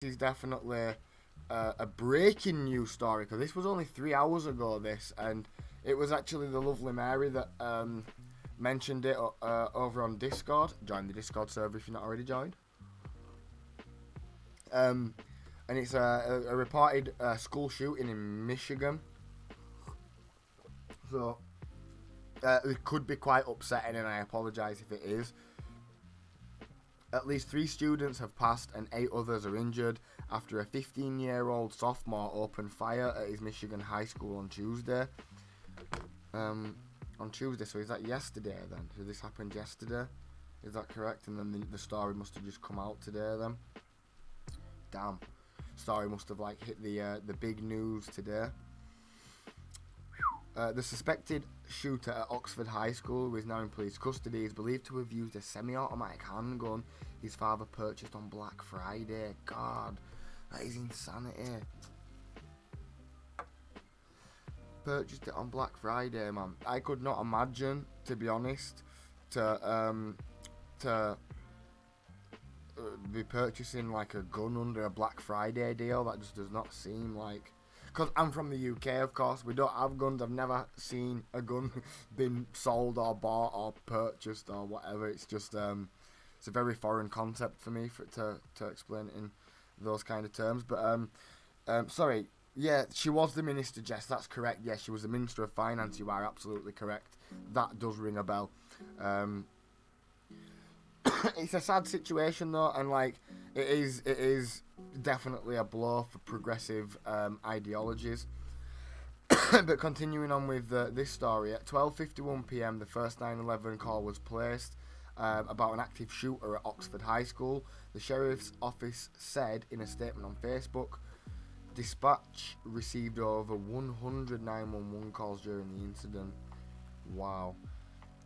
is definitely a breaking news story, because this was only 3 hours ago. And it was actually the lovely Mary that mentioned it over on Discord. Join the Discord server if you're not already joined. And it's a reported school shooting in Michigan. So it could be quite upsetting, and I apologise if it is. At least 3 students have passed and 8 others are injured after a 15-year-old sophomore opened fire at his Michigan high school on Tuesday. So is that yesterday then? So this happened yesterday? Is that correct? And then the story must have just come out today then? Damn. Story must have like hit the big news today. The suspected shooter at Oxford High School, who is now in police custody, is believed to have used a semi-automatic handgun his father purchased on Black Friday. God, that is insanity. Purchased it on Black Friday, man. I could not imagine, to be honest, to be purchasing like a gun under a Black Friday deal. That just does not seem like... Because I'm from the UK, of course, we don't have guns. I've never seen a gun been sold or bought or purchased or whatever. It's just it's a very foreign concept for me to explain it in those kind of terms. But sorry, yeah, she was the Minister, Jess. That's correct. Yes, she was the Minister of Finance. You are absolutely correct. That does ring a bell. It's a sad situation though, and like it is definitely a blow for progressive ideologies. But continuing on with this story, at 12:51 p.m. the first 9/11 call was placed about an active shooter at Oxford High School. The sheriff's office said in a statement on Facebook, dispatch received over 100 911 calls during the incident. Wow.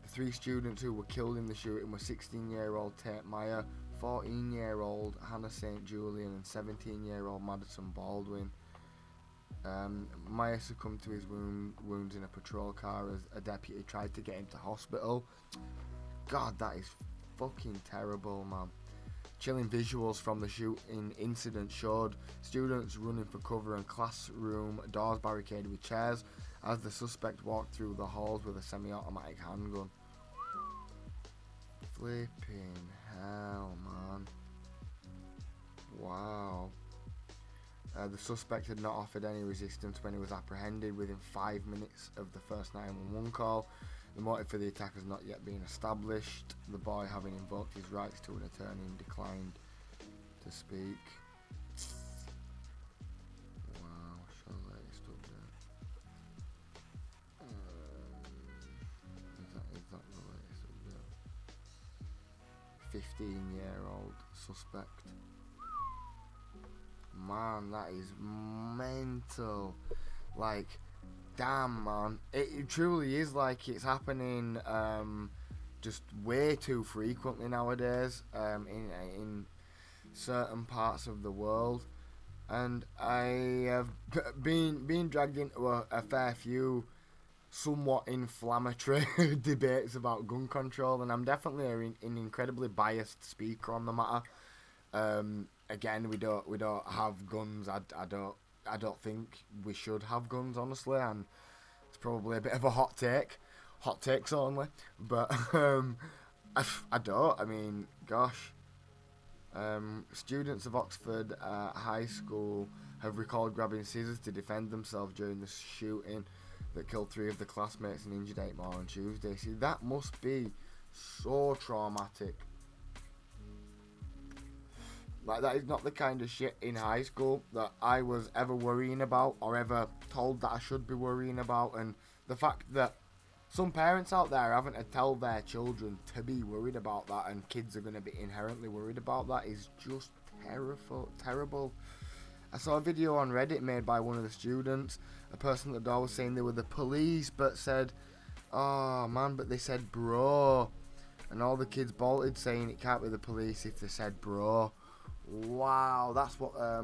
The 3 students who were killed in the shooting were 16-year-old Tate Meyer, 14-year-old Hannah St. Julian, and 17-year-old Madison Baldwin. Meyer succumbed to his wounds in a patrol car as a deputy tried to get him to hospital. God, that is fucking terrible, man. Chilling visuals from the shooting incident showed students running for cover and classroom doors barricaded with chairs as the suspect walked through the halls with a semi-automatic handgun. Flipping hell, man. Wow. The suspect had not offered any resistance when he was apprehended within 5 minutes of the first 911 call. The motive for the attack has not yet been established. The boy, having invoked his rights to an attorney, declined to speak. Wow, show the latest update. Is that the latest update? 15-year-old suspect. Man, that is mental. Like, damn, man. It truly is like it's happening just way too frequently nowadays in certain parts of the world. And I have been dragged into a fair few somewhat inflammatory debates about gun control, and I'm definitely an incredibly biased speaker on the matter. Again, we don't have guns. I don't think we should have guns, honestly, and it's probably a bit of a hot takes only, but I don't. I mean, gosh. Students of Oxford High School have recalled grabbing scissors to defend themselves during the shooting that killed 3 of the classmates and injured 8 more on Tuesday. See, that must be so traumatic. Like, that is not the kind of shit in high school that I was ever worrying about or ever told that I should be worrying about. And the fact that some parents out there having to tell their children to be worried about that, and kids are going to be inherently worried about that, is just terrible. I saw a video on Reddit made by one of the students. A person at the door was saying they were the police, but said, oh man, but they said bro. And all the kids bolted saying it can't be the police if they said bro. Wow, that's what I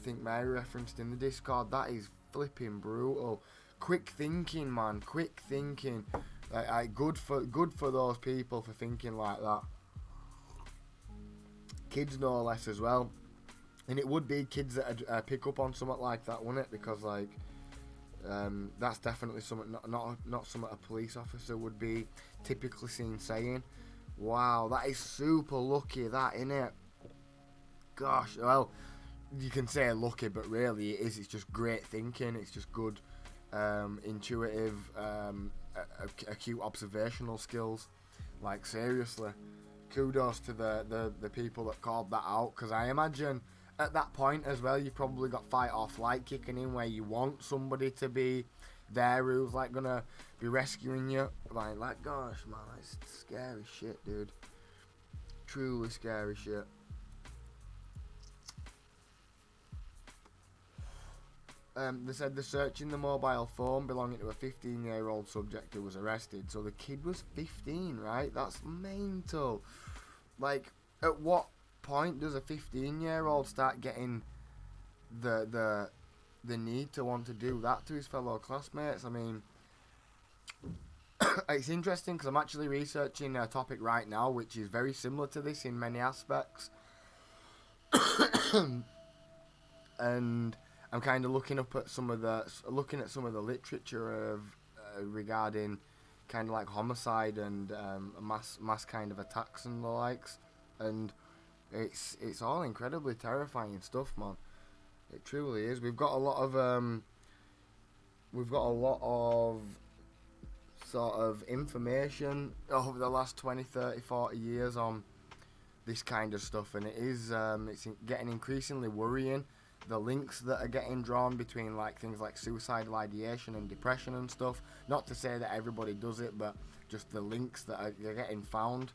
think Mary referenced in the Discord. That is flipping brutal. Quick thinking, man. Quick thinking. Like good for those people for thinking like that. Kids no less as well. And it would be kids that pick up on something like that, wouldn't it? Because like, that's definitely something not something a police officer would be typically seen saying. Wow, that is super lucky, that, innit? Gosh, well, you can say lucky, but really it is. It's just great thinking. It's just good, intuitive, acute observational skills. Like, seriously, kudos to the people that called that out, because I imagine at that point as well, you probably got fight or flight kicking in, where you want somebody to be there who's like gonna be rescuing you. Like gosh, man, that's scary shit, dude. Truly scary shit. They said they're searching the mobile phone belonging to a 15-year-old subject who was arrested. So the kid was 15, right? That's mental. Like, at what point does a 15-year-old start getting the need to want to do that to his fellow classmates? I mean, it's interesting because I'm actually researching a topic right now which is very similar to this in many aspects. And I'm kind of looking at some of the literature of regarding kind of like homicide and mass kind of attacks and the likes, and it's all incredibly terrifying stuff, man. It truly is. We've got a lot of sort of information over the last 20, 30, 40 years on this kind of stuff, and it's getting increasingly worrying. The links that are getting drawn between like things like suicidal ideation and depression and stuff. Not to say that everybody does it, but just the links that are getting found.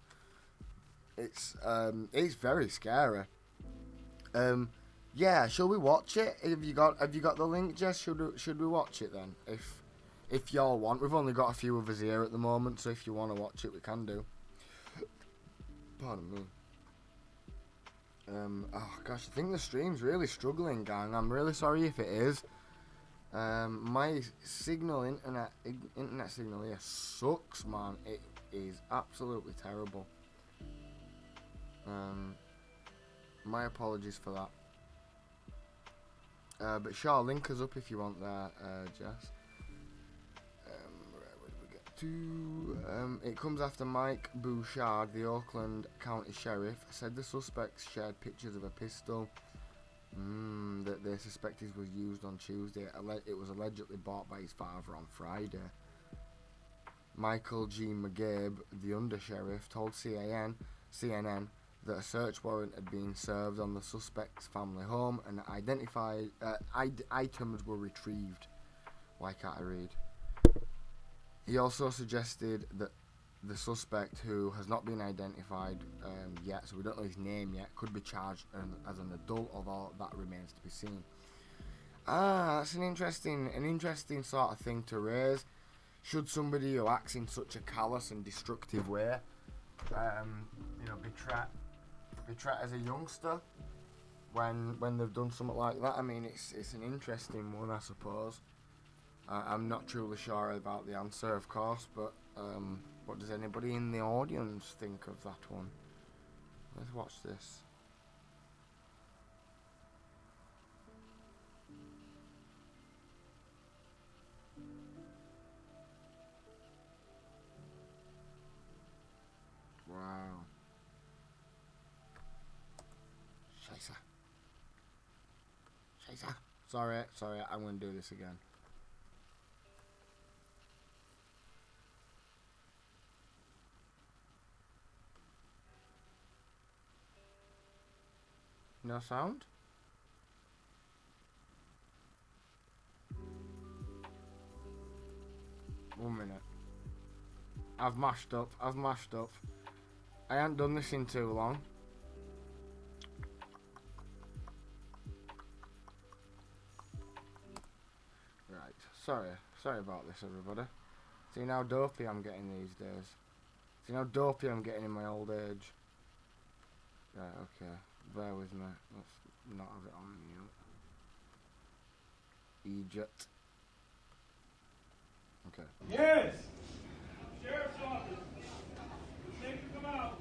It's very scary. Yeah, shall we watch it? Have you got the link, Jess? Should we watch it then? If y'all want, we've only got a few of us here at the moment, so if you want to watch it, we can do. Pardon me. Oh gosh, I think the stream's really struggling, gang. I'm really sorry if it is. My internet signal here sucks, man. It is absolutely terrible. My apologies for that. But sure, link us up if you want that, Jess. Where did we get to? It comes after Mike Bouchard, the Oakland County Sheriff, said the suspects shared pictures of a pistol that they suspected was used on Tuesday. It was allegedly bought by his father on Friday. Michael G. McGabe, the undersheriff, told CNN that a search warrant had been served on the suspect's family home and identified items were retrieved. Why can't I read? He also suggested that the suspect, who has not been identified yet, so we don't know his name yet, could be charged as an adult, although that remains to be seen. That's an interesting sort of thing to raise. Should somebody who acts in such a callous and destructive way, be treated as a youngster when they've done something like that? I mean, it's an interesting one, I suppose. I'm not truly sure about the answer, of course, but what does anybody in the audience think of that one? Let's watch this. Wow. Scheiße. Sorry, I'm going to do this again. No sound? One minute. I've mashed up. I haven't done this in too long. Right. Sorry about this, everybody. See how dopey I'm getting these days. See how dopey I'm getting in my old age. Right, okay. Bear with me. Let's not have it on mute. Egypt. Okay. Yes! Sheriff's office. It's safe to come out.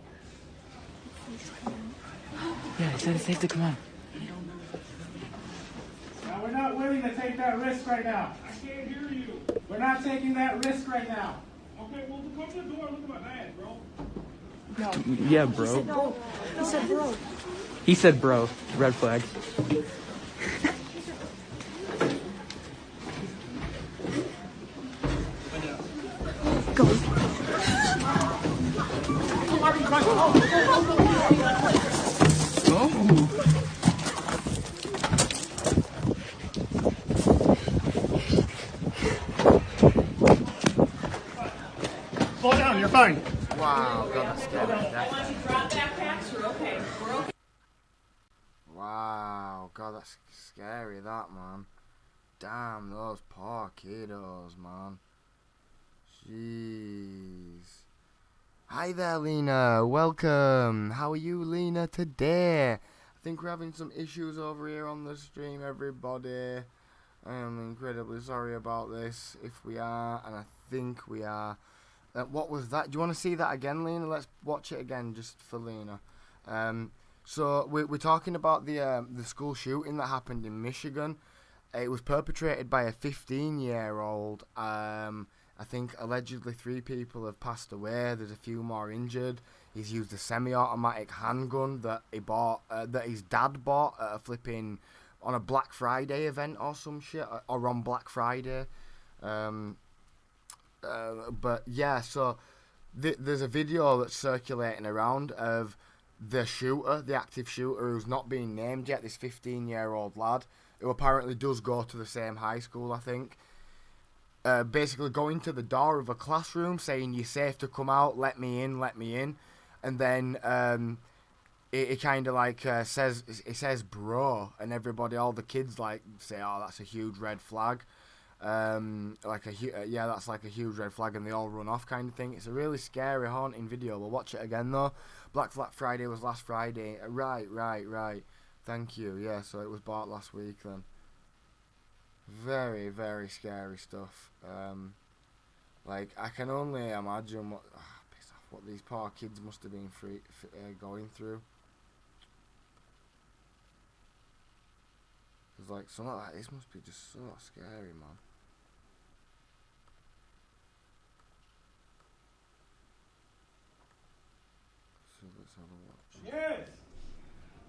Yeah, he said it's safe to come out. we're not willing to take that risk right now. I can't hear you. We're not taking that risk right now. Okay, well, come to the door and look at my bag, bro. No. Yeah, bro. He said bro. He said bro. Red flag. Go. Slow down, you're fine. Wow, God, that's scary. Once you drop backpacks, you're okay. We're okay. Wow, God, that's scary, that, man. Damn, those poor kiddos, man. Jeez. Hi there, Lena. Welcome. How are you, Lena, today? I think we're having some issues over here on the stream, everybody. I am incredibly sorry about this, if we are, and I think we are. What was that? Do you want to see that again, Lena? Let's watch it again, just for Lena. So we're talking about the school shooting that happened in Michigan. It was perpetrated by a 15-year-old. I think allegedly 3 people have passed away. There's a few more injured. He's used a semi-automatic handgun that he bought, that his dad bought at a flipping on a Black Friday event or some shit, or on Black Friday. But yeah, so there's a video that's circulating around of the shooter, the active shooter, who's not being named yet, this 15-year-old lad, who apparently does go to the same high school, I think. Basically going to the door of a classroom saying, "You're safe to come out, let me in, let me in." And then it kind of like says bro, and everybody, all the kids like say, "Oh, that's a huge red flag." Yeah, that's like a huge red flag, and they all run off, kind of thing. It's a really scary, haunting video. We'll watch it again though. Black Friday was last Friday. Right. Thank you. Yeah, so it was bought last week then. Very, very scary stuff. Like, I can only imagine what these poor kids must have been going through. Because, like, something like this must be just so scary, man. So let's have a watch. Yes.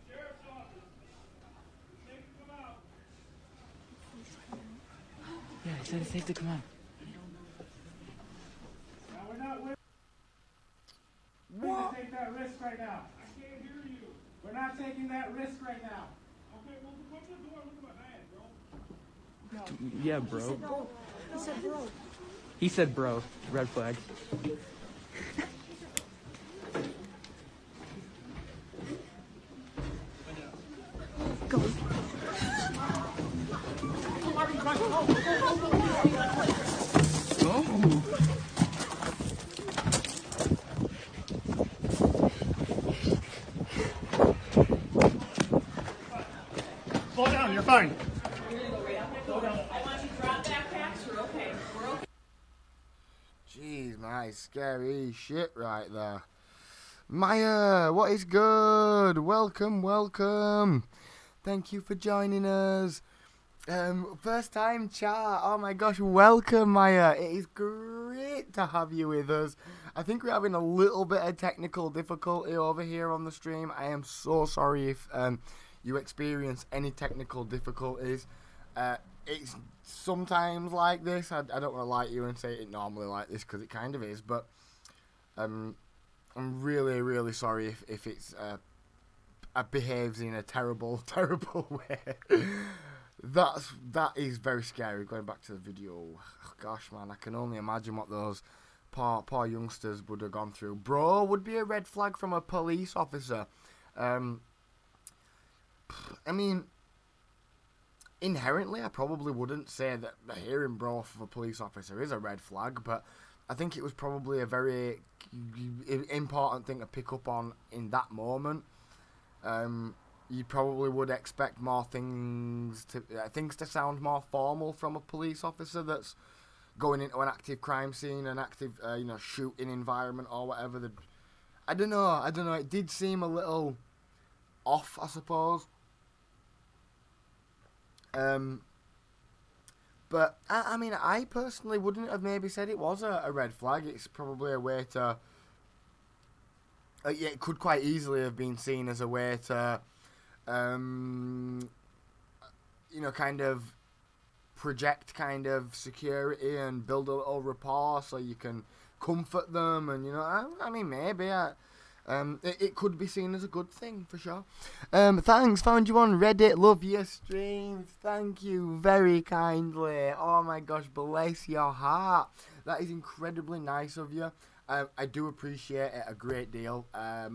Sheriff's office. They can come out. Yeah, he said it's safe to come out. Now we're not willing to take that risk right now. I can't hear you. We're not taking that risk right now. Okay, well, come to the door and look at my bag, bro. Yeah, bro. He said bro. He said bro. Red flag. Go. Slow down, you're fine. I want you to drop backpacks, you're okay. We're okay. Jeez, my scary shit right there. Maya, what is good? Welcome. Thank you for joining us. First time chat. Oh my gosh, welcome, Maya. It is great to have you with us. I think we're having a little bit of technical difficulty over here on the stream. I am so sorry if you experience any technical difficulties. It's sometimes like this. I don't want to lie to you and say it normally like this, because it kind of is, but I'm really, really sorry if it's behaves in a terrible way. That is very scary. Going back to the video, oh, gosh, man, I can only imagine what those poor youngsters would have gone through. Bro would be a red flag from a police officer. I mean, inherently, I probably wouldn't say that hearing bro from a police officer is a red flag, but I think it was probably a very important thing to pick up on in that moment. You probably would expect more things to sound more formal from a police officer that's going into an active crime scene, an active shooting environment or whatever. I don't know. It did seem a little off, I suppose. But I mean, I personally wouldn't have maybe said it was a red flag. It's probably a way to. Yeah, it could quite easily have been seen as a way to, kind of project kind of security and build a little rapport so you can comfort them, and I mean maybe it could be seen as a good thing for sure. Thanks, found you on Reddit, love your streams, thank you very kindly. Oh my gosh, bless your heart, that is incredibly nice of you. I do appreciate it a great deal,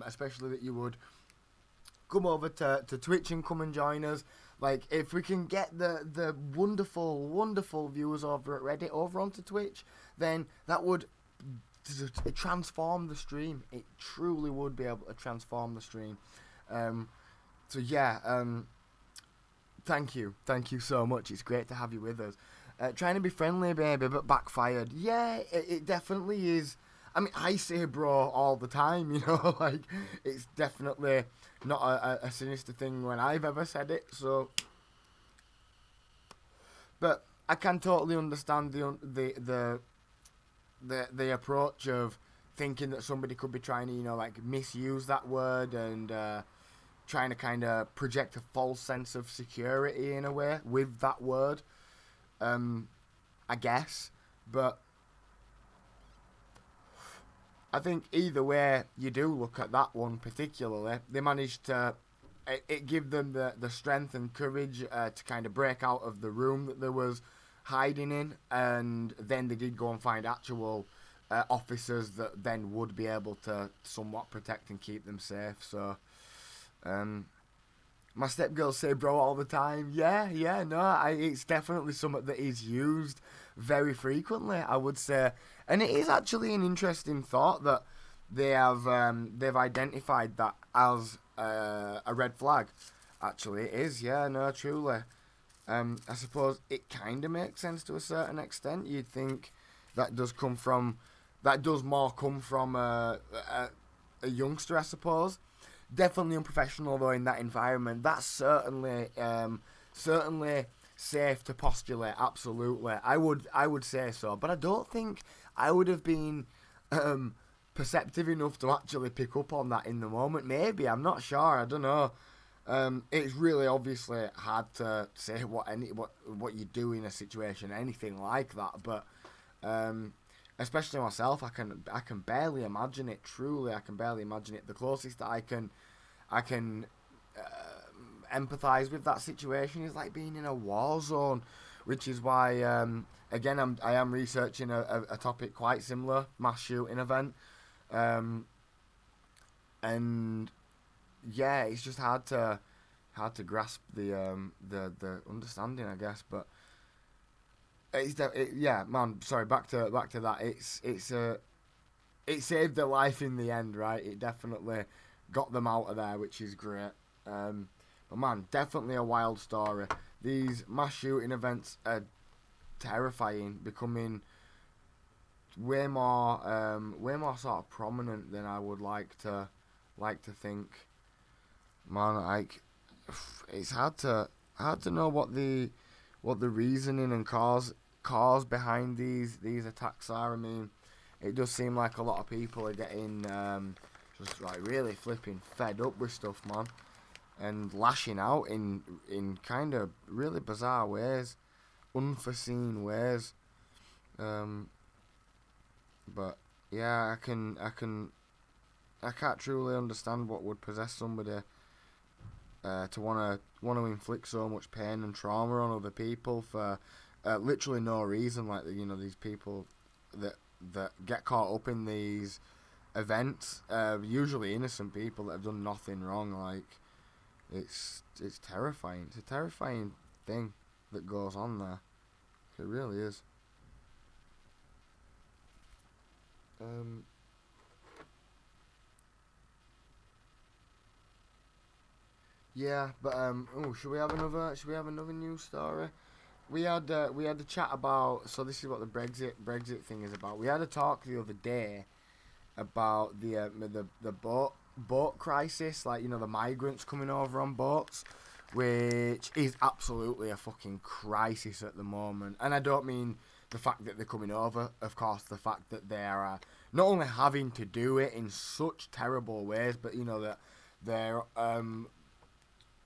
especially that you would come over to Twitch and come and join us. Like, if we can get the wonderful, wonderful viewers over at Reddit over onto Twitch, then that would transform the stream. It truly would be able to transform the stream. So yeah, thank you so much. It's great to have you with us. Trying to be friendly, baby, but backfired. Yeah, it definitely is. I mean, I say bro all the time, like, it's definitely not a sinister thing when I've ever said it, so. But I can totally understand the approach of thinking that somebody could be trying to, like, misuse that word and trying to kind of project a false sense of security in a way with that word, I guess, but I think either way you do look at that one particularly, they managed to, it give them the strength and courage to kind of break out of the room that they was hiding in, and then they did go and find actual officers that then would be able to somewhat protect and keep them safe. So, my stepgirls say bro all the time. Yeah, no, it's definitely something that is used very frequently, I would say. And it is actually an interesting thought that they've identified that as a red flag. Actually, it is. Yeah, no, truly. I suppose it kind of makes sense to a certain extent. You'd think that does more come from a youngster, I suppose. Definitely unprofessional though in that environment. That's certainly safe to postulate. Absolutely, I would say so. But I don't think I would have been perceptive enough to actually pick up on that in the moment. Maybe, I'm not sure. I don't know. It's really obviously hard to say what you do in a situation, anything like that. But especially myself, I can barely imagine it. Truly, I can barely imagine it. The closest that I can empathize with that situation is like being in a war zone, which is why again I am researching a topic quite similar, mass shooting event, and yeah, it's just hard to grasp the understanding, I guess. But yeah, man. Sorry, back to that. It saved their life in the end, right? It definitely got them out of there, which is great. But man, definitely a wild story. These mass shooting events are terrifying, becoming way more sort of prominent than I would like to think. Man, like, it's hard to know what the reasoning and cause behind these attacks are. I mean, it does seem like a lot of people are getting just like really flipping fed up with stuff, man, and lashing out in kind of really bizarre ways, unforeseen ways. But yeah, I can't truly understand what would possess somebody to want to inflict so much pain and trauma on other people for literally no reason. Like, these people that get caught up in these events, usually innocent people that have done nothing wrong. Like, it's terrifying. It's a terrifying thing that goes on there. It really is. Yeah, but should we have another news story? We had a chat about, so this is what the Brexit thing is about. We had a talk the other day about the boat crisis, like, the migrants coming over on boats, which is absolutely a fucking crisis at the moment. And I don't mean the fact that they're coming over, of course, the fact that they are not only having to do it in such terrible ways, but, you know, that they're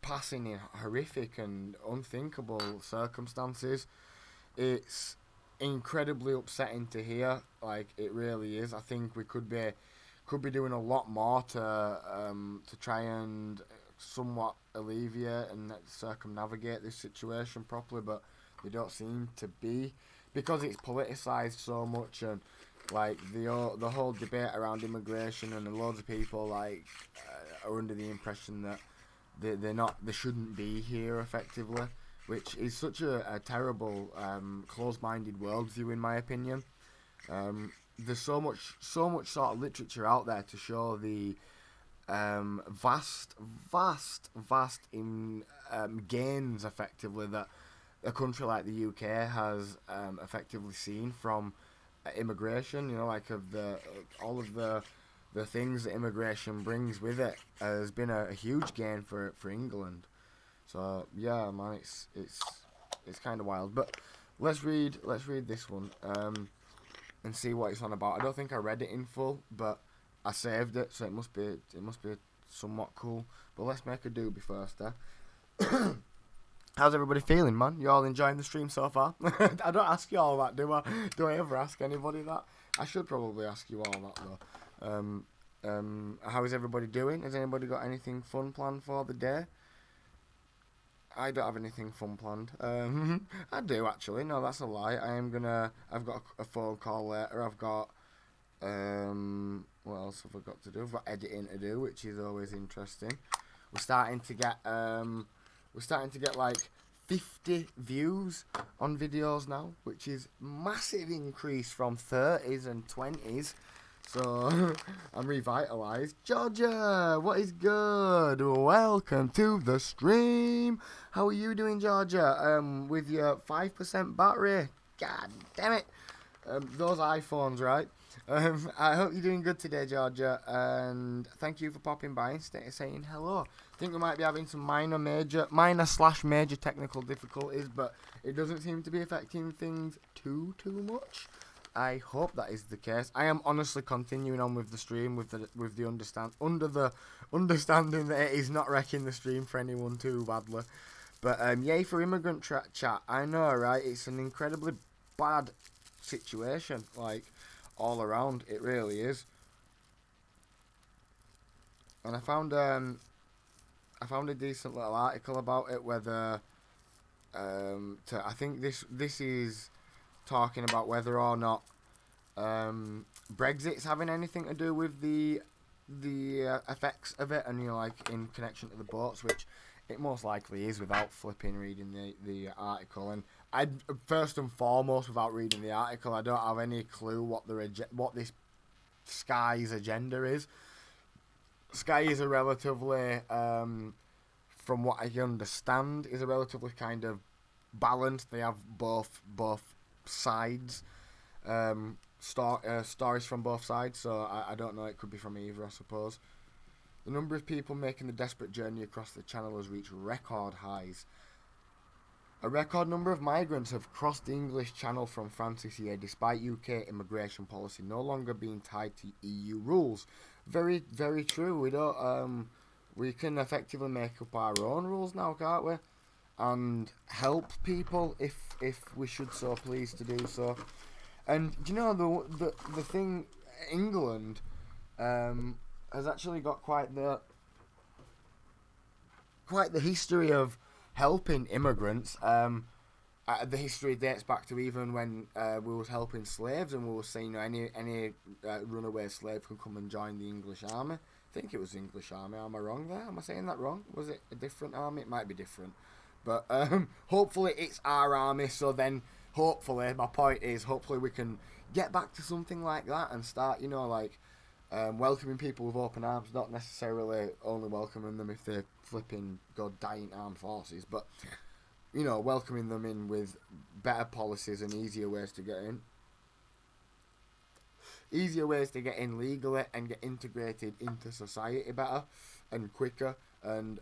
passing in horrific and unthinkable circumstances. It's incredibly upsetting to hear, like, it really is. I think we could be doing a lot more to try and somewhat alleviate and circumnavigate this situation properly, but they don't seem to be, because it's politicized so much. And like the whole debate around immigration, and loads of people like are under the impression that they shouldn't be here effectively, which is such a terrible closed-minded worldview in my opinion. There's so much sort of literature out there to show the vast gains effectively that a country like the UK has effectively seen from immigration. You know, like of all of the things that immigration brings with it has been a huge gain for England. So yeah, man, it's kind of wild. But let's read this one and see what it's on about. I don't think I read it in full, but I saved it, so it must be somewhat cool. But let's make a doobie first, eh? How's everybody feeling, man? You all enjoying the stream so far? I don't ask you all that, do I? Do I ever ask anybody that? I should probably ask you all that though. How is everybody doing? Has anybody got anything fun planned for the day? I don't have anything fun planned. I do actually. No, that's a lie. I've got a phone call later. I've got what else have I got to do? I've got editing to do, which is always interesting. We're starting to get like 50 views on videos now, which is massive increase from 30s and 20s. So I'm revitalized. Georgia, what is good? Welcome to the stream. How are you doing, Georgia? With your 5% battery. God damn it. Those iPhones, right? I hope you're doing good today, Georgia, and thank you for popping by and saying hello. I think we might be having some minor/major technical difficulties, but it doesn't seem to be affecting things too much. I hope that is the case. I am honestly continuing on with the stream with the understanding that it is not wrecking the stream for anyone too badly. But yay for immigrant chat. I know, right? It's an incredibly bad situation, like all around. It really is. And I found a decent little article about it, whether I think this is talking about whether or not Brexit's having anything to do with the effects of it, and you know, like in connection to the boats, which it most likely is without flipping reading the article. And I first and foremost, without reading the article, I don't have any clue what this Sky's agenda is. Sky is a relatively, from what I understand, is a relatively kind of balanced. They have both sides, stories from both sides. So I don't know. It could be from either, I suppose. The number of people making the desperate journey across the channel has reached record highs. A record number of migrants have crossed the English Channel from France this year, despite UK immigration policy no longer being tied to EU rules. Very, very true. We don't. We can effectively make up our own rules now, can't we? And help people if we should so please to do so. And do you know the thing? England has actually got quite the history of helping immigrants. The history dates back to even when we was helping slaves, and we were saying, you know, any runaway slave can come and join the English army. I think it was the English army. Am I wrong there? Am I saying that wrong? Was it a different army? It might be different. But hopefully it's our army, so then hopefully, my point is, hopefully we can get back to something like that and start, you know, like welcoming people with open arms, not necessarily only welcoming them if they're flipping god-dying armed forces, but, you know, welcoming them in with better policies and easier ways to get in. Easier ways to get in legally and get integrated into society better and quicker. and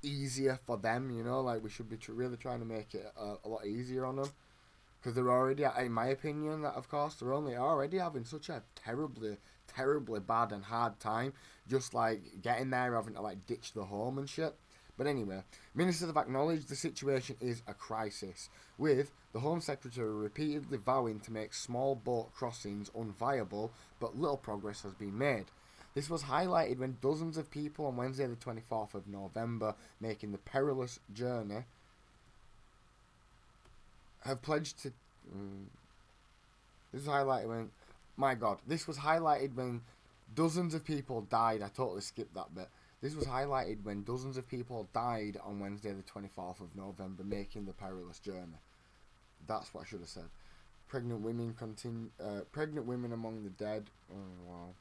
easier for them, you know, like we should be really trying to make it a lot easier on them, because they're already, in my opinion, that of course they're already having such a terribly bad and hard time, just like getting there, having to like ditch the home and shit. But anyway, ministers have acknowledged the situation is a crisis, with the Home Secretary repeatedly vowing to make small boat crossings unviable, but little progress has been made. This was highlighted when dozens of people on Wednesday the 24th of November making the perilous journey have pledged to... This was highlighted when... My God, this was highlighted when dozens of people died. I totally skipped that bit. This was highlighted when dozens of people died on Wednesday the 24th of November making the perilous journey. That's what I should have said. Pregnant women among the dead. Oh, wow.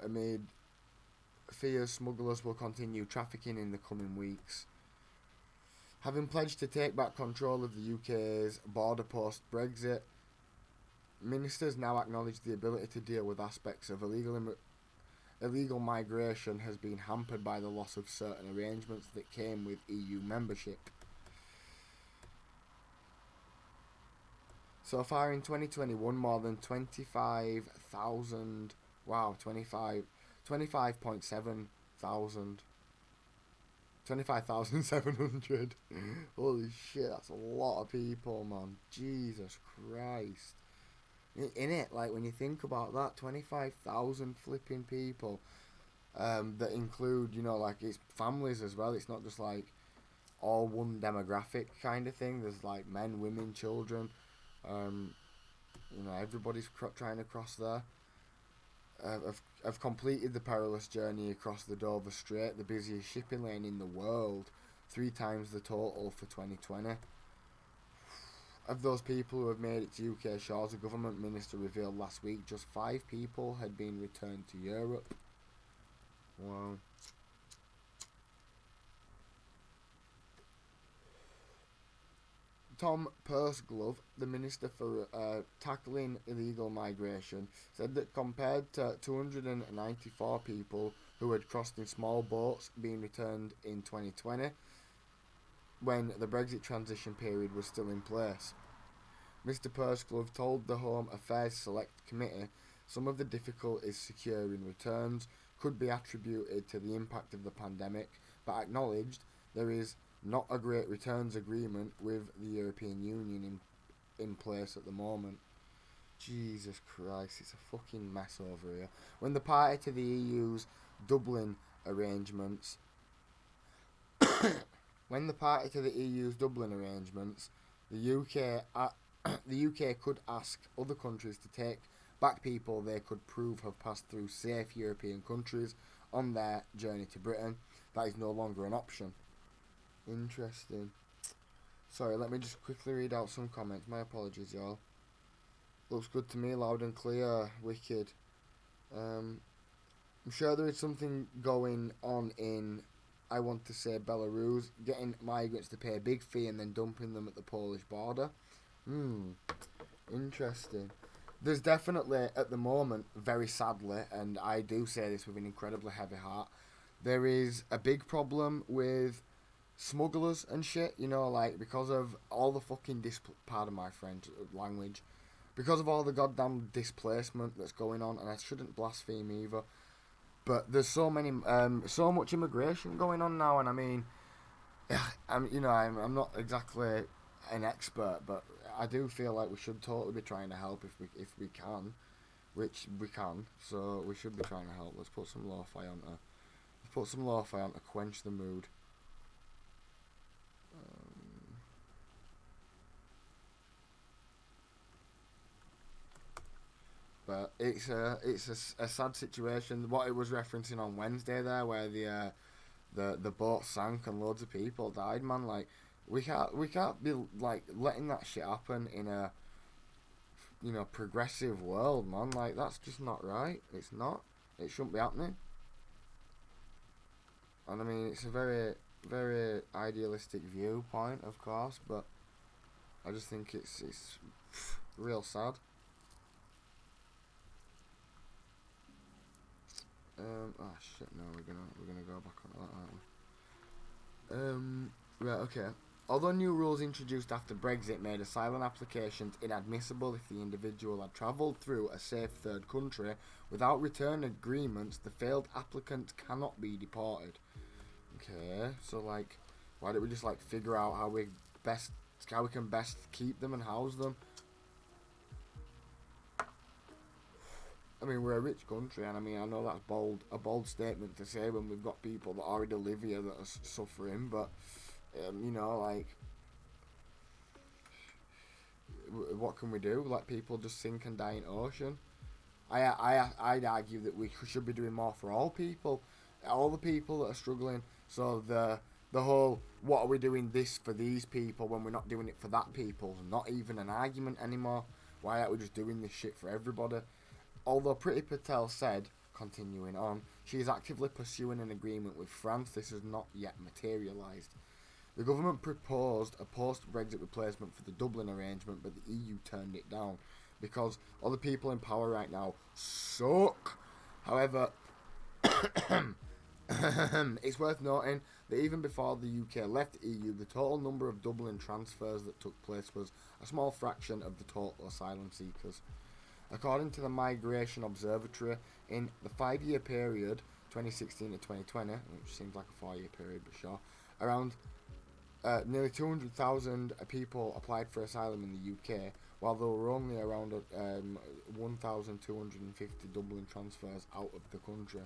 Amid fears, smugglers will continue trafficking in the coming weeks. Having pledged to take back control of the UK's border post Brexit, ministers now acknowledge the ability to deal with aspects of illegal migration has been hampered by the loss of certain arrangements that came with EU membership. So far in 2021, more than 25,000... Wow, 25.7 thousand. 25,700. Holy shit, that's a lot of people, man. Jesus Christ. In it, like, when you think about that, 25,000 flipping people, that include, you know, like, it's families as well. It's not just, like, all one demographic kind of thing. There's, like, men, women, children. You know, everybody's trying to cross there. Have completed the perilous journey across the Dover Strait, the busiest shipping lane in the world, 3 times the total for 2020. Of those people who have made it to UK shores, a government minister revealed last week just 5 people had been returned to Europe. Wow. Tom Purseglove, the Minister for Tackling Illegal Migration, said that compared to 294 people who had crossed in small boats being returned in 2020, when the Brexit transition period was still in place, Mr Purseglove told the Home Affairs Select Committee some of the difficulties securing returns could be attributed to the impact of the pandemic, but acknowledged there is not a great returns agreement with the European Union in place at the moment. Jesus Christ, it's a fucking mess over here. When the party to the EU's Dublin arrangements, the UK could ask other countries to take back people they could prove have passed through safe European countries on their journey to Britain. That is no longer an option. Interesting. Sorry, let me just quickly read out some comments. My apologies, y'all. Looks good to me, loud and clear. Wicked. I'm sure there is something going on in, I want to say, Belarus, getting migrants to pay a big fee and then dumping them at the Polish border. Interesting. There's definitely, at the moment, very sadly, and I do say this with an incredibly heavy heart, there is a big problem with smugglers and shit, you know, like, because of all the fucking pardon my French language, because of all the goddamn displacement that's going on, and I shouldn't blaspheme either, but there's so much immigration going on now, and I mean, I'm not exactly an expert, but I do feel like we should totally be trying to help if we can, which we can, so we should be trying to help. Let's put some lo-fi on to quench the mood. But it's a sad situation. What it was referencing on Wednesday there, where the boat sank and loads of people died, man. Like, we can't be like letting that shit happen in a, you know, progressive world, man. Like, that's just not right. It's not. It shouldn't be happening. And I mean, it's a very, very idealistic viewpoint, of course, but I just think it's real sad. Oh shit! No, we're gonna go back on that, aren't we? Right. Okay. Although new rules introduced after Brexit made asylum applications inadmissible if the individual had travelled through a safe third country without return agreements, the failed applicant cannot be deported. Okay, so like, why don't we just like figure out how we can best keep them and house them? I mean, we're a rich country, and I mean, I know that's a bold statement to say when we've got people that already live here that are suffering, but you know, like, what can we do? Let people just sink and die in ocean? I'd argue that we should be doing more for all people, all the people that are struggling. So the whole, what are we doing this for these people when we're not doing it for that people? Not even an argument anymore. Why aren't we just doing this shit for everybody? Although Priti Patel said, continuing on, she is actively pursuing an agreement with France, this has not yet materialised. The government proposed a post-Brexit replacement for the Dublin arrangement, but the EU turned it down because all the people in power right now suck. However, it's worth noting that even before the UK left the EU, the total number of Dublin transfers that took place was a small fraction of the total asylum seekers. According to the Migration Observatory, in the 5-year period, 2016 to 2020, which seems like a 4-year period, but sure, around nearly 200,000 people applied for asylum in the UK, while there were only around 1,250 Dublin transfers out of the country.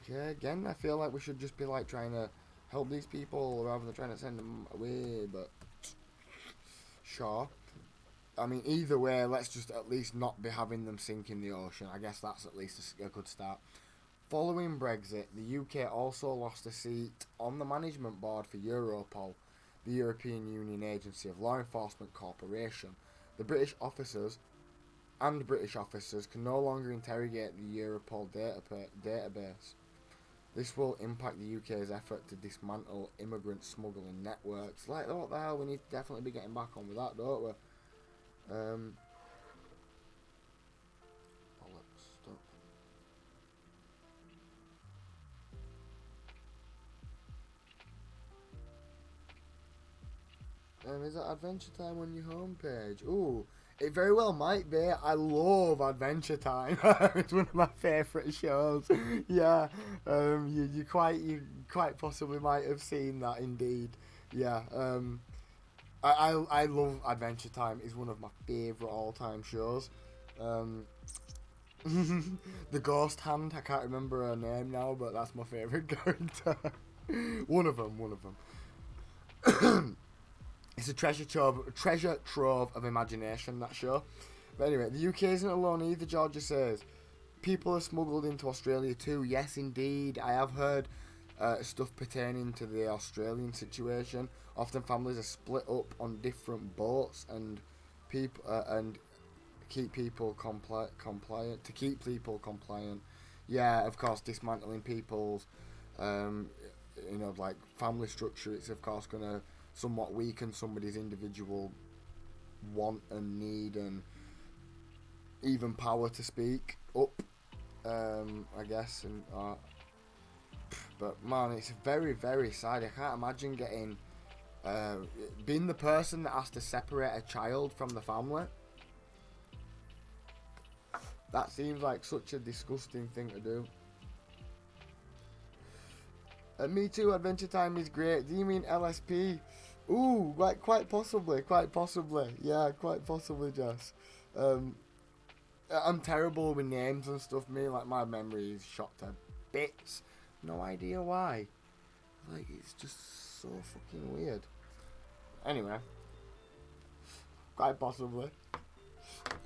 Okay, again, I feel like we should just be like trying to help these people rather than trying to send them away, but sure. I mean, either way, let's just at least not be having them sink in the ocean. I guess that's at least a good start. Following Brexit, the UK also lost a seat on the management board for Europol, the European Union Agency of Law Enforcement Corporation. The British officers can no longer interrogate the Europol database. This will impact the UK's effort to dismantle immigrant smuggling networks. Like, what the hell, we need to definitely be getting back on with that, don't we? Stop. Is that Adventure Time on your homepage? Ooh, it very well might be. I love Adventure Time. It's one of my favourite shows. Yeah, you quite possibly might have seen that indeed. Yeah, I love Adventure Time. It's one of my favourite all-time shows. The Ghost Hand, I can't remember her name now, but that's my favourite character. One of them. It's a treasure trove of imagination, that show. But anyway, the UK isn't alone either, Georgia says. People are smuggled into Australia too. Yes, indeed. I have heard stuff pertaining to the Australian situation. Often families are split up on different boats and keep people compliant. To keep people compliant. Yeah, of course, dismantling people's, like family structure. It's of course going to somewhat weaken somebody's individual want and need and even power to speak up, I guess. And but man, it's very, very sad. I can't imagine being the person that has to separate a child from the family. That seems like such a disgusting thing to do. Me Too, Adventure Time is great. Do you mean LSP? Ooh, like quite possibly. Yeah, quite possibly, Jess. I'm terrible with names and stuff. Like my memory is shot to bits. No idea why. Like, it's just so fucking weird. Anyway, quite possibly.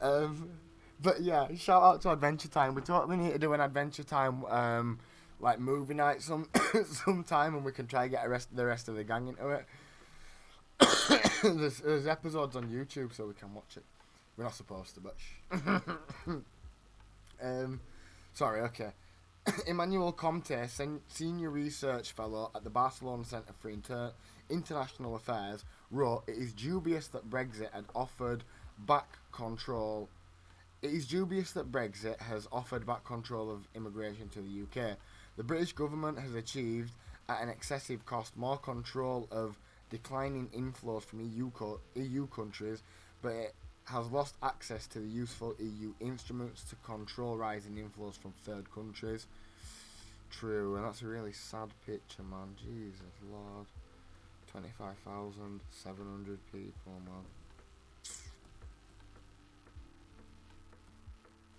But yeah, shout out to Adventure Time. We totally need to do an Adventure Time like movie night sometime, and we can try and get the rest of the gang into it. there's episodes on YouTube, so we can watch it. We're not supposed to, but sorry, okay. Emmanuel Comte, Senior Research Fellow at the Barcelona Centre for International Affairs, wrote, "It is dubious that Brexit had offered back control It is dubious that Brexit has offered back control of immigration to the UK. The British government has achieved, at an excessive cost, more control of declining inflows from EU countries, but it has lost access to the useful EU instruments to control rising inflows from third countries. True, and that's a really sad picture, man. Jesus Lord. 25,700 people, man.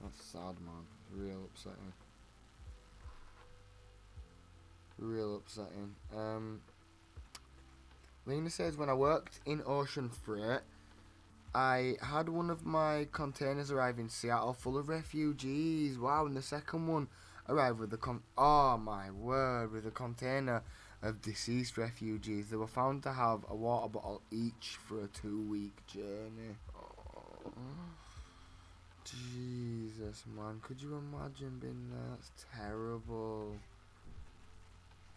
That's sad, man. It's real upsetting. Real upsetting. Lena says, when I worked in ocean freight, I had one of my containers arrive in Seattle full of refugees. Wow, and the second one arrived with oh my word, with a container of deceased refugees. They were found to have a water bottle each for a 2-week journey. Oh, Jesus, man. Could you imagine being there? That's terrible.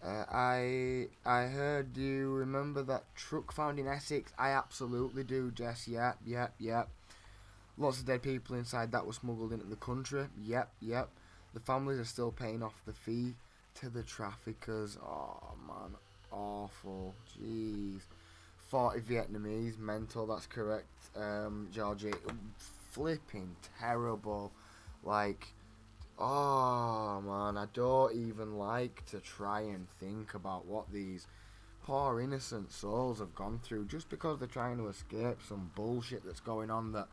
I heard you remember that truck found in Essex. I absolutely do, Jess. Yep. Lots of dead people inside that were smuggled into the country. Yep. The families are still paying off the fee to the traffickers. Oh, man. Awful. Jeez. 40 Vietnamese. Mental, that's correct. Georgie. Flipping terrible. Like, oh, man. I don't even like to try and think about what these poor innocent souls have gone through just because they're trying to escape some bullshit that's going on that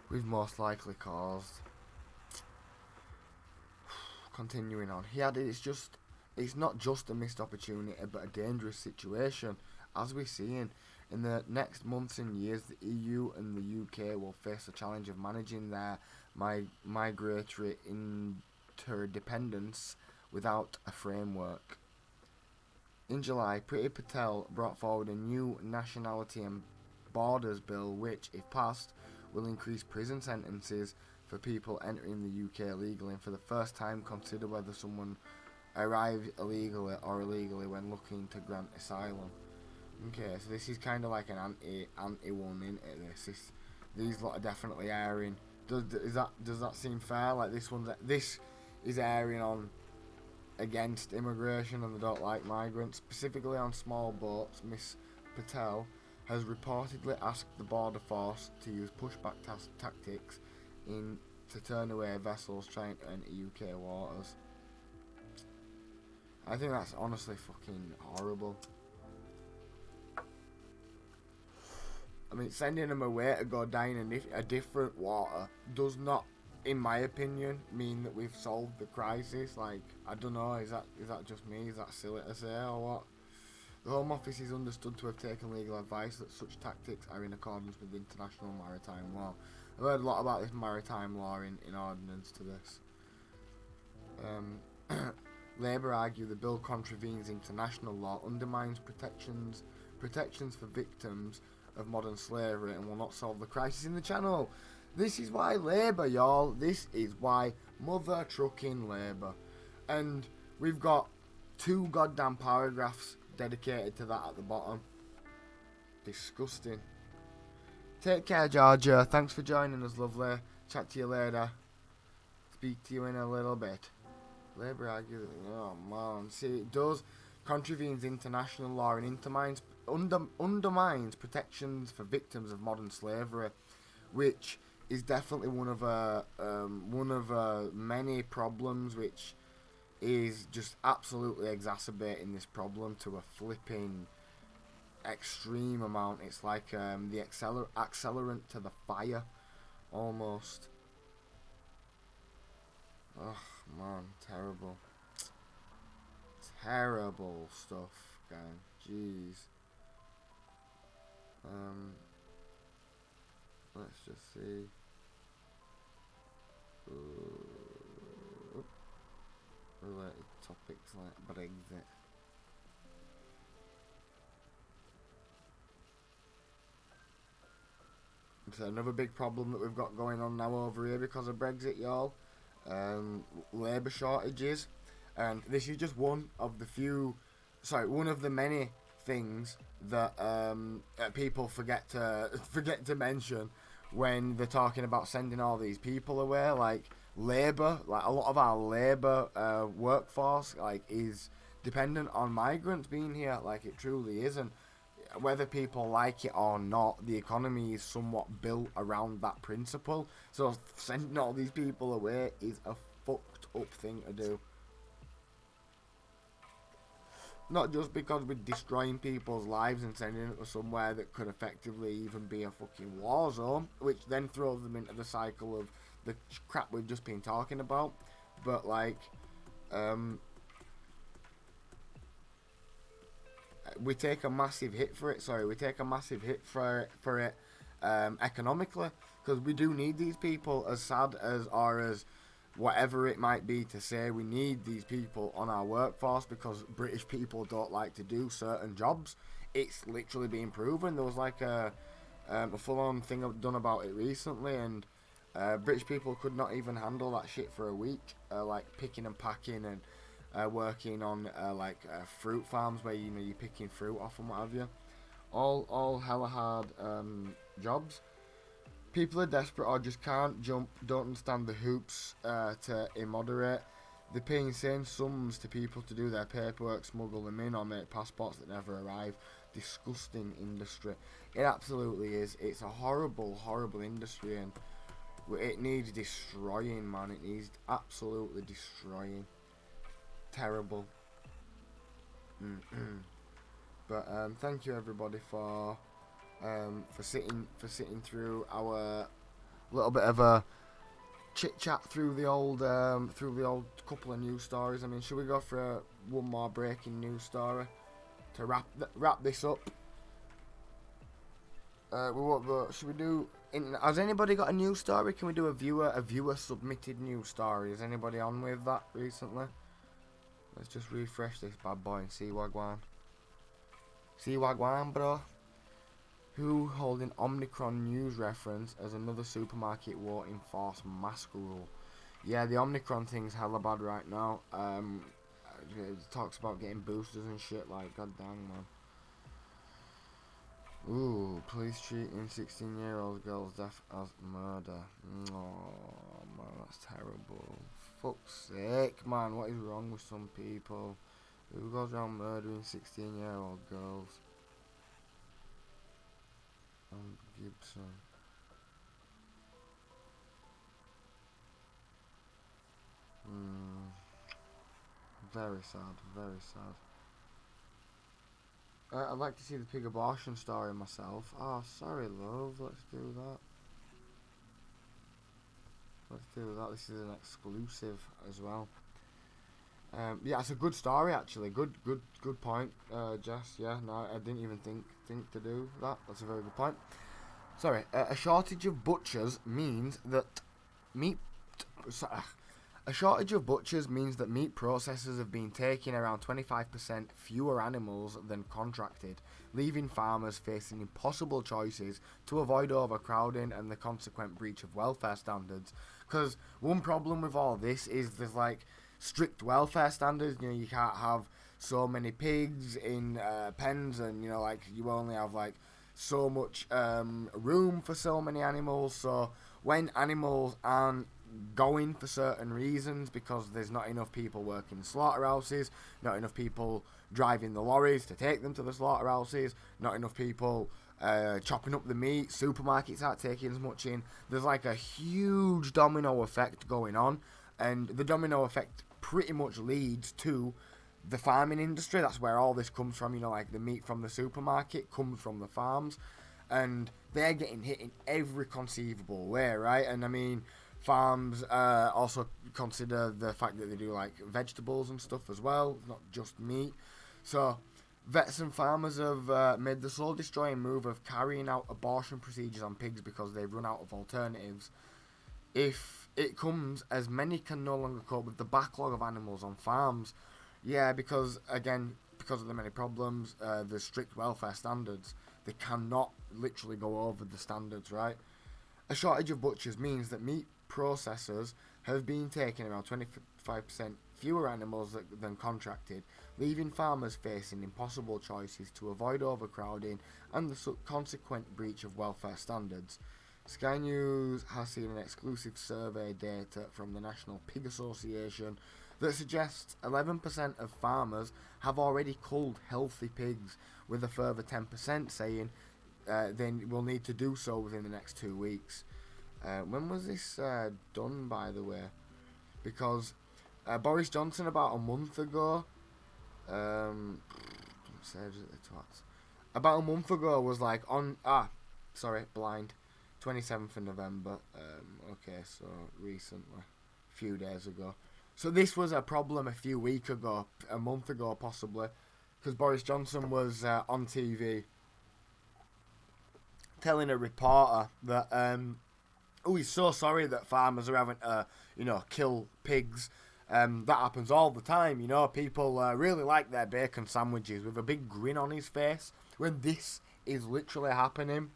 we've most likely caused. Continuing on, he added, it's not just a missed opportunity but a dangerous situation. As we're seeing, in the next months and years, the EU and the UK will face the challenge of managing their migratory interdependence without a framework. In July, Priti Patel brought forward a new Nationality and Borders Bill which, if passed, will increase prison sentences for people entering the UK illegally and for the first time consider whether someone arrived illegally or illegally when looking to grant asylum. Okay, so this is kind of like an anti one, isn't it? These lot are definitely airing. Does that seem fair? Like this is airing on against immigration and they don't like migrants, specifically on small boats. Miss Patel has reportedly asked the border force to use pushback tactics to turn away vessels trying to enter UK waters. I think that's honestly fucking horrible. I mean, sending them away to go down in a different water does not, in my opinion, mean that we've solved the crisis. Like, I don't know, is that just me? Is that silly to say or what? The Home Office is understood to have taken legal advice that such tactics are in accordance with international maritime law. I've heard a lot about this maritime law in ordinance to this. Labour argue the bill contravenes international law, undermines protections for victims of modern slavery and will not solve the crisis in the Channel. This is why Labour, y'all. This is why mother trucking Labour. And we've got 2 goddamn paragraphs dedicated to that at the bottom. Disgusting. Take care, Georgia. Thanks for joining us, lovely. Chat to you later. Speak to you in a little bit. Labour argue, oh man, see, it does contravenes international law and undermines protections for victims of modern slavery, which is definitely one of many problems which is just absolutely exacerbating this problem to a flipping extreme amount. It's like the accelerant to the fire, almost. Oh man, terrible stuff, gang. Jeez. Let's just see. Related topics like Brexit. So another big problem that we've got going on now over here because of Brexit, y'all. Labour shortages, and this is just one of the many things that people forget to mention when they're talking about sending all these people away, like labour, like a lot of our labour workforce, like is dependent on migrants being here. Like it truly is, and whether people like it or not, the economy is somewhat built around that principle. So sending all these people away is a fucked up thing to do. Not just because we're destroying people's lives and sending them to somewhere that could effectively even be a fucking war zone, which then throws them into the cycle of the crap we've just been talking about. But like, we take a massive hit for it. Sorry, we take a massive hit for it economically, because we do need these people. As sad as or as whatever it might be to say, we need these people on our workforce because British people don't like to do certain jobs. It's literally been proven. There was like a full-on thing I've done about it recently, and British people could not even handle that shit for a week, like picking and packing and working on fruit farms where you're picking fruit off and what have you. All hella hard jobs. People are desperate or just can't jump, don't understand the hoops to immoderate. They're paying insane sums to people to do their paperwork, smuggle them in, or make passports that never arrive. Disgusting industry. It absolutely is. It's a horrible, horrible industry, and it needs destroying, man. It needs absolutely destroying. Terrible. But thank you everybody for sitting through our little bit of a chit chat through the old couple of news stories. I mean, should we go for one more breaking news story to wrap this up? We won't go. Should we do? Has anybody got a news story? Can we do a viewer submitted news story? Is anybody on with that recently? Let's just refresh this bad boy and see Wagwan. See Wagwan, bro. Who holding Omicron news reference as another supermarket won't enforce mask rule? Yeah, the Omicron thing's hella bad right now. It talks about getting boosters and shit. Like, god dang, man. Ooh, police treating 16-year-old girl's death as murder. Oh man, that's terrible. Fuck's sake, man. What is wrong with some people? Who goes around murdering 16-year-old girls? Gibson. Very sad, very sad. I'd like to see the pig abortion story myself. Oh, sorry, love. Let's do that. Let's do that. This is an exclusive as well. Yeah, it's a good story actually. Good point, Jess. Yeah, no, I didn't even think to do that. That's a very good point. Sorry, a shortage of butchers means that meat. A shortage of butchers means that meat processors have been taking around 25% fewer animals than contracted, leaving farmers facing impossible choices to avoid overcrowding and the consequent breach of welfare standards. Because one problem with all this is there's like strict welfare standards. You know, you can't have so many pigs in pens, and you know, like you only have like so much room for so many animals. So when animals aren't going for certain reasons, because there's not enough people working the slaughterhouses, not enough people driving the lorries to take them to the slaughterhouses, not enough people chopping up the meat, supermarkets aren't taking as much in. There's like a huge domino effect going on, and the domino effect pretty much leads to the farming industry. That's where all this comes from. You know, like the meat from the supermarket comes from the farms, and they're getting hit in every conceivable way, right? And I mean, farms also consider the fact that they do like vegetables and stuff as well, not just meat. So vets and farmers have made the soul-destroying move of carrying out abortion procedures on pigs because they've run out of alternatives. If it comes as many can no longer cope with the backlog of animals on farms. Yeah, because of the many problems, the strict welfare standards, they cannot literally go over the standards, right? A shortage of butchers means that meat processors have been taking around 25% fewer animals than contracted, leaving farmers facing impossible choices to avoid overcrowding and the consequent breach of welfare standards. Sky News has seen an exclusive survey data from the National Pig Association that suggests 11% of farmers have already culled healthy pigs, with a further 10% saying they will need to do so within the next 2 weeks. When was this done, by the way? Because Boris Johnson about a month ago, about a month ago was like blind, 27th of November. Okay, so recently, a few days ago. So this was a problem a few weeks ago, a month ago possibly, because Boris Johnson was on TV telling a reporter that he's so sorry that farmers are having to kill pigs. That happens all the time, people really like their bacon sandwiches, with a big grin on his face when this is literally happening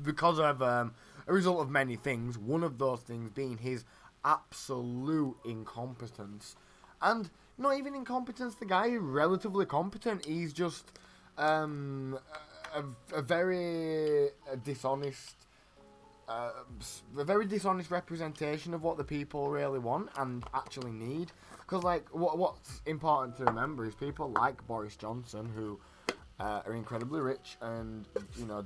because of a result of many things, one of those things being his absolute incompetence. And not even incompetence, the guy is relatively competent, he's just a very dishonest representation of what the people really want and actually need. Because what's important to remember is people like Boris Johnson, who are incredibly rich and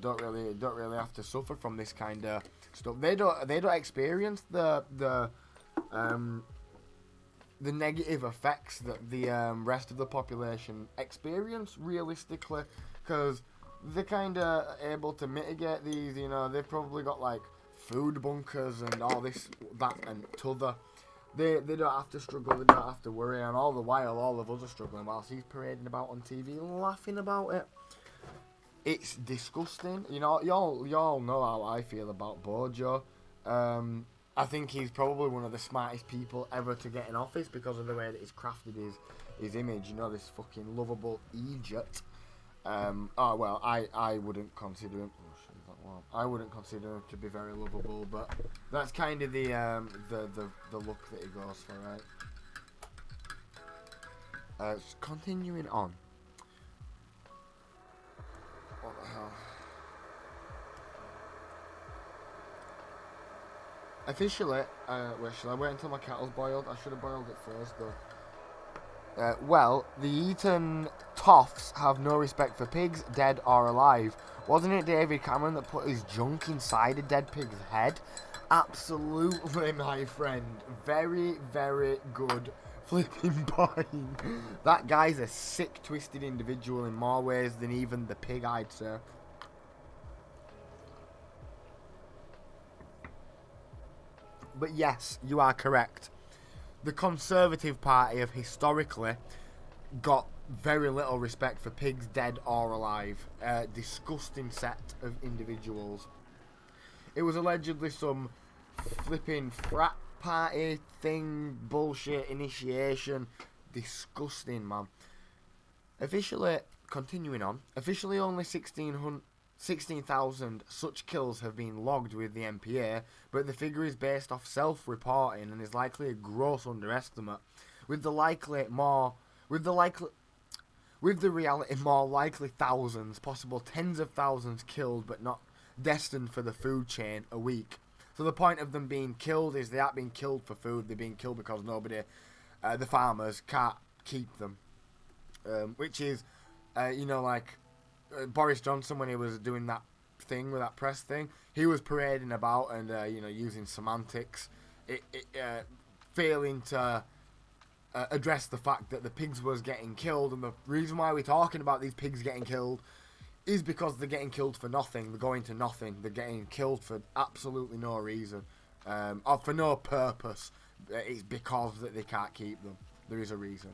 don't really have to suffer from this kind of stuff. They don't experience the negative effects that the rest of the population experience realistically, because they're kind of able to mitigate these. They've probably got food bunkers and all this, that, and t'other. They don't have to struggle, they don't have to worry, and all the while all of us are struggling whilst he's parading about on TV laughing about it. It's disgusting. Y'all know how I feel about Bojo. I think he's probably one of the smartest people ever to get in office because of the way that he's crafted his image. This fucking lovable Egypt. I wouldn't consider him. I wouldn't consider him to be very lovable, but that's kind of the look that he goes for, right? Continuing on. What the hell? Officially, should I wait until my kettle's boiled? I should have boiled it first, though. The Eton toffs have no respect for pigs, dead or alive. Wasn't it David Cameron that put his junk inside a dead pig's head? Absolutely, my friend. Very, very good flipping point. That guy's a sick, twisted individual in more ways than even the pig, I'd say. But yes, you are correct. The Conservative Party have historically got very little respect for pigs, dead or alive. Disgusting set of individuals. It was allegedly some flipping frat party thing, bullshit, initiation. Disgusting, man. Officially, continuing on, only 16,000 such kills have been logged with the MPA, but the figure is based off self-reporting and is likely a gross underestimate, with the reality more likely thousands, possible tens of thousands killed but not destined for the food chain a week. So the point of them being killed is they aren't being killed for food, they're being killed because nobody, the farmers, can't keep them. Which is, Boris Johnson, when he was doing that thing with that press thing, he was parading about and using semantics, failing to address the fact that the pigs was getting killed, and the reason why we're talking about these pigs getting killed is because they're getting killed for nothing. They're going to nothing. They're getting killed for absolutely no reason, or for no purpose. It's because that they can't keep them. There is a reason.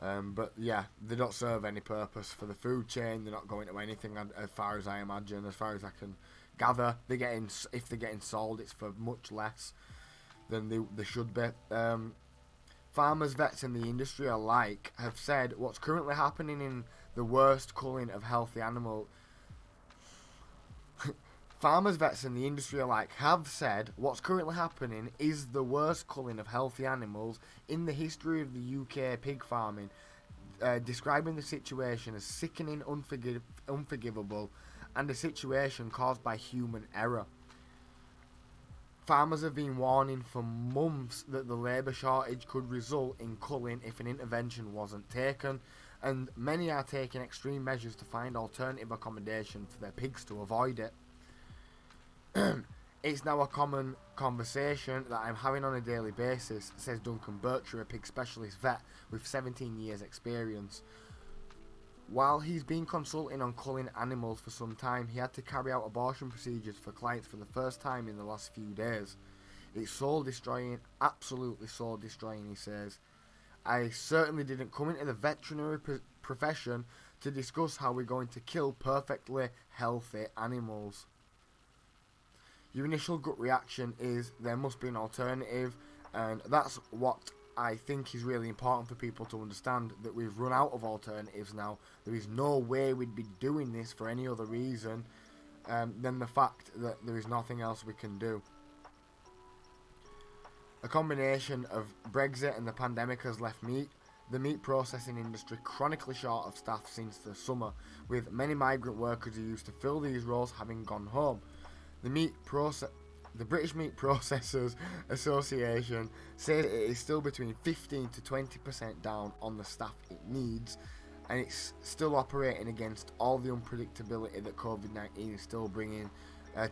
But yeah, they don't serve any purpose for the food chain. They're not going to anything, as far as I imagine, as far as I can gather. If they're getting sold, it's for much less than they should be. Farmers, vets, and the industry alike have said what's currently happening in the worst culling of healthy animal. Farmers, vets, and the industry alike have said what's currently happening is the worst culling of healthy animals in the history of the UK pig farming, describing the situation as sickening, unforgivable, and a situation caused by human error. Farmers have been warning for months that the labour shortage could result in culling if an intervention wasn't taken, and many are taking extreme measures to find alternative accommodation for their pigs to avoid it. It's now a common conversation that I'm having on a daily basis, says Duncan Berkshire, a pig specialist vet with 17 years experience. While he's been consulting on culling animals for some time, he had to carry out abortion procedures for clients for the first time in the last few days. It's soul destroying, absolutely soul destroying, he says. I certainly didn't come into the veterinary profession to discuss how we're going to kill perfectly healthy animals. Your initial gut reaction is there must be an alternative, and that's what I think is really important for people to understand, that we've run out of alternatives now. There is no way we'd be doing this for any other reason than the fact that there is nothing else we can do. A combination of Brexit and the pandemic has left the meat processing industry chronically short of staff since the summer, with many migrant workers who used to fill these roles having gone home. The British Meat Processors Association says it is still between 15 to 20% down on the staff it needs, and it's still operating against all the unpredictability that COVID-19 is still bringing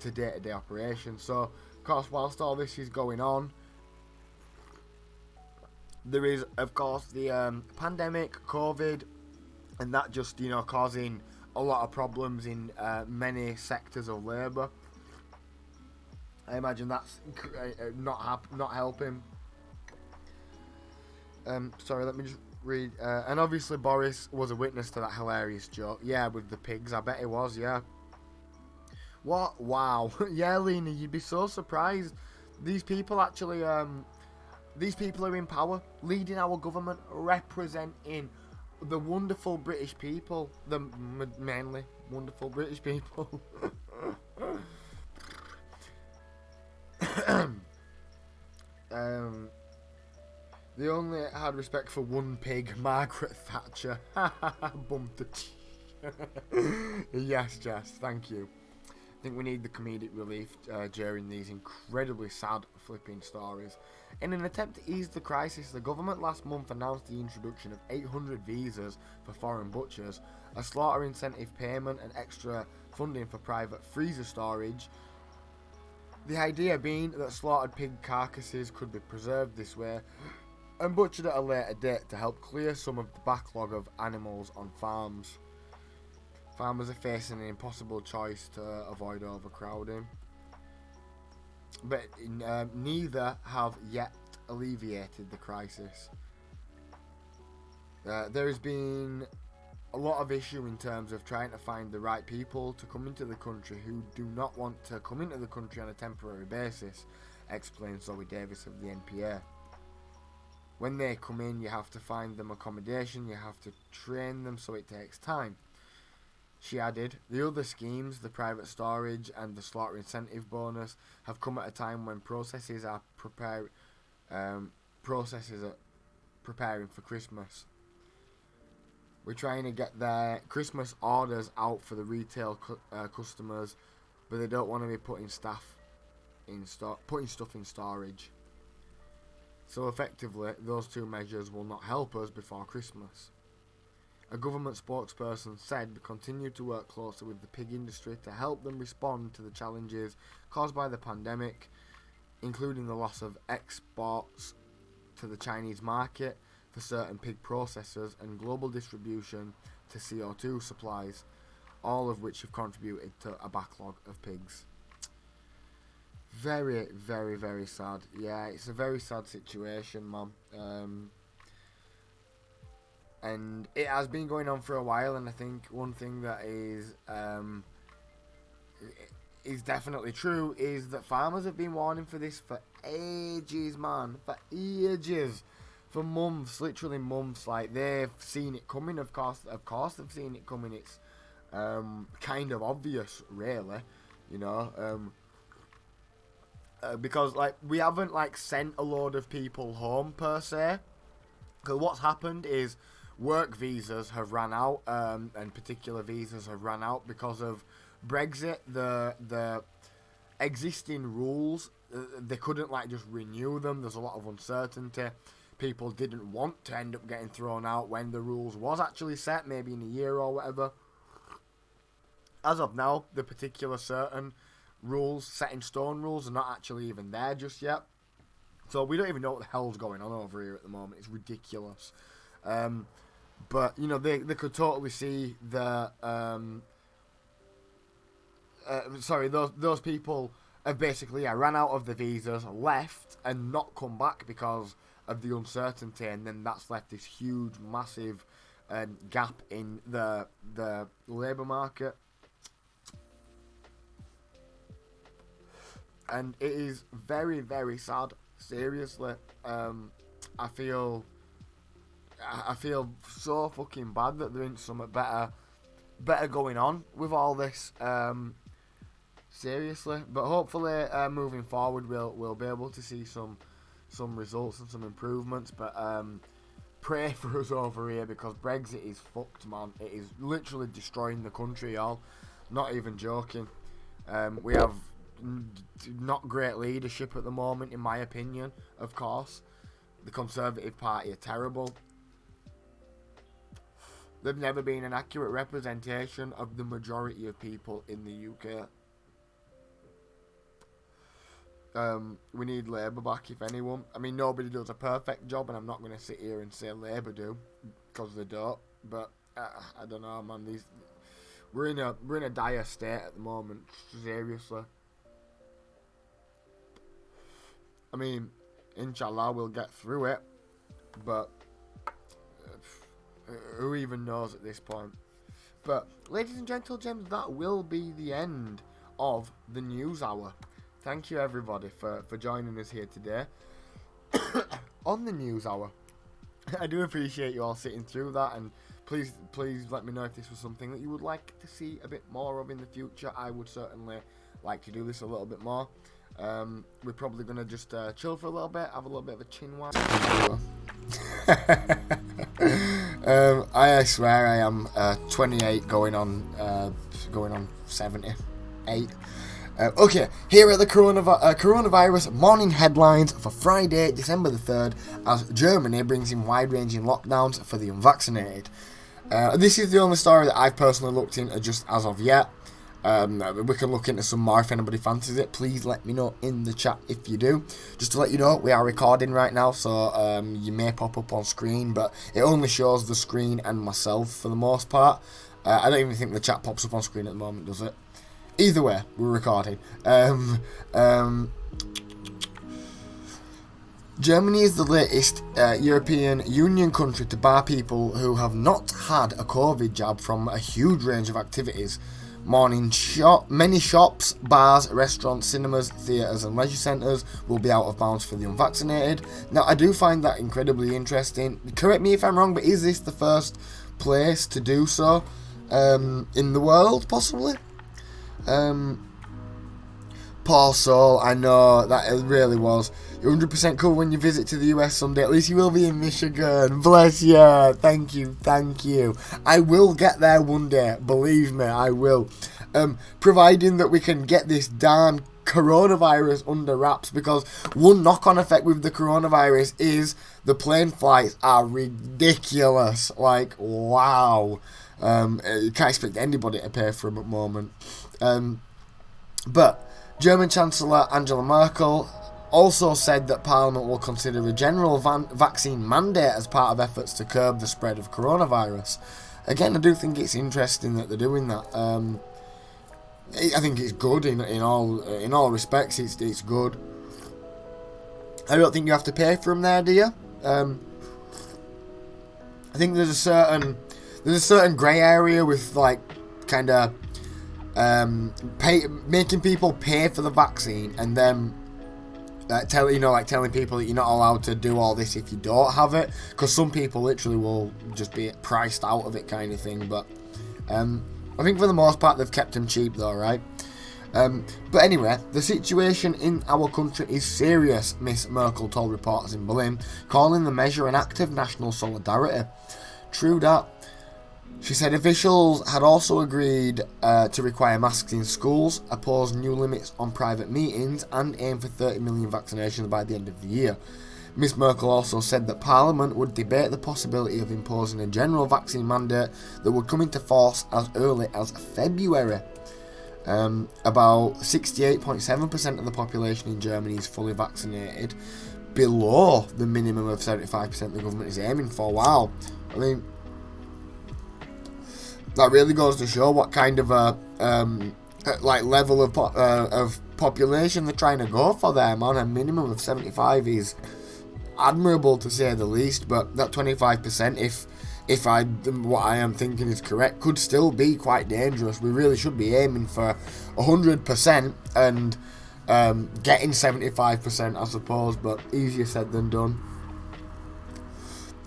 to day-to-day operations. So, of course, whilst all this is going on, there is, of course, the pandemic, COVID, and that just, causing a lot of problems in many sectors of labour. I imagine that's not helping. Sorry, let me just read. And obviously Boris was a witness to that hilarious joke. Yeah, with the pigs. I bet he was, yeah. What? Wow. Yeah, Lena, you'd be so surprised. These people actually, these people are in power, leading our government, representing the wonderful British people. The mainly wonderful British people. They only had respect for one pig, Margaret Thatcher. Bumped it. Yes, Jess, thank you. I think we need the comedic relief during these incredibly sad flipping stories. In an attempt to ease the crisis, the government last month announced the introduction of 800 visas for foreign butchers, a slaughter incentive payment and extra funding for private freezer storage. The idea being that slaughtered pig carcasses could be preserved this way and butchered at a later date to help clear some of the backlog of animals on farms. Farmers are facing an impossible choice to avoid overcrowding, but neither have yet alleviated the crisis. There has been a lot of issue in terms of trying to find the right people to come into the country who do not want to come into the country on a temporary basis, explains Zoe Davis of the NPA. When they come in, you have to find them accommodation, you have to train them, so it takes time. She added, the other schemes, the private storage and the slaughter incentive bonus, have come at a time when processes are preparing for Christmas. We're trying to get their Christmas orders out for the retail customers, but they don't want to be putting stuff in storage. So effectively, those two measures will not help us before Christmas. A government spokesperson said we continue to work closely with the pig industry to help them respond to the challenges caused by the pandemic, including the loss of exports to the Chinese market for certain pig processors and global distribution to CO2 supplies, all of which have contributed to a backlog of pigs. Very, very, very sad. Yeah, it's a very sad situation, Mum. And it has been going on for a while, and I think one thing that is definitely true is that farmers have been warning for this for ages, man. For ages. For months, literally months. Like, they've seen it coming, of course they've seen it coming. It's kind of obvious, really, because, like, we haven't, like, sent a load of people home, per se. Because what's happened is work visas have ran out, and particular visas have ran out because of Brexit. The existing rules they couldn't like just renew them. There's a lot of uncertainty. People didn't want to end up getting thrown out when the rules was actually set, maybe in a year or whatever. As of now, the particular certain rules, set in stone rules, are not actually even there just yet. So we don't even know what the hell's going on over here at the moment. It's ridiculous. But, you know, they could totally see the... those people have basically ran out of the visas, left, and not come back because of the uncertainty. And then that's left this huge, massive gap in the labour market. And it is very, very sad. Seriously, I feel so fucking bad that there ain't something better going on with all this. Seriously, but hopefully, moving forward, we'll be able to see some results and some improvements. But pray for us over here, because Brexit is fucked, man. It is literally destroying the country, y'all. Not even joking. We have not great leadership at the moment, in my opinion. Of course, the Conservative Party are terrible. They've never been an accurate representation of the majority of people in the UK. We need Labour back, if anyone. I mean, nobody does a perfect job, and I'm not going to sit here and say Labour do, because they don't. But I don't know, man. We're in a dire state at the moment. Seriously. I mean, inshallah, we'll get through it, but who even knows at this point? But, ladies and gentlemen, that will be the end of the news hour. Thank you, everybody, for joining us here today on the news hour. I do appreciate you all sitting through that, and please let me know if this was something that you would like to see a bit more of in the future. I would certainly like to do this a little bit more. We're probably going to just chill for a little bit, have a little bit of a chin wag. I swear I am 28 going on 78. Okay, here are the coronavirus morning headlines for Friday, December the 3rd, as Germany brings in wide-ranging lockdowns for the unvaccinated. This is the only story that I've personally looked into just as of yet. We can look into some more if anybody fancies it. Please let me know in the chat if you do. Just to let you know, we are recording right now, so you may pop up on screen, but it only shows the screen and myself for the most part. I don't even think the chat pops up on screen at the moment, does it? Either way, we're recording. Germany is the latest European Union country to bar people who have not had a COVID jab from a huge range of activities. Many shops, bars, restaurants, cinemas, theatres and leisure centres will be out of bounds for the unvaccinated. Now, I do find that incredibly interesting. Correct me if I'm wrong, but is this the first place to do so in the world, possibly? Poor soul, I know, that it really was. You're 100% cool when you visit to the US someday. At least you will be in Michigan. Bless you. Thank you. I will get there one day. Believe me, I will. Providing that we can get this darn coronavirus under wraps, because one knock-on effect with the coronavirus is the plane flights are ridiculous. Like, wow. You can't expect anybody to pay for them at the moment. But German Chancellor Angela Merkel also said that Parliament will consider a general vaccine mandate as part of efforts to curb the spread of coronavirus. Again, I do think it's interesting that they're doing that. I think it's good in all respects. It's good. I don't think you have to pay for them there, do you? I think there's a certain grey area with like kind of making people pay for the vaccine and then telling people that you're not allowed to do all this if you don't have it, because some people literally will just be priced out of it, kind of thing. But I think for the most part they've kept them cheap though, right? But anyway, the situation in our country is serious, Miss Merkel told reporters in Berlin, calling the measure an act of national solidarity. True that. She said officials had also agreed to require masks in schools, oppose new limits on private meetings, and aim for 30 million vaccinations by the end of the year. Ms Merkel also said that Parliament would debate the possibility of imposing a general vaccine mandate that would come into force as early as February. About 68.7% of the population in Germany is fully vaccinated, below the minimum of 75% the government is aiming for. Wow. I mean, that really goes to show what kind of a level of population they're trying to go for there, man. A minimum of 75 is admirable to say the least, but that 25%, if what I am thinking is correct, could still be quite dangerous. We really should be aiming for 100% and getting 75%, I suppose, but easier said than done.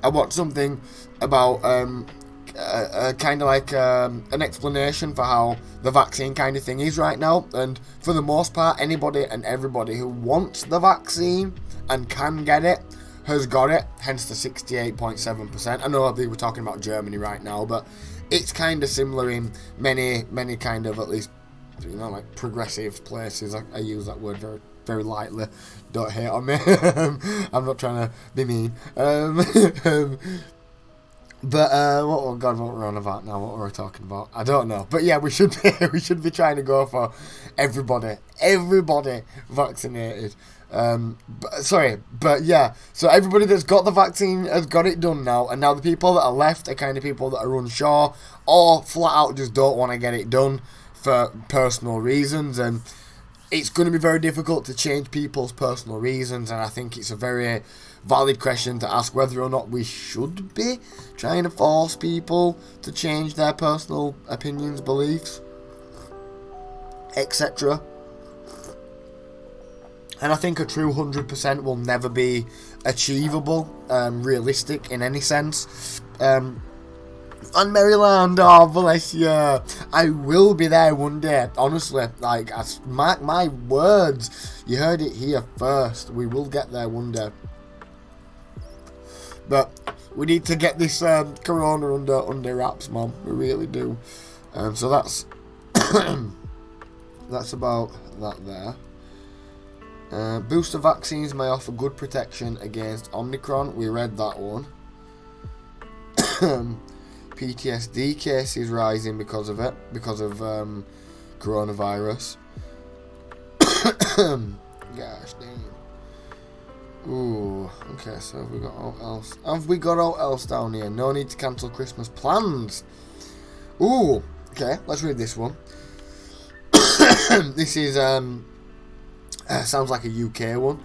I watched something about kind of like an explanation for how the vaccine kind of thing is right now, and for the most part, anybody and everybody who wants the vaccine and can get it has got it, hence the 68.7%. I know they were talking about Germany right now, but it's kind of similar in many kind of, at least, you know, like progressive places. I use that word very, very lightly. Don't hate on me. I'm not trying to be mean. But oh God, what we're on about now? What were we talking about? I don't know. But yeah, we should be trying to go for everybody vaccinated. But yeah. So everybody that's got the vaccine has got it done now, and now the people that are left are kind of people that are unsure or flat out just don't want to get it done for personal reasons, and it's going to be very difficult to change people's personal reasons, and I think it's a very valid question to ask whether or not we should be trying to force people to change their personal opinions, beliefs, etc. And I think a true 100% will never be achievable, realistic in any sense. And Maryland, oh bless you, I will be there one day, honestly, like, mark my words, you heard it here first, we will get there one day. But we need to get this corona under wraps, man, we really do. So that's that's about that there. Booster vaccines may offer good protection against Omicron, we read that one. PTSD cases rising because of it, because of coronavirus. Gosh dang. Ooh, okay, so have we got all else? Have we got all else down here? No need to cancel Christmas plans. Ooh, okay, let's read this one. This is sounds like a UK one.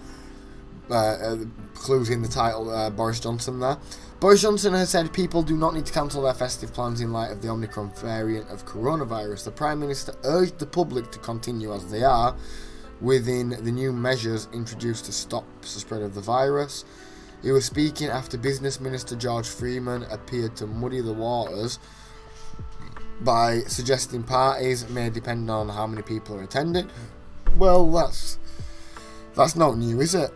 Clues in the title, Boris Johnson there. Boris Johnson has said people do not need to cancel their festive plans in light of the Omicron variant of coronavirus. The Prime Minister urged the public to continue as they are within the new measures introduced to stop the spread of the virus. He was speaking after Business Minister George Freeman appeared to muddy the waters by suggesting parties may depend on how many people are attending. Well, that's not new, is it?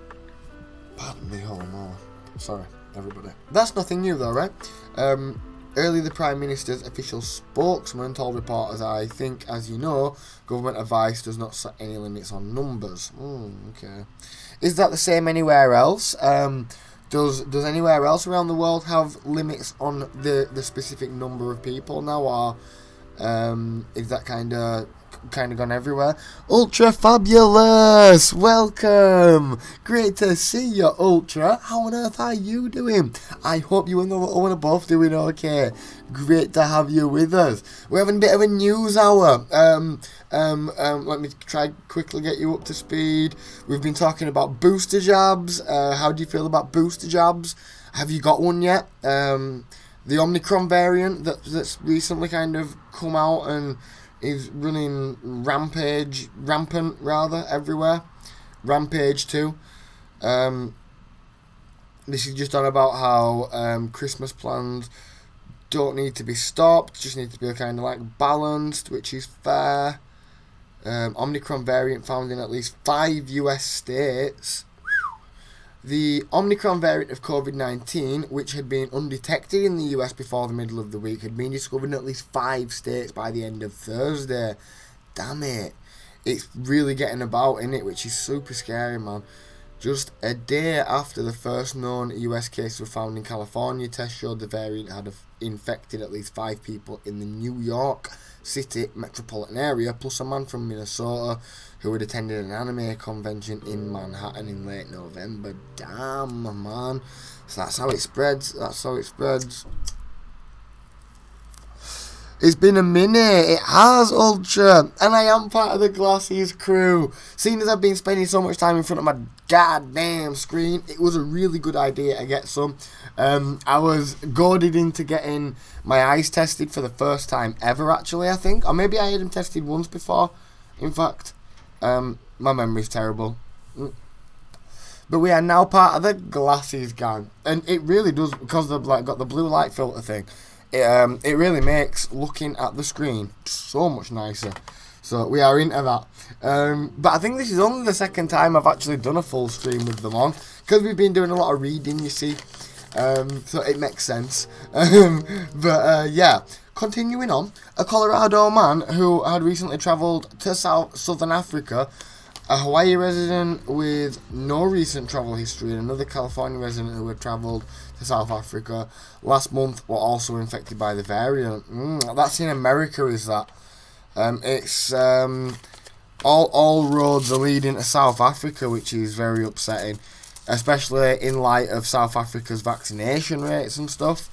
Pardon me, oh no. Sorry, everybody. That's nothing new though, right? Earlier, the Prime Minister's official spokesman told reporters, I think, as you know, government advice does not set any limits on numbers. Okay. Is that the same anywhere else? Does anywhere else around the world have limits on the specific number of people now, or is that kind of gone everywhere? Ultra Fabulous, welcome, great to see you, Ultra. How on earth are you doing? I hope you and the little one are both doing okay. Great to have you with us. We're having a bit of a news hour. Let me try quickly get you up to speed. We've been talking about booster jabs. How do you feel about booster jabs? Have you got one yet? The Omicron variant that's recently kind of come out and is running rampant everywhere. Rampage too. This is just on about how Christmas plans don't need to be stopped, just need to be kind of like balanced, which is fair. Omicron variant found in at least 5 US states. The Omicron variant of COVID-19, which had been undetected in the US before the middle of the week, had been discovered in at least 5 states by the end of Thursday. Damn it. It's really getting about, innit, which is super scary, man. Just a day after the first known US cases were found in California, tests showed the variant had infected at least 5 people in the New York City metropolitan area, plus a man from Minnesota who had attended an anime convention in Manhattan in late November. Damn, man. So that's how it spreads. That's how it spreads. It's been a minute. It has, Ultra. And I am part of the Glasses crew. Seeing as I've been spending so much time in front of my goddamn screen, it was a really good idea to get some. I was goaded into getting my eyes tested for the first time ever, actually, I think. Or maybe I had them tested once before, in fact. My memory's terrible. But we are now part of the Glasses gang. And it really does, because they've like got the blue light filter thing. It really makes looking at the screen so much nicer. So we are into that. But I think this is only the second time I've actually done a full stream with them on, because we've been doing a lot of reading, you see. So it makes sense. But yeah, continuing on, a Colorado man who had recently travelled to southern Africa, a Hawaii resident with no recent travel history, and another California resident who had travelled to South Africa last month were also infected by the variant. That's in America, is that? It's all roads are leading to South Africa, which is very upsetting, especially in light of South Africa's vaccination rates and stuff.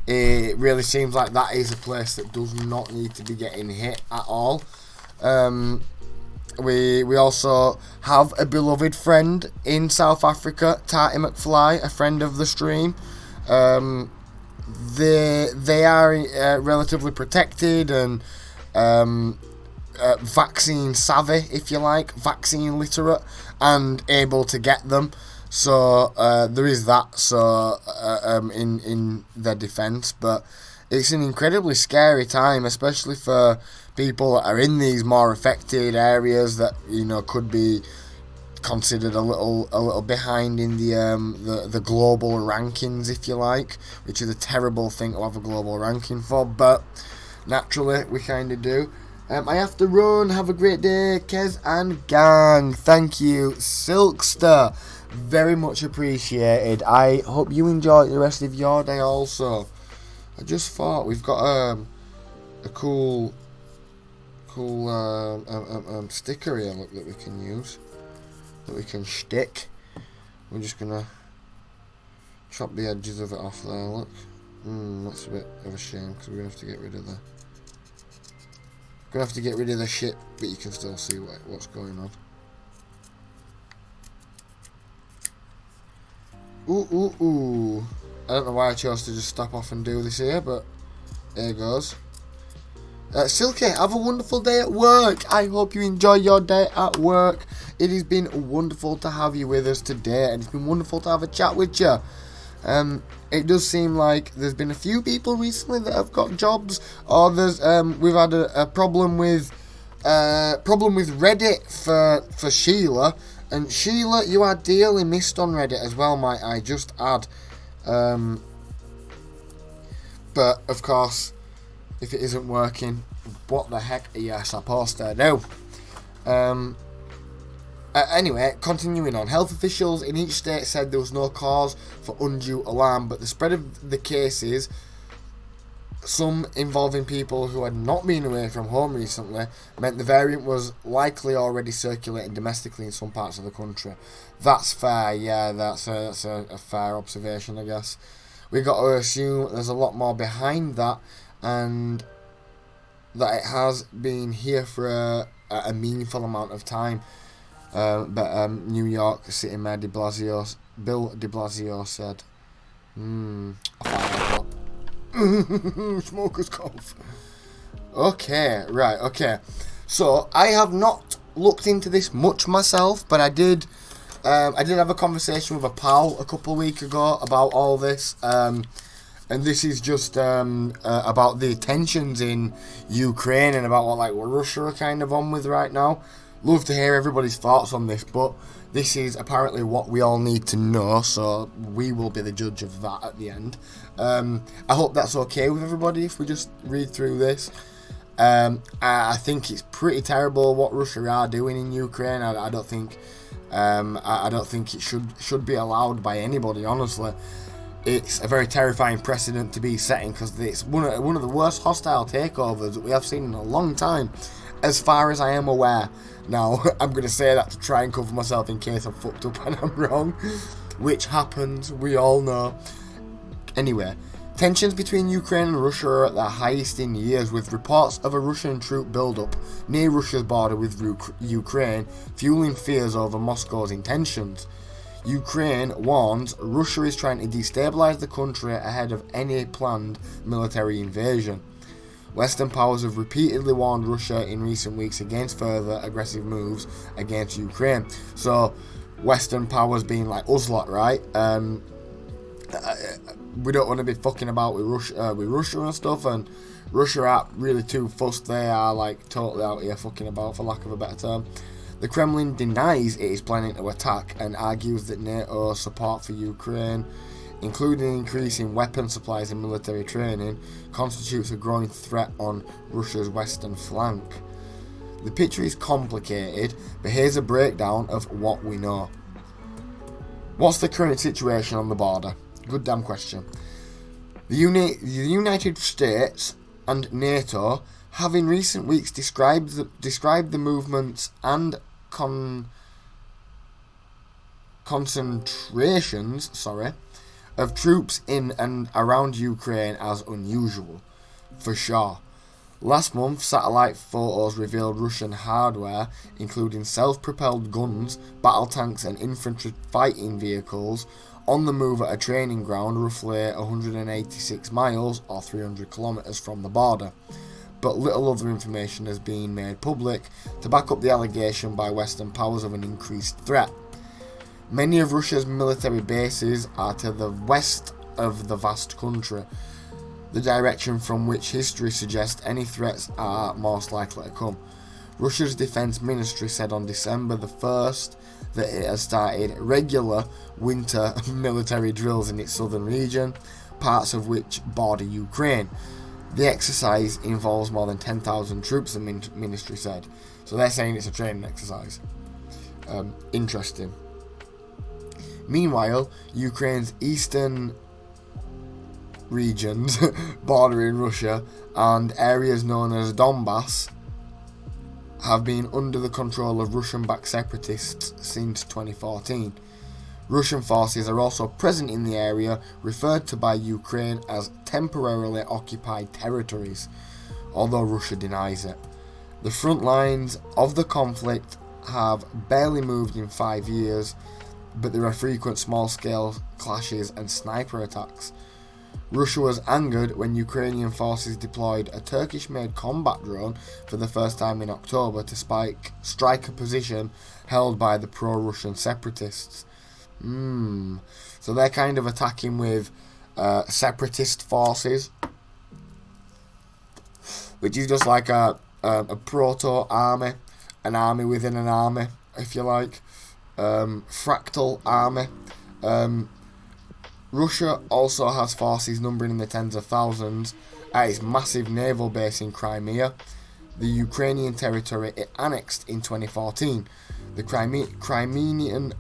It really seems like that is a place that does not need to be getting hit at all. We also have a beloved friend in South Africa, Tati McFly, a friend of the stream. They are relatively protected and vaccine savvy, if you like, vaccine literate, and able to get them. So there is that. So in their defence, but it's an incredibly scary time, especially for people that are in these more affected areas that, you know, could be considered a little behind in the global rankings, if you like, which is a terrible thing to have a global ranking for, but naturally we kind of do. I have to run. Have a great day, Kez and gang. Thank you, Silkster. Very much appreciated. I hope you enjoy the rest of your day also. I just thought we've got a cool sticker here, look, that we can use, that we can stick. We're just gonna chop the edges of it off there, look. That's a bit of a shame, because we're gonna have to get rid of the shit, but you can still see what's going on. Ooh. I don't know why I chose to just stop off and do this here, but there it goes. Silky, have a wonderful day at work. I hope you enjoy your day at work. It has been wonderful to have you with us today, and it's been wonderful to have a chat with you. It does seem like there's been a few people recently that have got jobs, or there's we've had a problem with Reddit for Sheila. And Sheila, you are dearly missed on Reddit as well, might I just add. But of course, if it isn't working, what the heck are you supposed to do? Anyway, continuing on. Health officials in each state said there was no cause for undue alarm, but the spread of the cases, some involving people who had not been away from home recently, meant the variant was likely already circulating domestically in some parts of the country. That's fair, yeah, that's a fair observation, I guess. We got to assume there's a lot more behind that, and that it has been here for a meaningful amount of time. But New York City Mayor Bill de Blasio said, smoker's cough. Okay. So I have not looked into this much myself, but I did have a conversation with a pal a couple of weeks ago about all this, and this is just about the tensions in Ukraine and about what Russia are kind of on with right now. love to hear everybody's thoughts on this, but this is apparently what we all need to know, so we will be the judge of that at the end. I hope that's okay with everybody if we just read through this. I think it's pretty terrible what Russia are doing in Ukraine. I don't think it should be allowed by anybody, honestly. It's a very terrifying precedent to be setting, because it's one of the worst hostile takeovers that we have seen in a long time, as far as I am aware. Now, I'm going to say that to try and cover myself in case I'm fucked up and I'm wrong, which happens, we all know. Anyway, tensions between Ukraine and Russia are at their highest in years, with reports of a Russian troop build-up near Russia's border with Ukraine, fueling fears over Moscow's intentions. Ukraine warns Russia is trying to destabilize the country ahead of any planned military invasion. Western powers have repeatedly warned Russia in recent weeks against further aggressive moves against Ukraine. So, Western powers being like us lot, right? We don't want to be fucking about with Russia and stuff, and Russia aren't really too fussed. They are like totally out here fucking about, for lack of a better term. The Kremlin denies it is planning to attack and argues that NATO's support for Ukraine, including increasing weapon supplies and military training, constitutes a growing threat on Russia's western flank. The picture is complicated, but here's a breakdown of what we know. What's the current situation on the border? Good damn question. The United States and NATO have in recent weeks described the movements and concentrations of troops in and around Ukraine as unusual, for sure. Last month, satellite photos revealed Russian hardware, including self-propelled guns, battle tanks and infantry fighting vehicles, on the move at a training ground roughly 186 miles or 300 kilometers from the border. But little other information has been made public to back up the allegation by Western powers of an increased threat. Many of Russia's military bases are to the west of the vast country, the direction from which history suggests any threats are most likely to come. Russia's defense ministry said on December the 1st that it has started regular winter military drills in its southern region, parts of which border Ukraine. The exercise involves more than 10,000 troops, the ministry said. So they're saying it's a training exercise. Interesting. Meanwhile, Ukraine's eastern regions bordering Russia and areas known as Donbass have been under the control of Russian-backed separatists since 2014. Russian forces are also present in the area, referred to by Ukraine as temporarily occupied territories, although Russia denies it. The front lines of the conflict have barely moved in 5 years, but there are frequent small-scale clashes and sniper attacks. Russia was angered when Ukrainian forces deployed a Turkish-made combat drone for the first time in October to strike a position held by the pro-Russian separatists. So they're kind of attacking with separatist forces, which is just like a proto-army, an army within an army, if you like. Fractal army. Russia also has forces numbering in the tens of thousands at its massive naval base in Crimea, the Ukrainian territory it annexed in 2014. The Crimean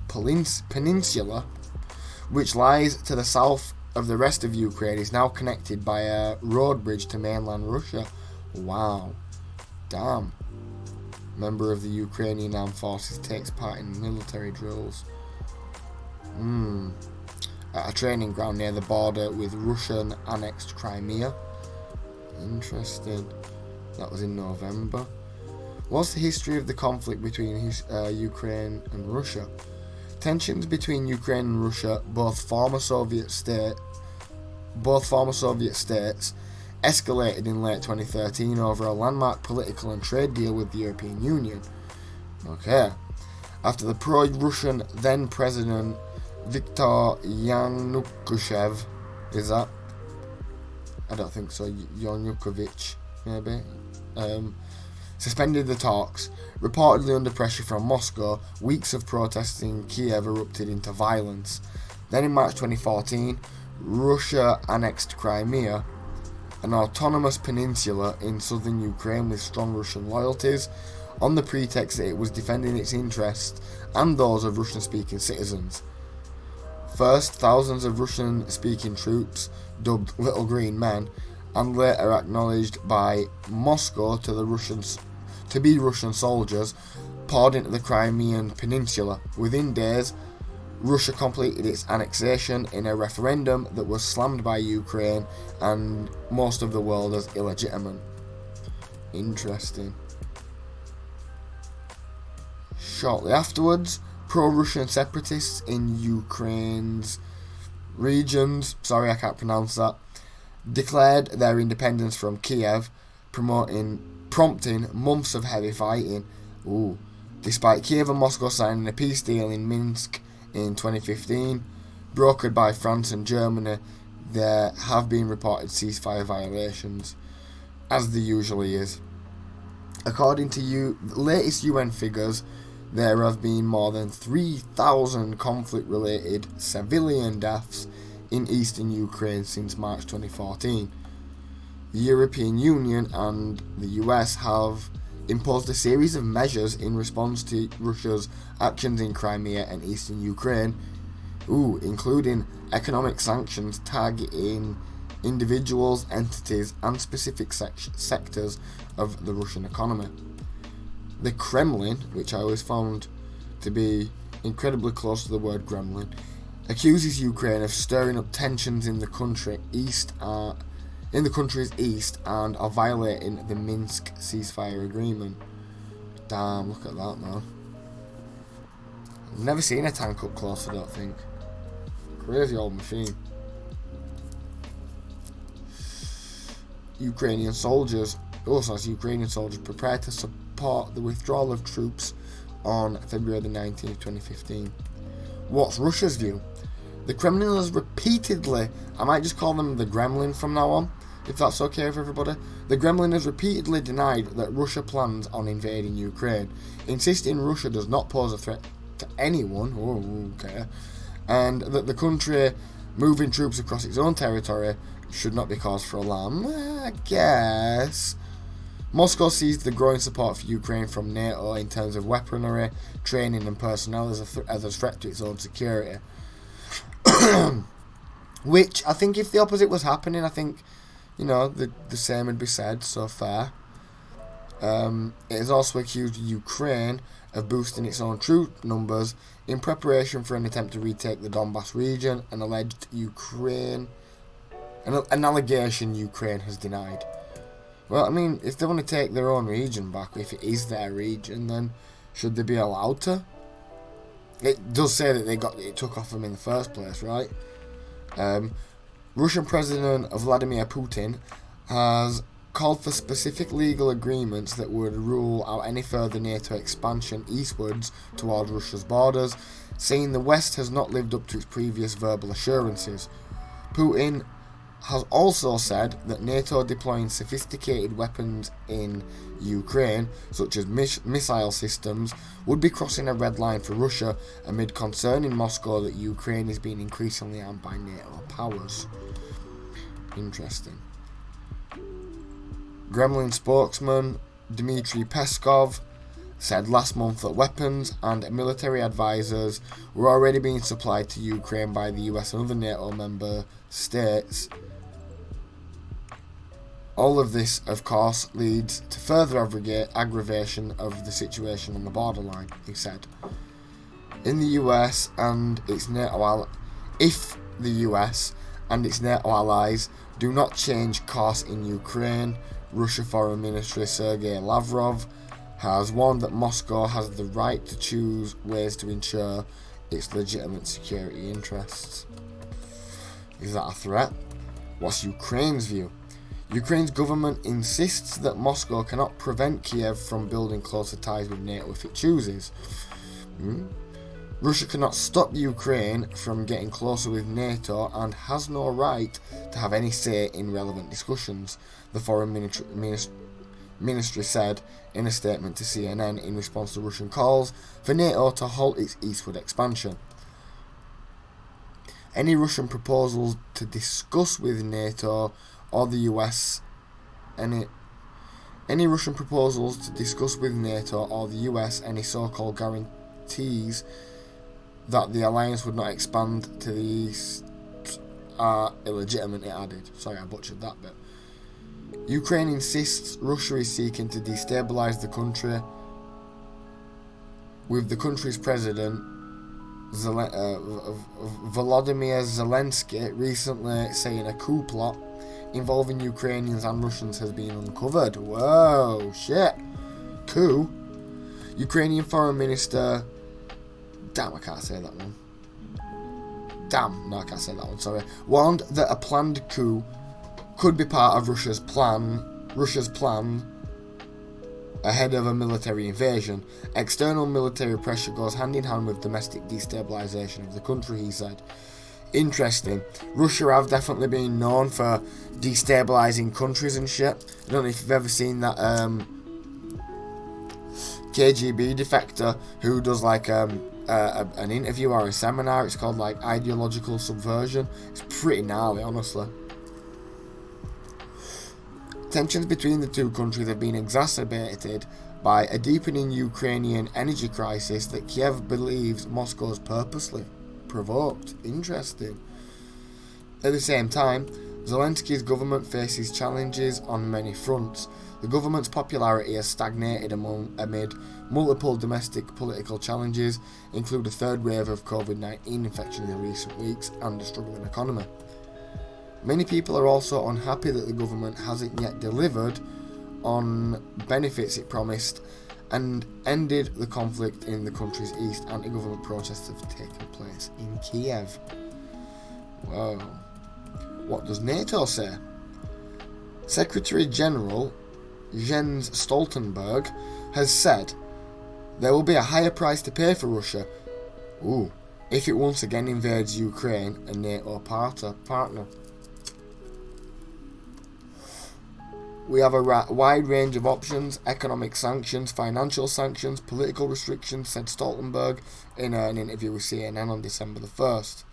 Peninsula, which lies to the south of the rest of Ukraine, is now connected by a road bridge to mainland Russia. Wow. Damn. Member of the Ukrainian Armed Forces takes part in military drills. At a training ground near the border with Russian annexed Crimea. Interesting. That was in November. What's the history of the conflict between Ukraine and Russia? Tensions between Ukraine and Russia, both former Soviet states, escalated in late 2013 over a landmark political and trade deal with the European Union. Okay. After the pro-Russian then President Viktor Yanukovych, is that? I don't think so. Yanukovych, maybe. suspended the talks. Reportedly under pressure from Moscow, weeks of protests in Kiev erupted into violence. Then in March 2014, Russia annexed Crimea, an autonomous peninsula in southern Ukraine with strong Russian loyalties, on the pretext that it was defending its interests and those of Russian-speaking citizens. First, thousands of Russian-speaking troops, dubbed Little Green Men, and later acknowledged by Moscow to be Russian soldiers, poured into the Crimean Peninsula. Within days, Russia completed its annexation in a referendum that was slammed by Ukraine and most of the world as illegitimate. Interesting. Shortly afterwards, pro-Russian separatists in Ukraine's regions, sorry I can't pronounce that, declared their independence from Kiev, prompting months of heavy fighting. Despite Kiev and Moscow signing a peace deal in Minsk in 2015, brokered by France and Germany, there have been reported ceasefire violations, as there usually is. According to the latest UN figures, there have been more than 3,000 conflict-related civilian deaths in eastern Ukraine since March 2014. The European Union and the US have imposed a series of measures in response to Russia's actions in Crimea and eastern Ukraine, including economic sanctions targeting individuals, entities, and specific sectors of the Russian economy. The Kremlin, which I always found to be incredibly close to the word gremlin, accuses Ukraine of stirring up tensions in the country's east and of violating the Minsk ceasefire agreement. Damn, look at that, man. I've never seen a tank up close, I don't think. Crazy old machine. Ukrainian soldiers prepared to support the withdrawal of troops on February the 19th, 2015. What's Russia's view? The Kremlin has repeatedly, I might just call them the Gremlin from now on, if that's okay with everybody. The Kremlin has repeatedly denied that Russia plans on invading Ukraine, insisting Russia does not pose a threat to anyone, and that the country moving troops across its own territory should not be cause for alarm. I guess. Moscow sees the growing support for Ukraine from NATO in terms of weaponry, training and personnel as a threat to its own security. Which, I think if the opposite was happening, I think, the same would be said, so fair. It has also accused Ukraine of boosting its own troop numbers in preparation for an attempt to retake the Donbass region, an allegation Ukraine has denied. Well, I mean, if they want to take their own region back, if it is their region, then should they be allowed to? It does say that it took off them in the first place, right? Russian President Vladimir Putin has called for specific legal agreements that would rule out any further NATO expansion eastwards towards Russia's borders, saying the West has not lived up to its previous verbal assurances. Putin has also said that NATO deploying sophisticated weapons in Ukraine, such as missile systems, would be crossing a red line for Russia amid concern in Moscow that Ukraine is being increasingly armed by NATO powers. Interesting. Kremlin spokesman Dmitry Peskov said last month that weapons and military advisors were already being supplied to Ukraine by the US and other NATO member states. All of this, of course, leads to further aggravation of the situation on the borderline, he said. If the US and its NATO allies do not change course in Ukraine, Russia Foreign Minister Sergei Lavrov has warned that Moscow has the right to choose ways to ensure its legitimate security interests. Is that a threat? What's Ukraine's view? Ukraine's government insists that Moscow cannot prevent Kiev from building closer ties with NATO if it chooses. Russia cannot stop Ukraine from getting closer with NATO and has no right to have any say in relevant discussions, the foreign ministry said in a statement to CNN in response to Russian calls for NATO to halt its eastward expansion. Any Russian proposals to discuss with NATO or the US any Russian proposals to discuss with NATO or the US any so-called guarantees that the alliance would not expand to the east are illegitimate, it added. Sorry, I butchered that bit. Ukraine insists Russia is seeking to destabilise the country, with the country's president Volodymyr Zelensky recently saying a coup plot involving Ukrainians and Russians has been uncovered. Whoa, shit. Coup? Ukrainian Foreign Minister... Damn, I can't say that one. Damn, no, I can't say that one, sorry. Warned that a planned coup could be part of Russia's plan ahead of a military invasion. External military pressure goes hand in hand with domestic destabilisation of the country, he said. Interesting. Russia have definitely been known for destabilising countries and shit. I don't know if you've ever seen that KGB defector who does like an interview or a seminar. It's called like Ideological Subversion. It's pretty gnarly, honestly. Tensions between the two countries have been exacerbated by a deepening Ukrainian energy crisis that Kiev believes Moscow has purposely provoked. Interesting. At the same time, Zelensky's government faces challenges on many fronts. The government's popularity has stagnated amid multiple domestic political challenges, including a third wave of COVID-19 infections in recent weeks and a struggling economy. Many people are also unhappy that the government hasn't yet delivered on benefits it promised and ended the conflict in the country's east. Anti-government protests have taken place in Kiev. Whoa. What does NATO say? Secretary General Jens Stoltenberg has said there will be a higher price to pay for Russia if it once again invades Ukraine, a NATO partner. We have a wide range of options: economic sanctions, financial sanctions, political restrictions, said Stoltenberg in an interview with CNN on December the 1st.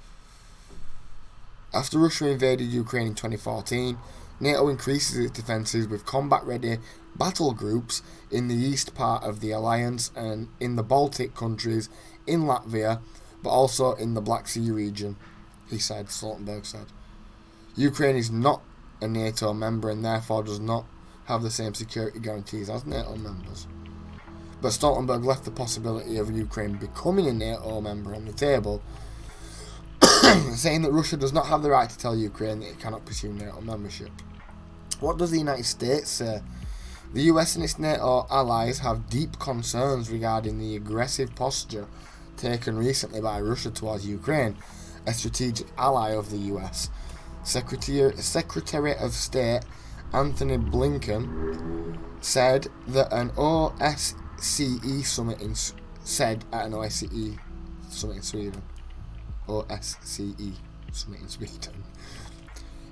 After Russia invaded Ukraine in 2014, NATO increases its defences with combat-ready battle groups in the east part of the alliance and in the Baltic countries, in Latvia, but also in the Black Sea region, Stoltenberg said. Ukraine is not a NATO member and therefore does not have the same security guarantees as NATO members. But Stoltenberg left the possibility of Ukraine becoming a NATO member on the table, saying that Russia does not have the right to tell Ukraine that it cannot pursue NATO membership. What does the United States say? The US and its NATO allies have deep concerns regarding the aggressive posture taken recently by Russia towards Ukraine, a strategic ally of the US. Secretary of State Anthony Blinken said that an OSCE summit in Sweden. OSCE summit in Sweden.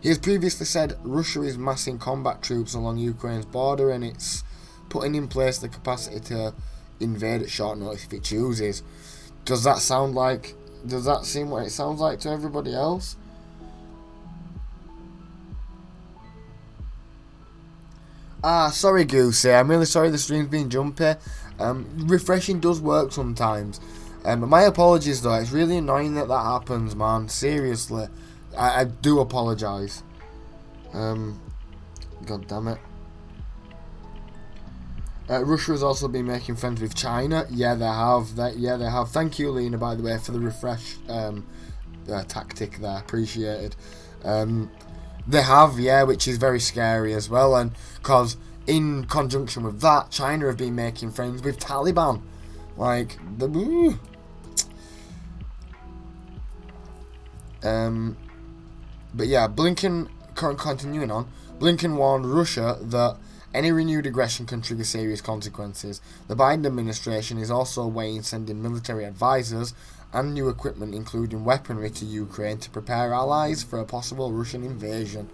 He has previously said Russia is massing combat troops along Ukraine's border and it's putting in place the capacity to invade at short notice if it chooses. Does that seem what it sounds like to everybody else? Sorry Goosey, I'm really sorry the stream's been jumpy. Refreshing does work sometimes. But my apologies though, it's really annoying that happens, man. Seriously. I do apologise. God damn it. Russia has also been making friends with China. Yeah, they have. Thank you, Lena, by the way, for the refresh tactic there. Appreciated. They have, yeah, which is very scary as well. And because in conjunction with that, China have been making friends with Taliban. Like, But yeah, continuing on, Blinken warned Russia that any renewed aggression can trigger serious consequences. The Biden administration is also weighing sending military advisors and new equipment, including weaponry, to Ukraine to prepare allies for a possible Russian invasion.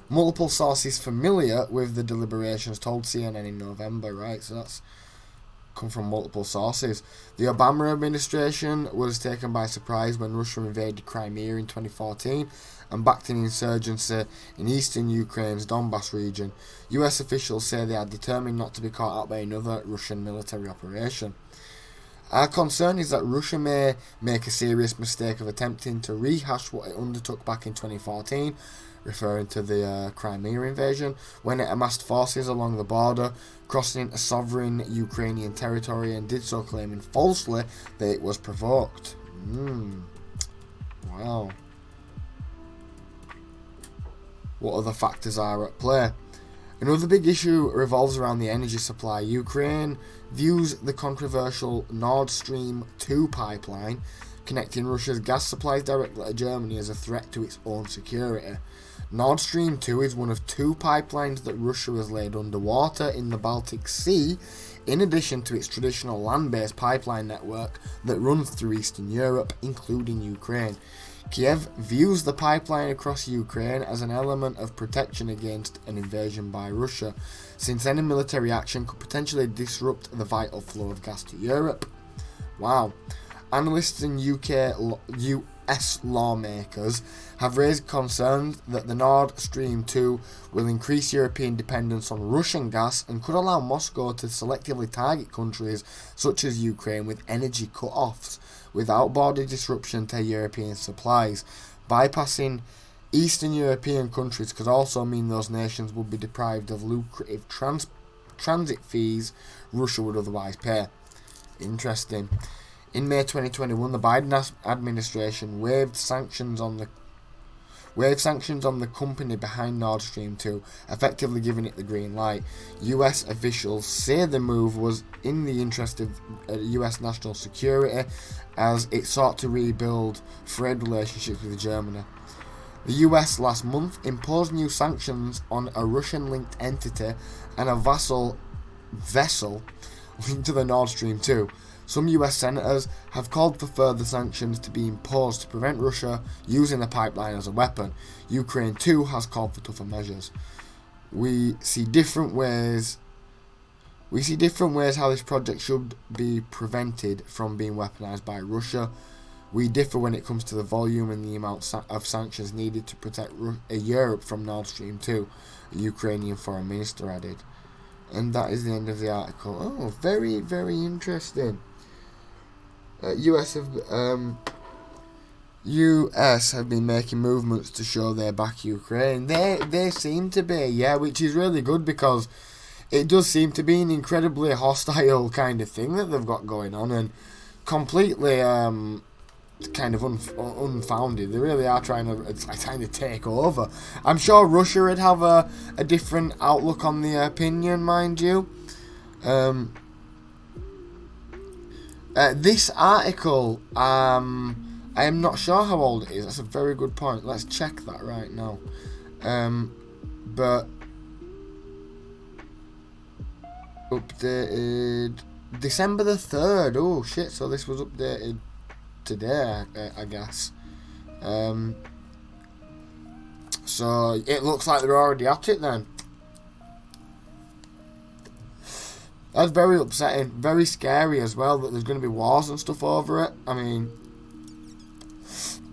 Multiple sources familiar with the deliberations told CNN in November, right? So that's come from multiple sources. The Obama administration was taken by surprise when Russia invaded Crimea in 2014 and backed an insurgency in eastern Ukraine's Donbass region. US officials say they are determined not to be caught out by another Russian military operation. Our concern is that Russia may make a serious mistake of attempting to rehash what it undertook back in 2014, referring to the Crimea invasion, when it amassed forces along the border, crossing into sovereign Ukrainian territory, and did so claiming falsely that it was provoked. Wow. What other factors are at play? Another big issue revolves around the energy supply. Ukraine views the controversial Nord Stream 2 pipeline connecting Russia's gas supplies directly to Germany as a threat to its own security. Nord Stream 2 is one of 2 pipelines that Russia has laid underwater in the Baltic Sea, in addition to its traditional land-based pipeline network that runs through Eastern Europe, including Ukraine. Kiev views the pipeline across Ukraine as an element of protection against an invasion by Russia, since any military action could potentially disrupt the vital flow of gas to Europe. Wow. Analysts and US lawmakers have raised concerns that the Nord Stream 2 will increase European dependence on Russian gas and could allow Moscow to selectively target countries such as Ukraine with energy cut-offs without border disruption to European supplies. Bypassing Eastern European countries could also mean those nations would be deprived of lucrative transit fees Russia would otherwise pay. Interesting. In May 2021, the Biden administration waived sanctions on the company behind Nord Stream 2, effectively giving it the green light. US officials say the move was in the interest of US national security as it sought to rebuild trade relationships with Germany. The US last month imposed new sanctions on a Russian-linked entity and a vessel linked to the Nord Stream 2. Some US senators have called for further sanctions to be imposed to prevent Russia using the pipeline as a weapon. Ukraine too has called for tougher measures. We see different ways how this project should be prevented from being weaponized by Russia. We differ when it comes to the volume and the amount of sanctions needed to protect Europe from Nord Stream 2, a Ukrainian foreign minister added. And that is the end of the article. Oh, very, very interesting. US have been making movements to show they back Ukraine. They seem to be, yeah, which is really good because it does seem to be an incredibly hostile kind of thing that they've got going on and completely kind of unfounded. They really are trying to take over. I'm sure Russia would have a different outlook on the opinion, mind you. This article, I am not sure how old it is. That's a very good point. Let's check that right now. But updated December the 3rd. Oh shit! So this was updated today, I guess. So it looks like they're already at it then. That's very upsetting, very scary as well that there's going to be wars and stuff over it. I mean,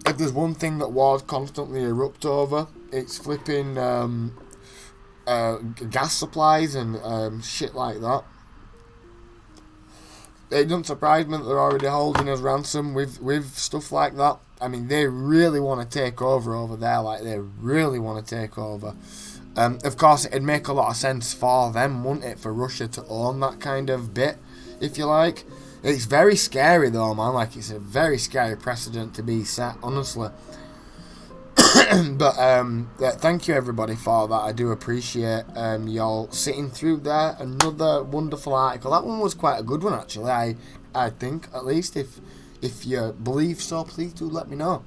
if there's one thing that wars constantly erupt over, it's flipping gas supplies and shit like that. It doesn't surprise me that they're already holding us ransom with stuff like that. I mean, they really want to take over there, like they really want to take over. Of course, it'd make a lot of sense for them, wouldn't it, for Russia to own that kind of bit, if you like. It's very scary, though, man. Like, it's a very scary precedent to be set, honestly. But thank you, everybody, for that. I do appreciate y'all sitting through there. Another wonderful article. That one was quite a good one, actually. I think, at least, if you believe so, please do let me know.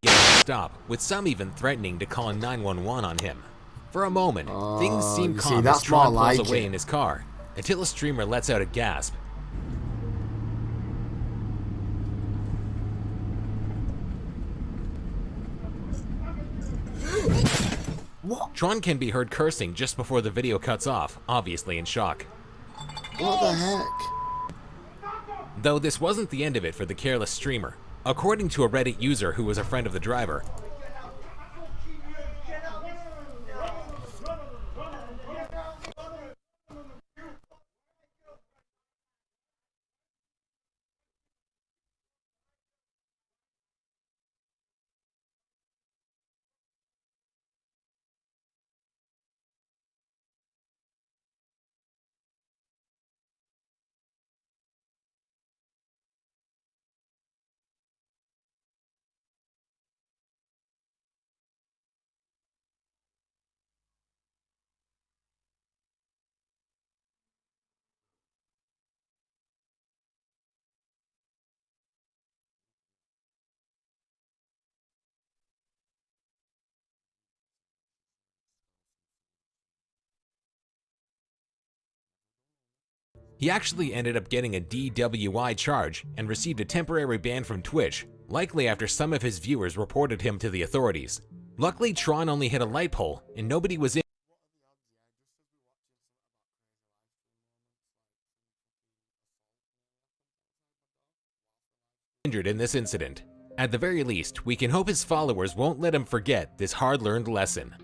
Stop, with some even threatening to call 911 on him. For a moment, things seem calm that's as Tron more pulls like away it. in his car, until a streamer lets out a gasp. What? Tron can be heard cursing just before the video cuts off, obviously in shock. What the heck? Though this wasn't the end of it for the careless streamer. According to a Reddit user who was a friend of the driver, he actually ended up getting a DWI charge and received a temporary ban from Twitch, likely after some of his viewers reported him to the authorities. Luckily, Tron only hit a light pole and nobody was injured in this incident. At the very least, we can hope his followers won't let him forget this hard-learned lesson.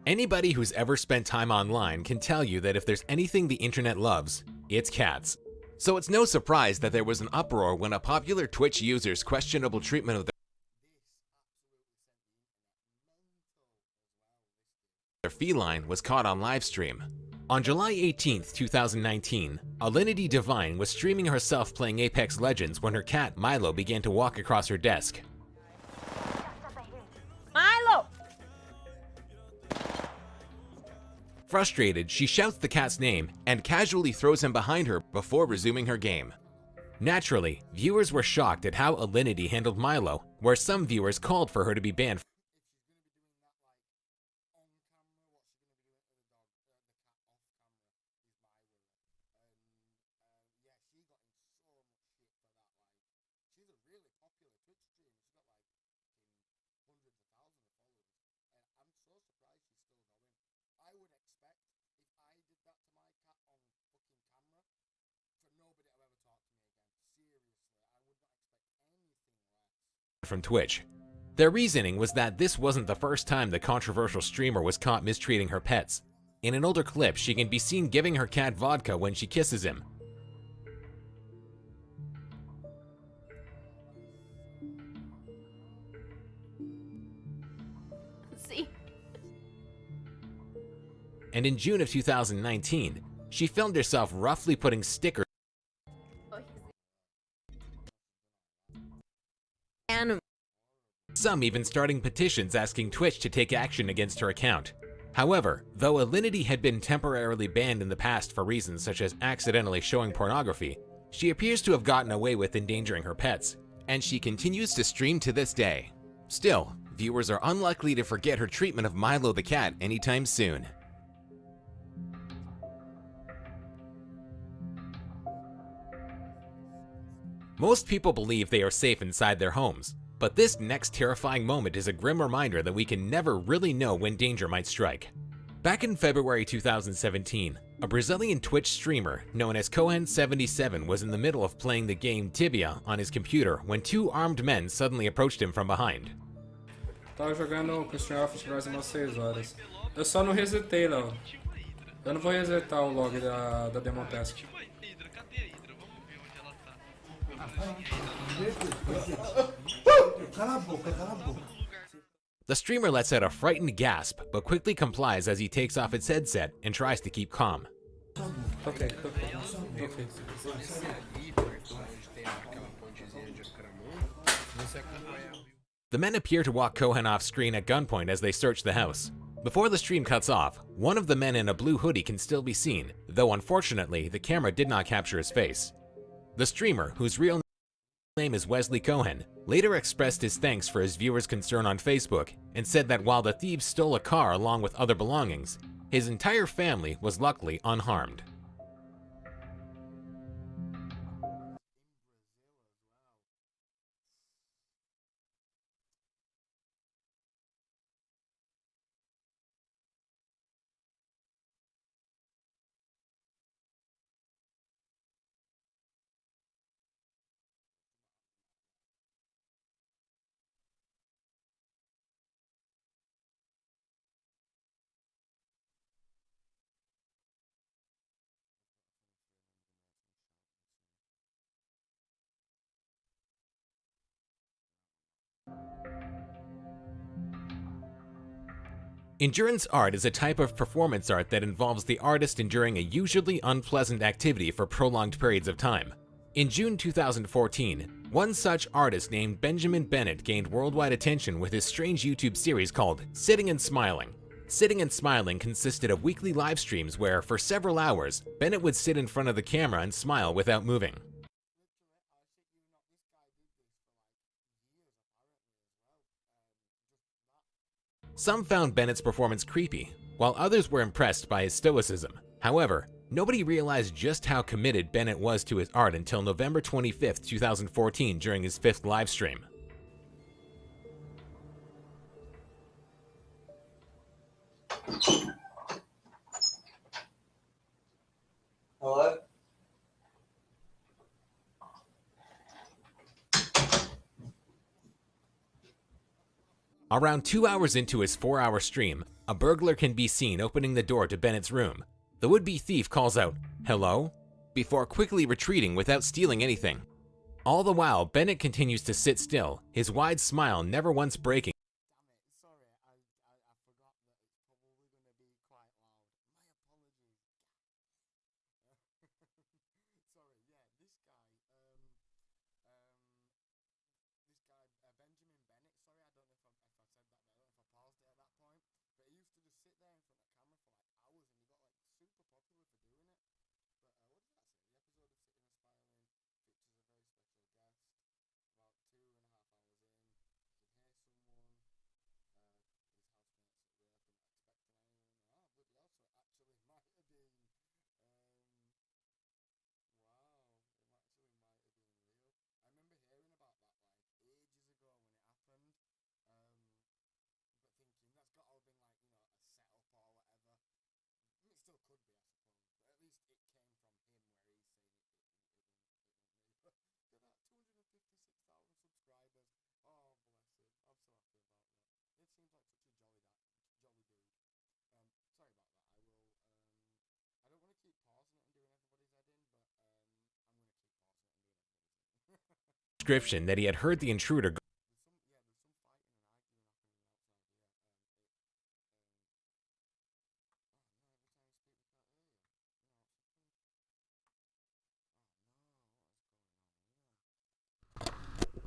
Anybody who's ever spent time online can tell you that if there's anything the internet loves, it's cats. So it's no surprise that there was an uproar when a popular Twitch user's questionable treatment of their feline was caught on livestream. On July 18th, 2019, Alinity Divine was streaming herself playing Apex Legends when her cat Milo began to walk across her desk. Milo! Frustrated, she shouts the cat's name and casually throws him behind her before resuming her game. Naturally, viewers were shocked at how Alinity handled Milo, where some viewers called for her to be banned. From Twitch. Their reasoning was that this wasn't the first time the controversial streamer was caught mistreating her pets. In an older clip, she can be seen giving her cat vodka when she kisses him. See? And in June of 2019, she filmed herself roughly putting stickers some even starting petitions asking Twitch to take action against her account. However, though Alinity had been temporarily banned in the past for reasons such as accidentally showing pornography, she appears to have gotten away with endangering her pets, and she continues to stream to this day. Still, viewers are unlikely to forget her treatment of Milo the cat anytime soon. Most people believe they are safe inside their homes, but this next terrifying moment is a grim reminder that we can never really know when danger might strike. Back in February 2017, a Brazilian Twitch streamer known as Cohen77 was in the middle of playing the game Tibia on his computer when two armed men suddenly approached him from behind. Tava jogando Christian Office faz umas 6 horas. Eu só não resetei, Léo. Eu não vou resetar o log da Demo Task. The streamer lets out a frightened gasp, but quickly complies as he takes off its headset and tries to keep calm. Okay. The men appear to walk Cohen off screen at gunpoint as they search the house. Before the stream cuts off, one of the men in a blue hoodie can still be seen, though unfortunately the camera did not capture his face. The streamer, whose real name is Wesley Cohen, later expressed his thanks for his viewers' concern on Facebook and said that while the thieves stole a car along with other belongings, his entire family was luckily unharmed. Endurance art is a type of performance art that involves the artist enduring a usually unpleasant activity for prolonged periods of time. In June 2014, one such artist named Benjamin Bennett gained worldwide attention with his strange YouTube series called Sitting and Smiling. Sitting and Smiling consisted of weekly live streams where, for several hours, Bennett would sit in front of the camera and smile without moving. Some found Bennett's performance creepy, while others were impressed by his stoicism. However, nobody realized just how committed Bennett was to his art until November 25, 2014 during his 5th livestream. Hello? Around 2 hours into his 4-hour stream, a burglar can be seen opening the door to Bennett's room. The would-be thief calls out, "Hello?" before quickly retreating without stealing anything. All the while, Bennett continues to sit still, his wide smile never once breaking. Sorry, I forgot that it's probably going to be quite loud. My apologies. Sorry, yeah, this guy, Benjamin Bennett, sorry, I don't know if I said that, but I don't know if I paused it at that point, but he used to just sit there in front of camera for like hours, and he got like super popular for doing it. But what did that say? The episode of Sitting and Smiling features a very special guest. About 2.5 hours in, you can hear someone, his housemates at work are not expecting anyone. Ah, bloody hell, so it actually might have been, wow, it actually might have been real. I remember hearing about that like ages ago when it happened, but thinking that's got to have been like, a setup or whatever. It still could be, I suppose, but at least it came from him where he's saying it wasn't me. But look at that, 256,000 subscribers. Oh, bless him. I'm so happy about that. It seems like such a jolly dude. Sorry about that. I don't want to keep pausing it and doing everybody's head in, but I'm going to keep pausing it and doing everybody's head in. Description that he had heard the intruder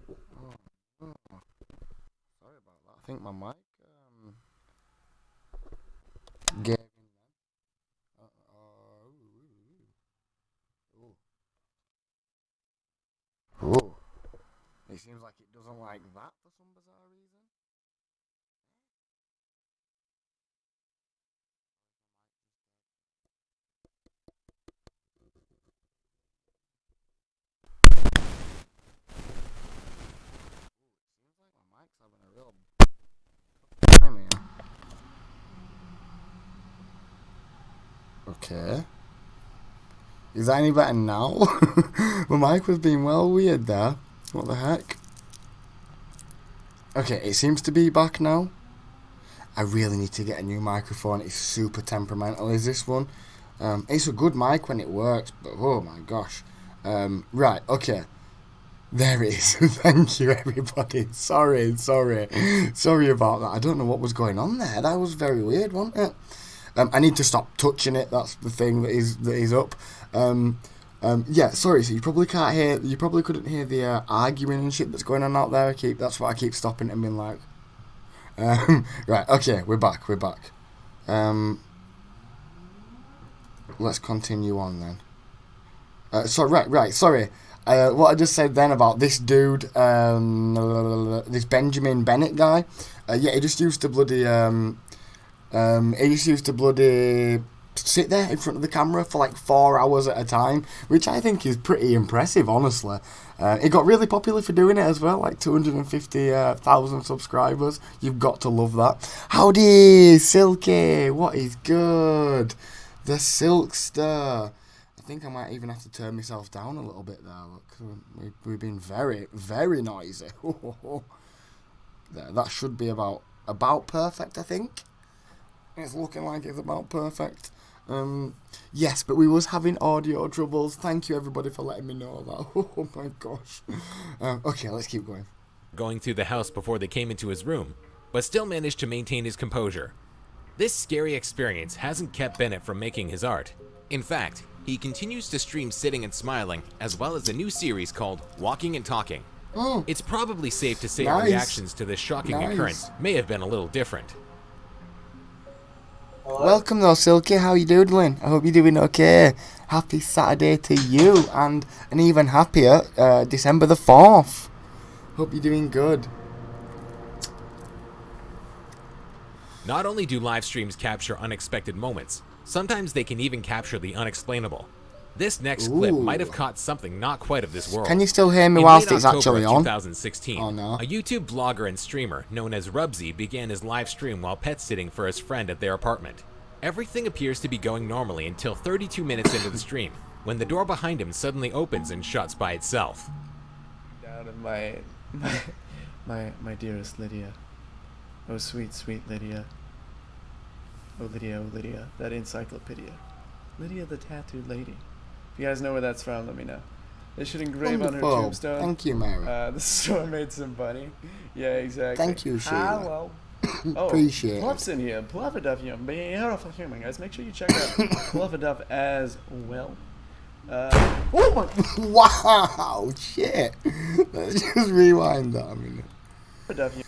There's some fighting and arguing happening outside. Oh, no, sorry about that. I think my mic gave in then. Ooh. It seems like it doesn't like that for some bizarre reason. Seems like my mic's having a real time here. Okay. Is that any better now? My mic was being well weird there. What the heck? Okay, it seems to be back now. I really need to get a new microphone. It's super temperamental, is this one? It's a good mic when it works, but oh my gosh. Right, okay. There it is. Thank you, everybody. Sorry about that. I don't know what was going on there. That was very weird, wasn't it? I need to stop touching it. That's the thing that is up. Yeah, sorry. So you probably can't hear. You probably couldn't hear the arguing and shit that's going on out there. That's why I keep stopping and being like. Right. Okay. We're back. Let's continue on then. Right. Sorry. what I just said then about this dude, this Benjamin Bennett guy. Yeah, he just used to bloody sit there in front of the camera for like 4 hours at a time, which I think is pretty impressive, honestly. It got really popular for doing it as well, like 250,000 subscribers. You've got to love that. Howdy, Silky. What is good? The Silkster. I think I might even have to turn myself down a little bit there. Look, we've been very, very noisy. That should be about perfect, I think. It's looking like it's about perfect. Yes, but we was having audio troubles. Thank you, everybody, for letting me know that. Oh, my gosh. Okay, let's keep going through the house before they came into his room, but still managed to maintain his composure. This scary experience hasn't kept Bennett from making his art. In fact, he continues to stream sitting and smiling, as well as a new series called Walking and Talking. Oh, It's probably safe to say our reactions to this shocking occurrence may have been a little different. Welcome though, Silky. How you doodling? I hope you're doing okay. Happy Saturday to you, and an even happier December the 4th. Hope you're doing good. Not only do live streams capture unexpected moments, sometimes they can even capture the unexplainable. This next clip might have caught something not quite of this world. Can you still hear me In whilst late it's October actually of on? 2016, Oh, no. a YouTube vlogger and streamer known as Rubsy began his live stream while pet sitting for his friend at their apartment. Everything appears to be going normally until 32 minutes into the stream, when the door behind him suddenly opens and shuts by itself. Down in my dearest Lydia. Oh sweet, sweet Lydia. Oh Lydia, that encyclopedia. Lydia the tattooed lady. If you guys know where that's from, let me know. They should engrave on her Wonderful. tombstone. Thank you, Mary. The store made some money. Yeah, exactly. Thank you, Sheila. Hello. Oh, Appreciate it. Pluff's in here. Pluffaduff, beautiful human, guys. Make sure you check out Pluffaduff as well. Oh my! Wow! Shit! Let's just rewind that a minute. Pluffaduff,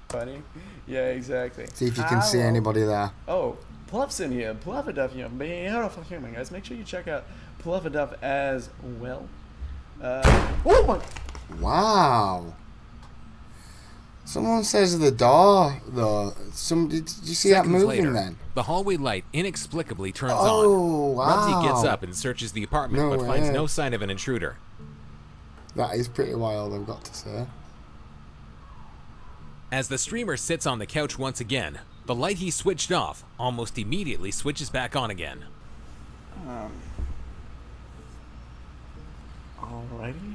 funny. Yeah, exactly. See if you can see anybody there. Oh, Pluff's in here. Pluffaduff, beautiful human, guys. Make sure you check out Pluffaduff as well. Oh my! Wow! Someone says the door, though. Did you see that moving later, then? The hallway light inexplicably turns Oh, on. wow. Rubsy gets up and searches the apartment, No but finds way. no sign of an intruder. That is pretty wild, I've got to say. As the streamer sits on the couch once again, the light he switched off almost immediately switches back on again. Alrighty.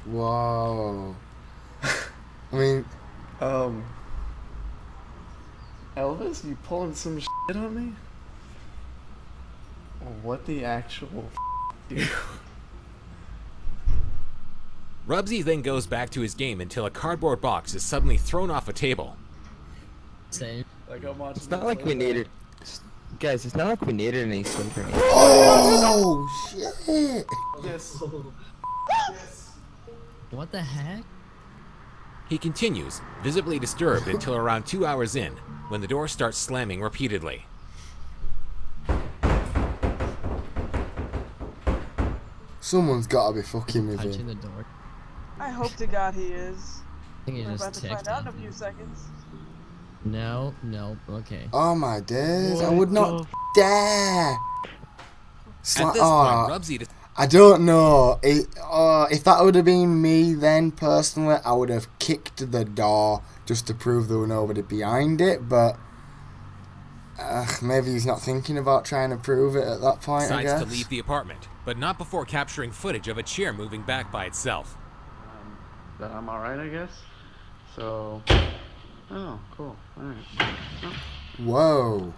Whoa. I mean, Elvis, you pulling some shit on me? What the actual dude? Rubsy then goes back to his game until a cardboard box is suddenly thrown off a table. Same. Like I'm watching. It's not like we needed, guys. It's not like we needed any swim training. oh shit! Yes. What the heck? He continues, visibly disturbed until around 2 hours in, when the door starts slamming repeatedly. Someone's gotta be fucking with Punching him. the door. I hope to God he is. I think he We're about just to find ticked out in off a few him. seconds. No, okay. Oh my days! I would not dare. At this point, Rubsy I don't know. If that would have been me then, personally, I would have kicked the door just to prove there was nobody behind it, but maybe he's not thinking about trying to prove it at that point, I decides guess. to leave the apartment, but not before capturing footage of a chair moving back by itself. That I'm alright, I guess. So. Oh, cool. Alright. Oh. Whoa.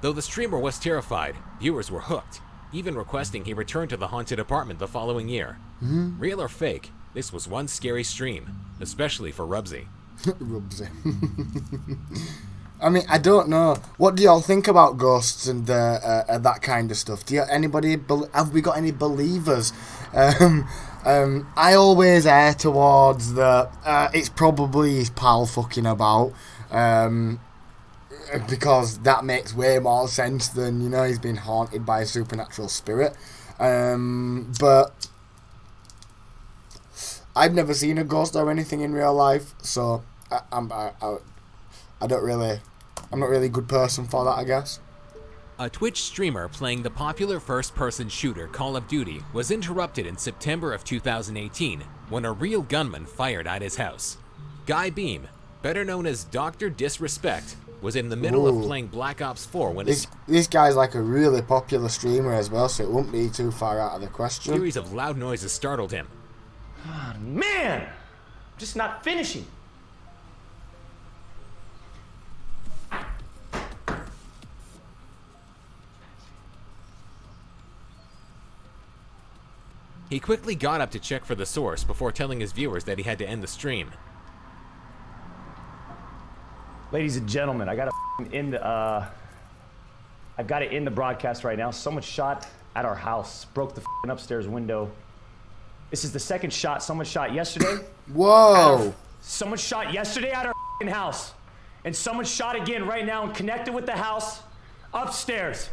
Though the streamer was terrified, viewers were hooked, even requesting he return to the haunted apartment the following year. Mm-hmm. Real or fake, this was one scary stream, especially for Rubsy. Rubsy. I mean, I don't know. What do y'all think about ghosts and that kind of stuff? Have we got any believers? I always err towards the it's probably his pal fucking about. because that makes way more sense than, you know, he's been haunted by a supernatural spirit. But I've never seen a ghost or anything in real life, so I'm not really a good person for that, I guess. A Twitch streamer playing the popular first-person shooter Call of Duty was interrupted in September of 2018 when a real gunman fired at his house. Guy Beam, better known as Dr. Disrespect, was in the middle of playing Black Ops 4 when this guy's like a really popular streamer as well, so it won't be too far out of the question. A series of loud noises startled him. Oh, man! I'm just not finishing. He quickly got up to check for the source before telling his viewers that he had to end the stream. Ladies and gentlemen, I gotta end the, I've got to end the broadcast right now. Someone shot at our house, broke the upstairs window. This is the second shot. Someone shot yesterday. Whoa! Someone shot yesterday at our house, and someone shot again right now and connected with the house upstairs.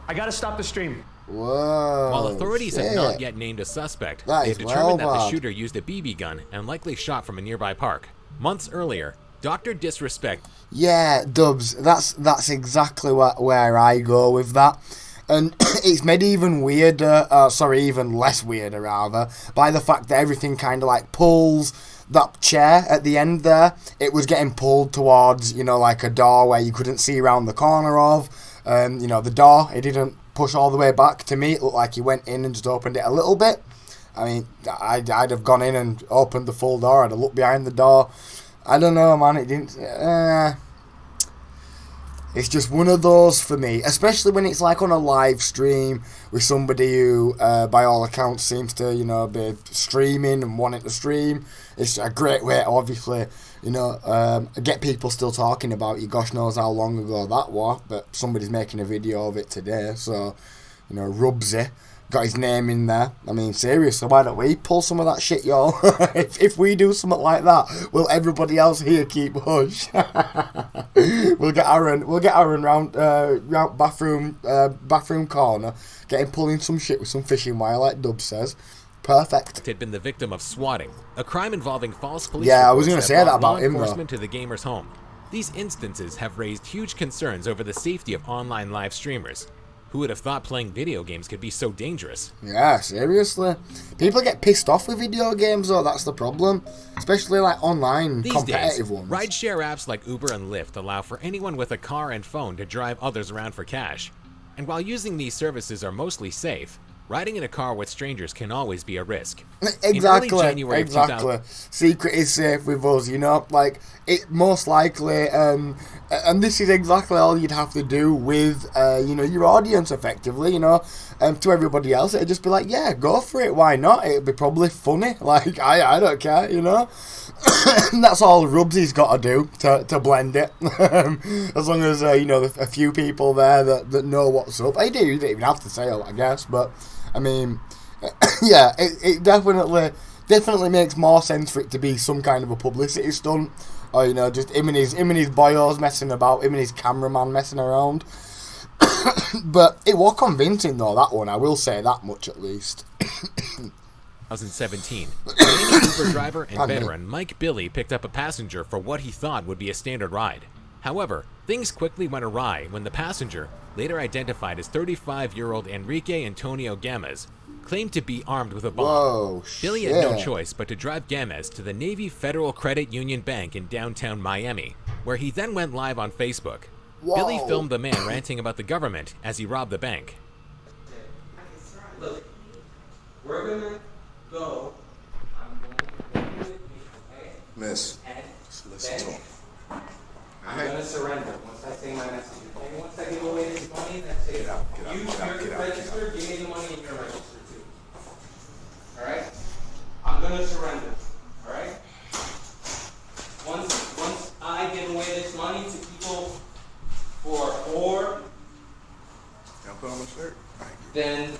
I gotta stop the stream. Whoa. While authorities have not yet named a suspect, they've determined that the shooter used a BB gun and likely shot from a nearby park. Months earlier, Dr. Disrespect... Yeah, Dubs, that's exactly where I go with that. And it's made even weirder, even less weirder rather, by the fact that everything kind of like pulls. That chair at the end there, it was getting pulled towards, you know, like a door where you couldn't see around the corner of. You know, the door, it didn't push all the way back. To me, it looked like he went in and just opened it a little bit. I mean, I'd have gone in and opened the full door. I'd have looked behind the door. I don't know, man. It didn't... it's just one of those for me. Especially when it's like on a live stream with somebody who, by all accounts, seems to, you know, be streaming and wanting to stream. It's a great way to obviously, you know, get people still talking about you. Gosh knows how long ago that was. But somebody's making a video of it today. So, you know, Rubsy got his name in there. I mean, seriously, why don't we pull some of that shit, y'all? if we do something like that, will everybody else here keep hush? We'll get Aaron round bathroom corner, get him pulling some shit with some fishing wire, like Dub says. Perfect. Had been the victim of swatting, a crime involving false police. Yeah, I was going to say that about him, though. Enforcement to the gamer's home. These instances have raised huge concerns over the safety of online live streamers. Who would have thought playing video games could be so dangerous? Yeah, seriously. People get pissed off with video games, though. That's the problem. Especially like online competitive ones. Rideshare apps like Uber and Lyft allow for anyone with a car and phone to drive others around for cash. And while using these services are mostly safe, riding in a car with strangers can always be a risk. Exactly. Secret is safe with us, you know? Like, it most likely, and this is exactly all you'd have to do with, you know, your audience, effectively, you know? To everybody else, it'd just be like, yeah, go for it, why not? It'd be probably funny. Like, I don't care, you know? That's all Rubsy's got to do to blend it. As long as, you know, a few people there that know what's up. You don't even have to say it, I guess, but... I mean, yeah, it definitely makes more sense for it to be some kind of a publicity stunt, or you know, just him and his boyos messing about, him and his cameraman messing around. But it was convincing though, that one. I will say that much at least. 2017, an Uber driver and veteran Mike Billy picked up a passenger for what he thought would be a standard ride. However, things quickly went awry when the passenger, later identified as 35-year-old Enrique Antonio Gamez, claimed to be armed with a bomb. Whoa, Billy had no choice but to drive Gamez to the Navy Federal Credit Union Bank in downtown Miami, where he then went live on Facebook. Whoa. Billy filmed the man ranting about the government as he robbed the bank. Look, we're gonna go. I'm going with me, okay? Miss, listen to him. I'm gonna surrender once I say my message. Okay? Once I give away this money, that's it. Get out, You register, give me the money in your register too. Alright? I'm gonna surrender. Alright? Once I give away this money to people for Don't put on my shirt. then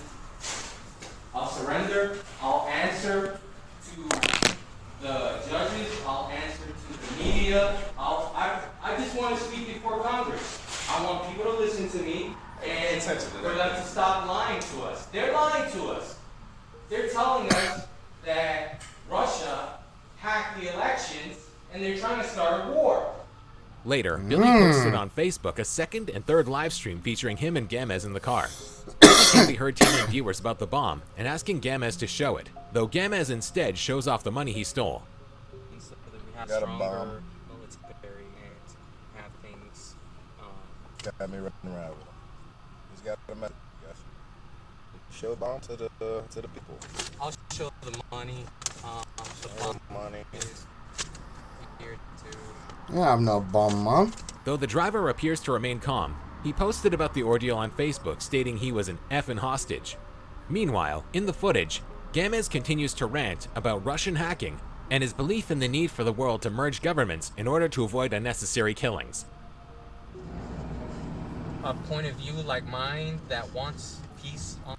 I'll surrender. I'll answer to the judges media. I just want to speak before Congress. I want people to listen to me and for them to stop lying to us. They're lying to us. They're telling us that Russia hacked the elections and they're trying to start a war. Later, Billy posted on Facebook a second and third live stream featuring him and Gamez in the car. Billy can be heard telling viewers about the bomb and asking Gamez to show it, though Gamez instead shows off the money he stole. Got a bomb. Got me running around with him. He's got a message. Show the bomb to the people. I'll show the money. Money. I have no bomb, man. Though the driver appears to remain calm, he posted about the ordeal on Facebook, stating he was an effing hostage. Meanwhile, in the footage, Gamez continues to rant about Russian hacking and his belief in the need for the world to merge governments in order to avoid unnecessary killings. A point of view like mine that wants peace on...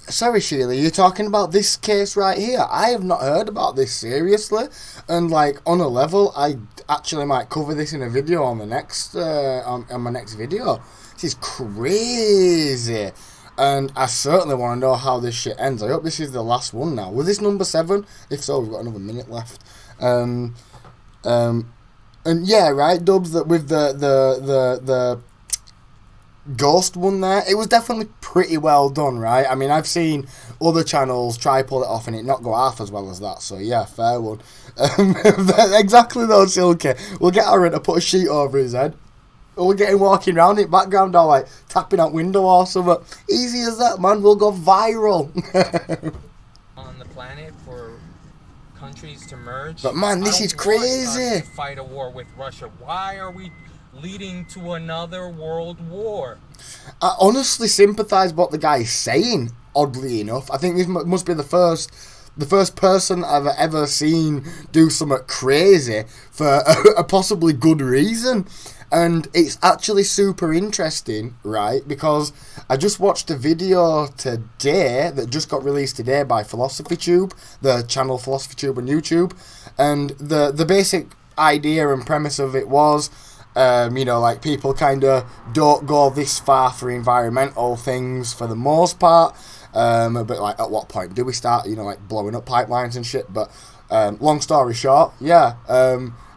Sorry, Sheila, you're talking about this case right here. I have not heard about this seriously, and like on a level, I actually might cover this in a video on the next on my next video. This is crazy, and I certainly want to know how this shit ends. I hope this is the last one now. Was this number 7? If so, we've got another minute left. And yeah, right, Dubs. That with the Ghost one there, it was definitely pretty well done, right? I mean, I've seen other channels try pull it off and it not go half as well as that, so yeah, fair one. Exactly though, Silky. We'll get Aaron to put a sheet over his head. We'll get him walking around in the background or like tapping out window or something. Easy as that, man. We'll go viral. On the planet for countries to merge. But man, this is crazy. To fight a war with Russia. Why are we leading to another world war? I honestly sympathise with what the guy's saying, oddly enough. I think this must be the first person I've ever seen do something crazy for a possibly good reason. And it's actually super interesting, right? Because I just watched a video today that just got released today by PhilosophyTube, the channel PhilosophyTube on YouTube. And the basic idea and premise of it was, you know, like people kind of don't go this far for environmental things for the most part, but like at what point do we start, you know, like blowing up pipelines and shit? But long story short, yeah,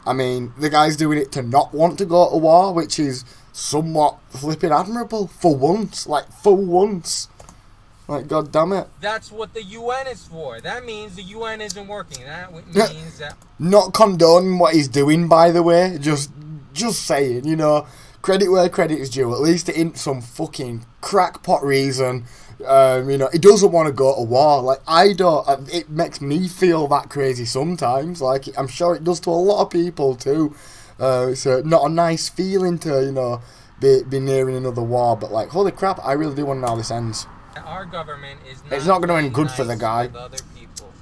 I mean, the guy's doing it to not want to go to war, which is somewhat flipping admirable for once, like god damn it. That's what the UN is for. That means the UN isn't working. That means that... Not condoning what he's doing, by the way, just saying, you know, credit where credit is due. At least it ain't some fucking crackpot reason. You know, he doesn't want to go to war. Like, I don't. It makes me feel that crazy sometimes. Like, I'm sure it does to a lot of people too. It's not a nice feeling to, you know, be nearing another war. But like, holy crap, I really do want to know how this ends. Our government is not... It's not going to end good for the guy. With other people.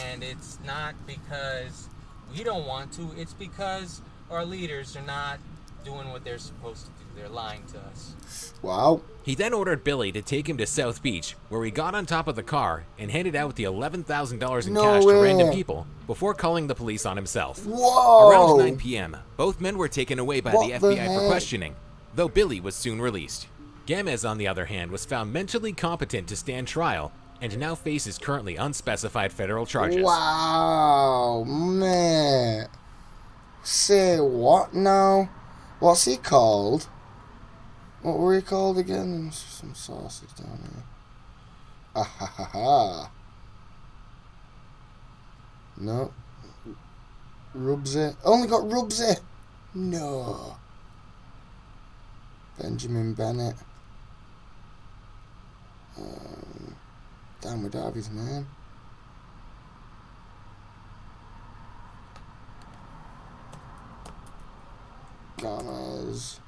And it's not because we don't want to. It's because our leaders are not doing what they're supposed to do. They're lying to us. Wow. He then ordered Billy to take him to South Beach, where he got on top of the car and handed out the $11,000 in cash to random people before calling the police on himself. Whoa! Around 9 p.m., both men were taken away by the FBI for questioning, though Billy was soon released. Gamez, on the other hand, was found mentally competent to stand trial and now faces currently unspecified federal charges. Wow, man. Say what now? What's he called? What were he called again? Some sausage down here. Ah ha ha ha. No. Rubsy. Only got Rubsy. No. Benjamin Bennett. Damn, we don't have his name. Gamez.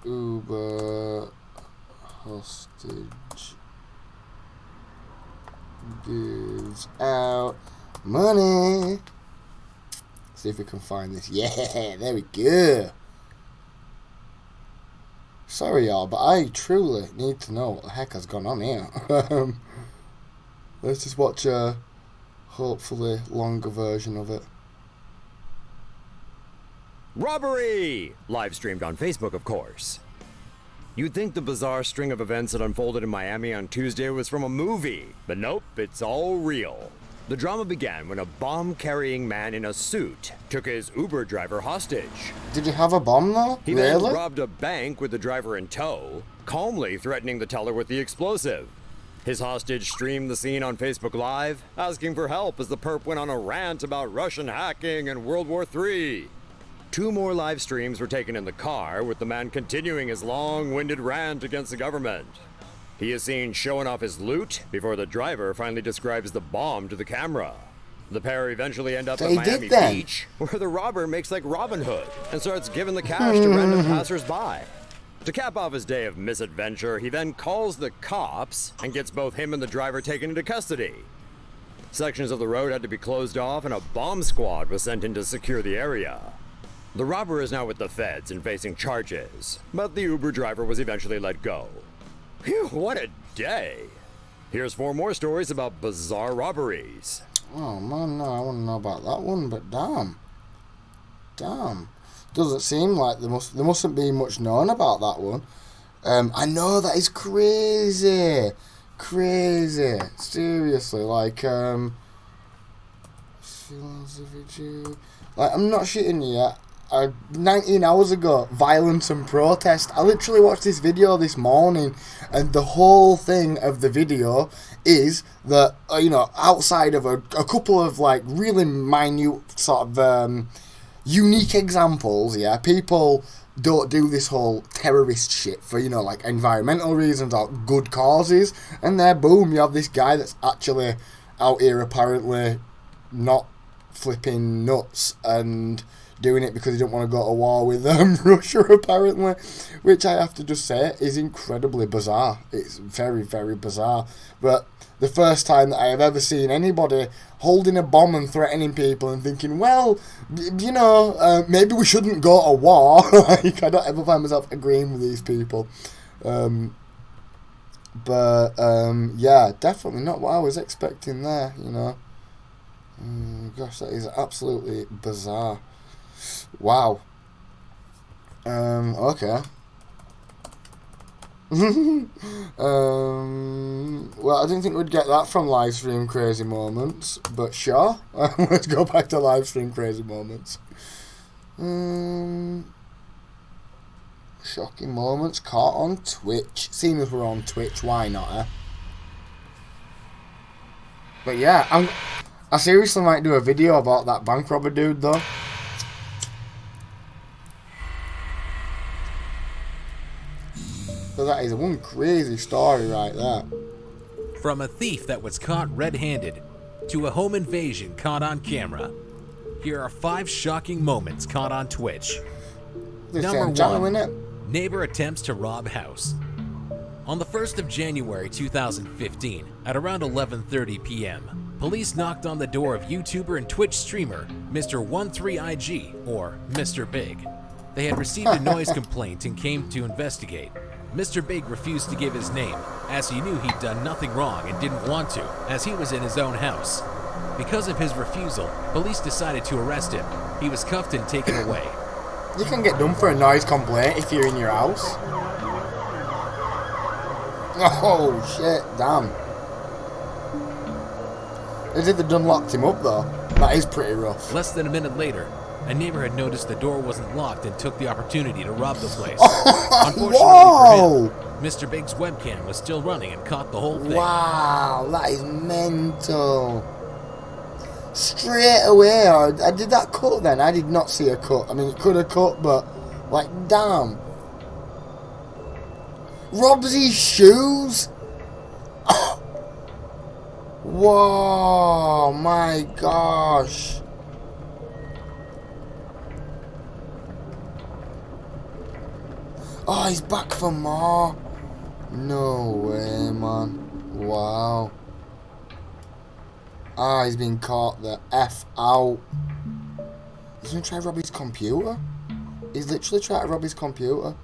Uber hostage gives out money. See if we can find this. Yeah, there we go. Sorry y'all, but I truly need to know what the heck has gone on here. Let's just watch a hopefully longer version of it. Robbery! Live streamed on Facebook, of course. You'd think the bizarre string of events that unfolded in Miami on Tuesday was from a movie, but nope, it's all real. The drama began when a bomb-carrying man in a suit took his Uber driver hostage. Did he have a bomb though? He really? then robbed a bank with the driver in tow, calmly threatening the teller with the explosive. His hostage streamed the scene on Facebook Live, asking for help as the perp went on a rant about Russian hacking and World War III. 2 more live streams were taken in the car, with the man continuing his long-winded rant against the government. He is seen showing off his loot before the driver finally describes the bomb to the camera. The pair eventually end up at Miami Beach, where the robber makes like Robin Hood and starts giving the cash to random passers-by. To cap off his day of misadventure, he then calls the cops and gets both him and the driver taken into custody. Sections of the road had to be closed off and a bomb squad was sent in to secure the area. The robber is now with the feds and facing charges, but the Uber driver was eventually let go. Phew, what a day! Here's 4 more stories about bizarre robberies. Oh man, no, I want to know about that one, but damn. Doesn't seem like there mustn't be much known about that one. I know that is crazy. Seriously, like, I'm not shitting you yet. 19 hours ago, violence and protest. I literally watched this video this morning, and the whole thing of the video is that, outside of a couple of, like, really minute sort of unique examples, yeah, people don't do this whole terrorist shit for, like, environmental reasons or good causes, and there, boom, you have this guy that's actually out here apparently not flipping nuts and doing it because he didn't want to go to war with Russia, apparently, which I have to just say is incredibly bizarre. It's very, very bizarre. But the first time that I have ever seen anybody holding a bomb and threatening people and thinking, well, maybe we shouldn't go to war. Like, I don't ever find myself agreeing with these people. Yeah, definitely not what I was expecting there, Gosh, that is absolutely bizarre. Wow. Okay. Well, I didn't think we'd get that from livestream crazy moments, but sure. Let's go back to livestream crazy moments. Shocking moments caught on Twitch. Seeing as we're on Twitch, why not, eh? But yeah, I seriously might do a video about that bank robber dude, though. So that is one crazy story right there. From a thief that was caught red-handed to a home invasion caught on camera, here are 5 shocking moments caught on Twitch. Number 1, neighbor attempts to rob house. On the 1st of January 2015, at around 11:30 p.m., police knocked on the door of YouTuber and Twitch streamer Mr. 13IG, or Mr. Big. They had received a noise complaint and came to investigate. Mr. Big refused to give his name, as he knew he'd done nothing wrong and didn't want to, as he was in his own house. Because of his refusal, police decided to arrest him. He was cuffed and taken away. You can get done for a noise complaint if you're in your house. Oh shit, damn. They did the done locked him up though. That is pretty rough. Less than a minute later, a neighbor had noticed the door wasn't locked and took the opportunity to rob the place. Unfortunately for him, Mr. Big's webcam was still running and caught the whole thing. Wow, that is mental. Straight away, I did that cut then? I did not see a cut. I mean, it could have cut, but, like, damn. Robs his shoes? Whoa, my gosh. Oh, he's back for more. No way, man. Wow. Ah, he's been caught the F out. He's gonna try to rob his computer? He's literally trying to rob his computer.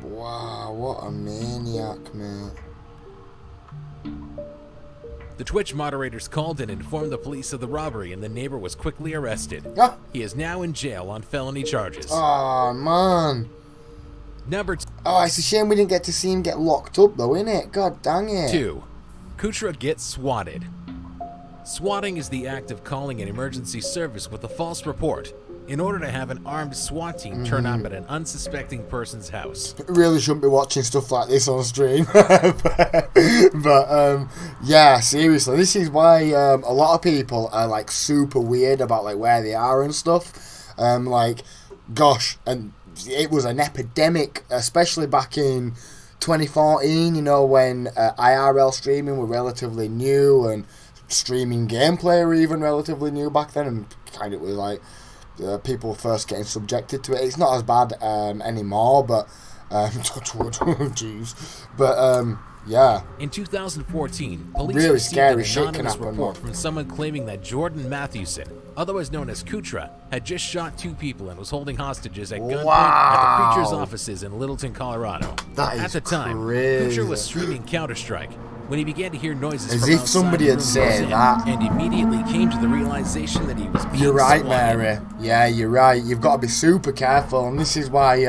Wow, what a maniac, mate. The Twitch moderators called and informed the police of the robbery, and the neighbor was quickly arrested. Ah. He is now in jail on felony charges. Oh, man. Number 2. Oh, it's a shame we didn't get to see him get locked up, though, innit? God dang it. 2. Kutra gets swatted. Swatting is the act of calling an emergency service with a false report in order to have an armed SWAT team turn up at an unsuspecting person's house. Really shouldn't be watching stuff like this on stream. but yeah, seriously, this is why a lot of people are like super weird about like where they are and stuff. Like, gosh, and it was an epidemic, especially back in 2014, you know, when IRL streaming were relatively new and streaming gameplay were even relatively new back then, and kind of was like people first getting subjected to it. It's not as bad anymore, but jeez. But yeah. In 2014, police really received scary an shit can anonymous happen, report man. from someone claiming that Jordan Mathewson, otherwise known as Kutra, had just shot 2 people and was holding hostages at gunpoint at the Preacher's offices in Littleton, Colorado. That is at the time, crazy. Kutra was streaming Counter-Strike when he began to hear noises As from if outside somebody the had room he said was in, that. and immediately came to the realization that he was being You're right, swatted. Mary. Yeah, you're right. You've got to be super careful, and this is why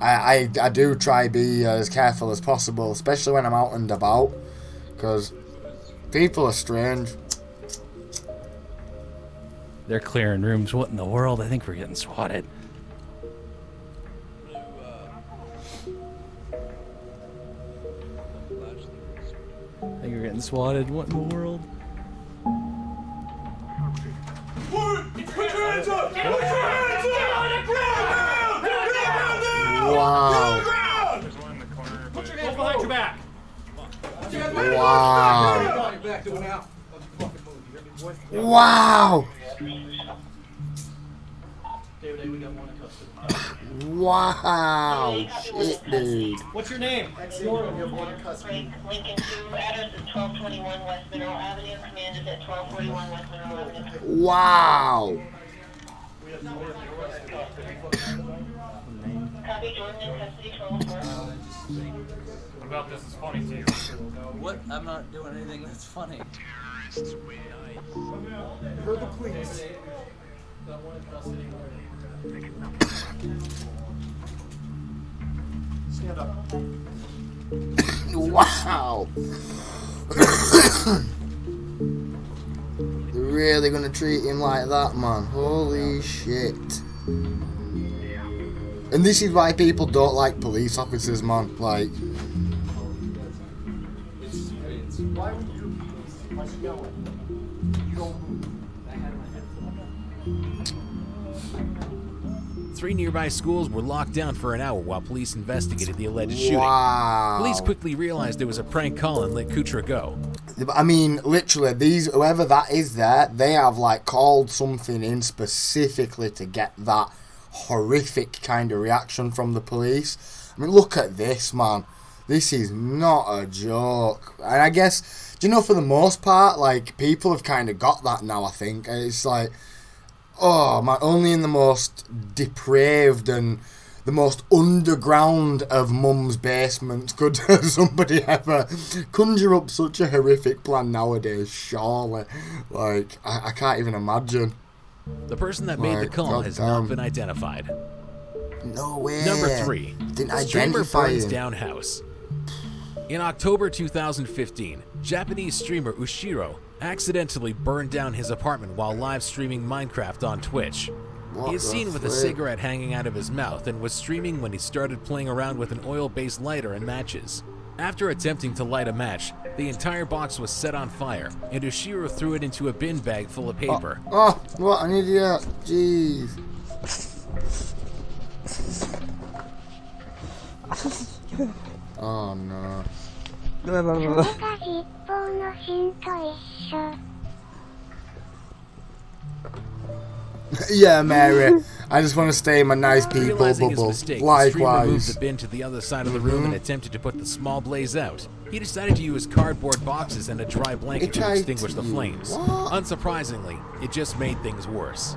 I do try to be as careful as possible, especially when I'm out and about, because people are strange. They're clearing rooms. What in the world? I think we're getting swatted. I think we're getting swatted. What in the world? Wow. Put your hands behind your back. Wow. Wow. Wow. Shit, dude. What's your name? Wow. What about this is funny to you? What? I'm not doing anything that's funny. You're the police. Stand up. Wow. They're really gonna treat him like that, man. Holy shit. And this is why people don't like police officers, man. Like, Why would you? Why you yelling? You don't move. 3 nearby schools were locked down for an hour while police investigated the alleged shooting. wow. Police quickly realized it was a prank call and let Kutra go. I mean, literally, whoever that is there, they have like called something in specifically to get that horrific kind of reaction from the police. I mean, look at this, man. This is not a joke. And I guess, do you know, for the most part, like, people have kind of got that now, I think. And it's like, oh, man, only in the most depraved and the most underground of mum's basements could somebody ever conjure up such a horrific plan nowadays, surely. Like, I can't even imagine. The person that made the call has not been identified. No way. Number 3. Didn't Streamer identify burns him. down house. In October 2015, Japanese streamer Ushiro accidentally burned down his apartment while live streaming Minecraft on Twitch. He is seen with a cigarette hanging out of his mouth and was streaming when he started playing around with an oil-based lighter and matches. After attempting to light a match, the entire box was set on fire, and Ushiro threw it into a bin bag full of paper. Oh, what an idiot. Jeez. Oh no. Yeah, Mary. I just want to stay in my nice people Realizing his bubble. mistake, the streamer moved Likewise. the bin to the other side of the room and attempted to put the small blaze out. He decided to use cardboard boxes and a dry blanket to tried extinguish the to- flames. what? Unsurprisingly, it just made things worse.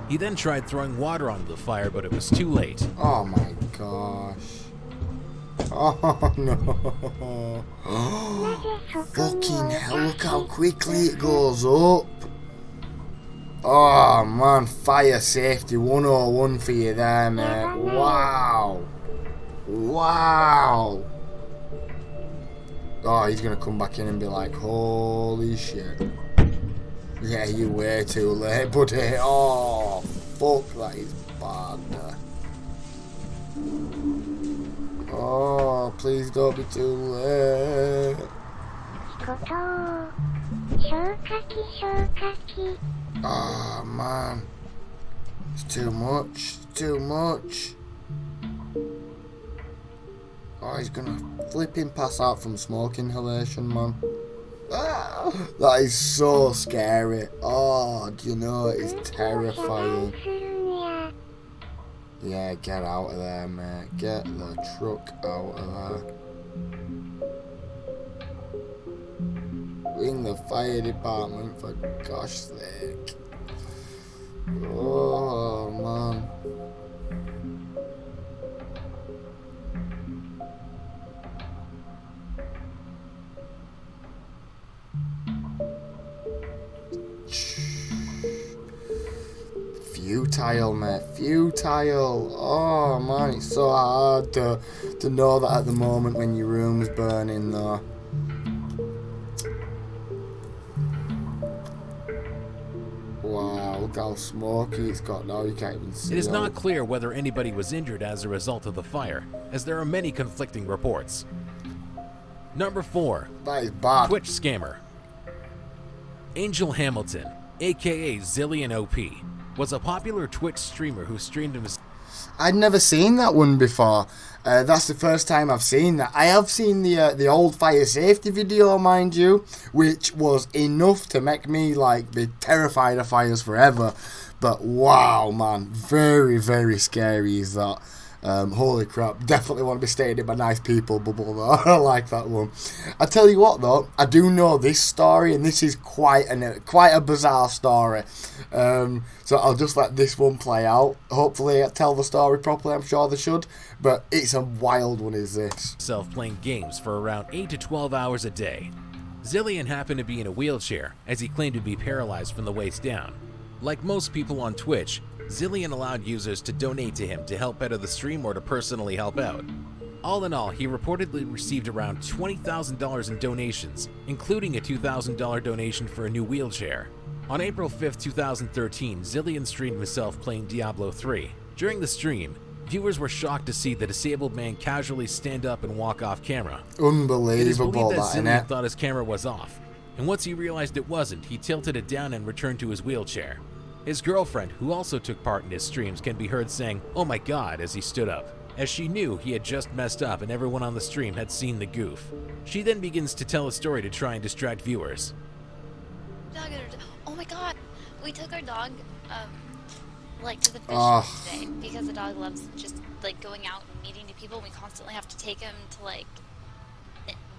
He then tried throwing water onto the fire, but it was too late. Oh my gosh. Oh no. Fucking hell, look how quickly it goes up. Oh man, fire safety 101 for you there, mate. Wow. Wow. Oh, he's gonna come back in and be like, holy shit. Yeah, you're way too late, buddy. Oh, fuck, that is bad. Oh, please don't be too late. Oh, man. It's too much. It's too much. Oh, he's gonna flipping pass out from smoke inhalation, man. Ah, that is so scary. Oh, do you know, it's terrifying. Yeah, get out of there, mate. Get the truck out of there. Ring the fire department, for gosh sake. Oh, man. Futile, mate. Futile. Oh man, it's so hard to know that at the moment when your room's burning though. Wow, look how smoky it's got now, you can't even see. It is not clear whether anybody was injured as a result of the fire, as there are many conflicting reports. Number 4. That is bad. Twitch scammer. Angel Hamilton, aka Zillion OP, was a popular Twitch streamer who streamed himself. I'd never seen that one before. That's the first time I've seen that. I have seen the old fire safety video, mind you, which was enough to make me like be terrified of fires forever. But wow, man, very, very scary is that. Holy crap, definitely want to be staying in my nice people bubble though. I like that one. I tell you what though, I do know this story, and this is quite a bizarre story. So I'll just let this one play out. Hopefully I tell the story properly, I'm sure they should, but it's a wild one is this. Playing games for around 8 to 12 hours a day. Zillion happened to be in a wheelchair, as he claimed to be paralyzed from the waist down. Like most people on Twitch, Zillion allowed users to donate to him to help better the stream or to personally help out. All in all, he reportedly received around $20,000 in donations, including a $2,000 donation for a new wheelchair. On April 5th, 2013, Zillion streamed himself playing Diablo 3. During the stream, viewers were shocked to see the disabled man casually stand up and walk off camera. Unbelievable, it is believed that that, Zillion thought his camera was off, and once he realized it wasn't, he tilted it down and returned to his wheelchair. His girlfriend, who also took part in his streams, can be heard saying, "Oh my god," as he stood up, as she knew he had just messed up and everyone on the stream had seen the goof. She then begins to tell a story to try and distract viewers. Oh my god, we took our dog, like to the fish shop today, because the dog loves just like going out and meeting new people. We constantly have to take him to like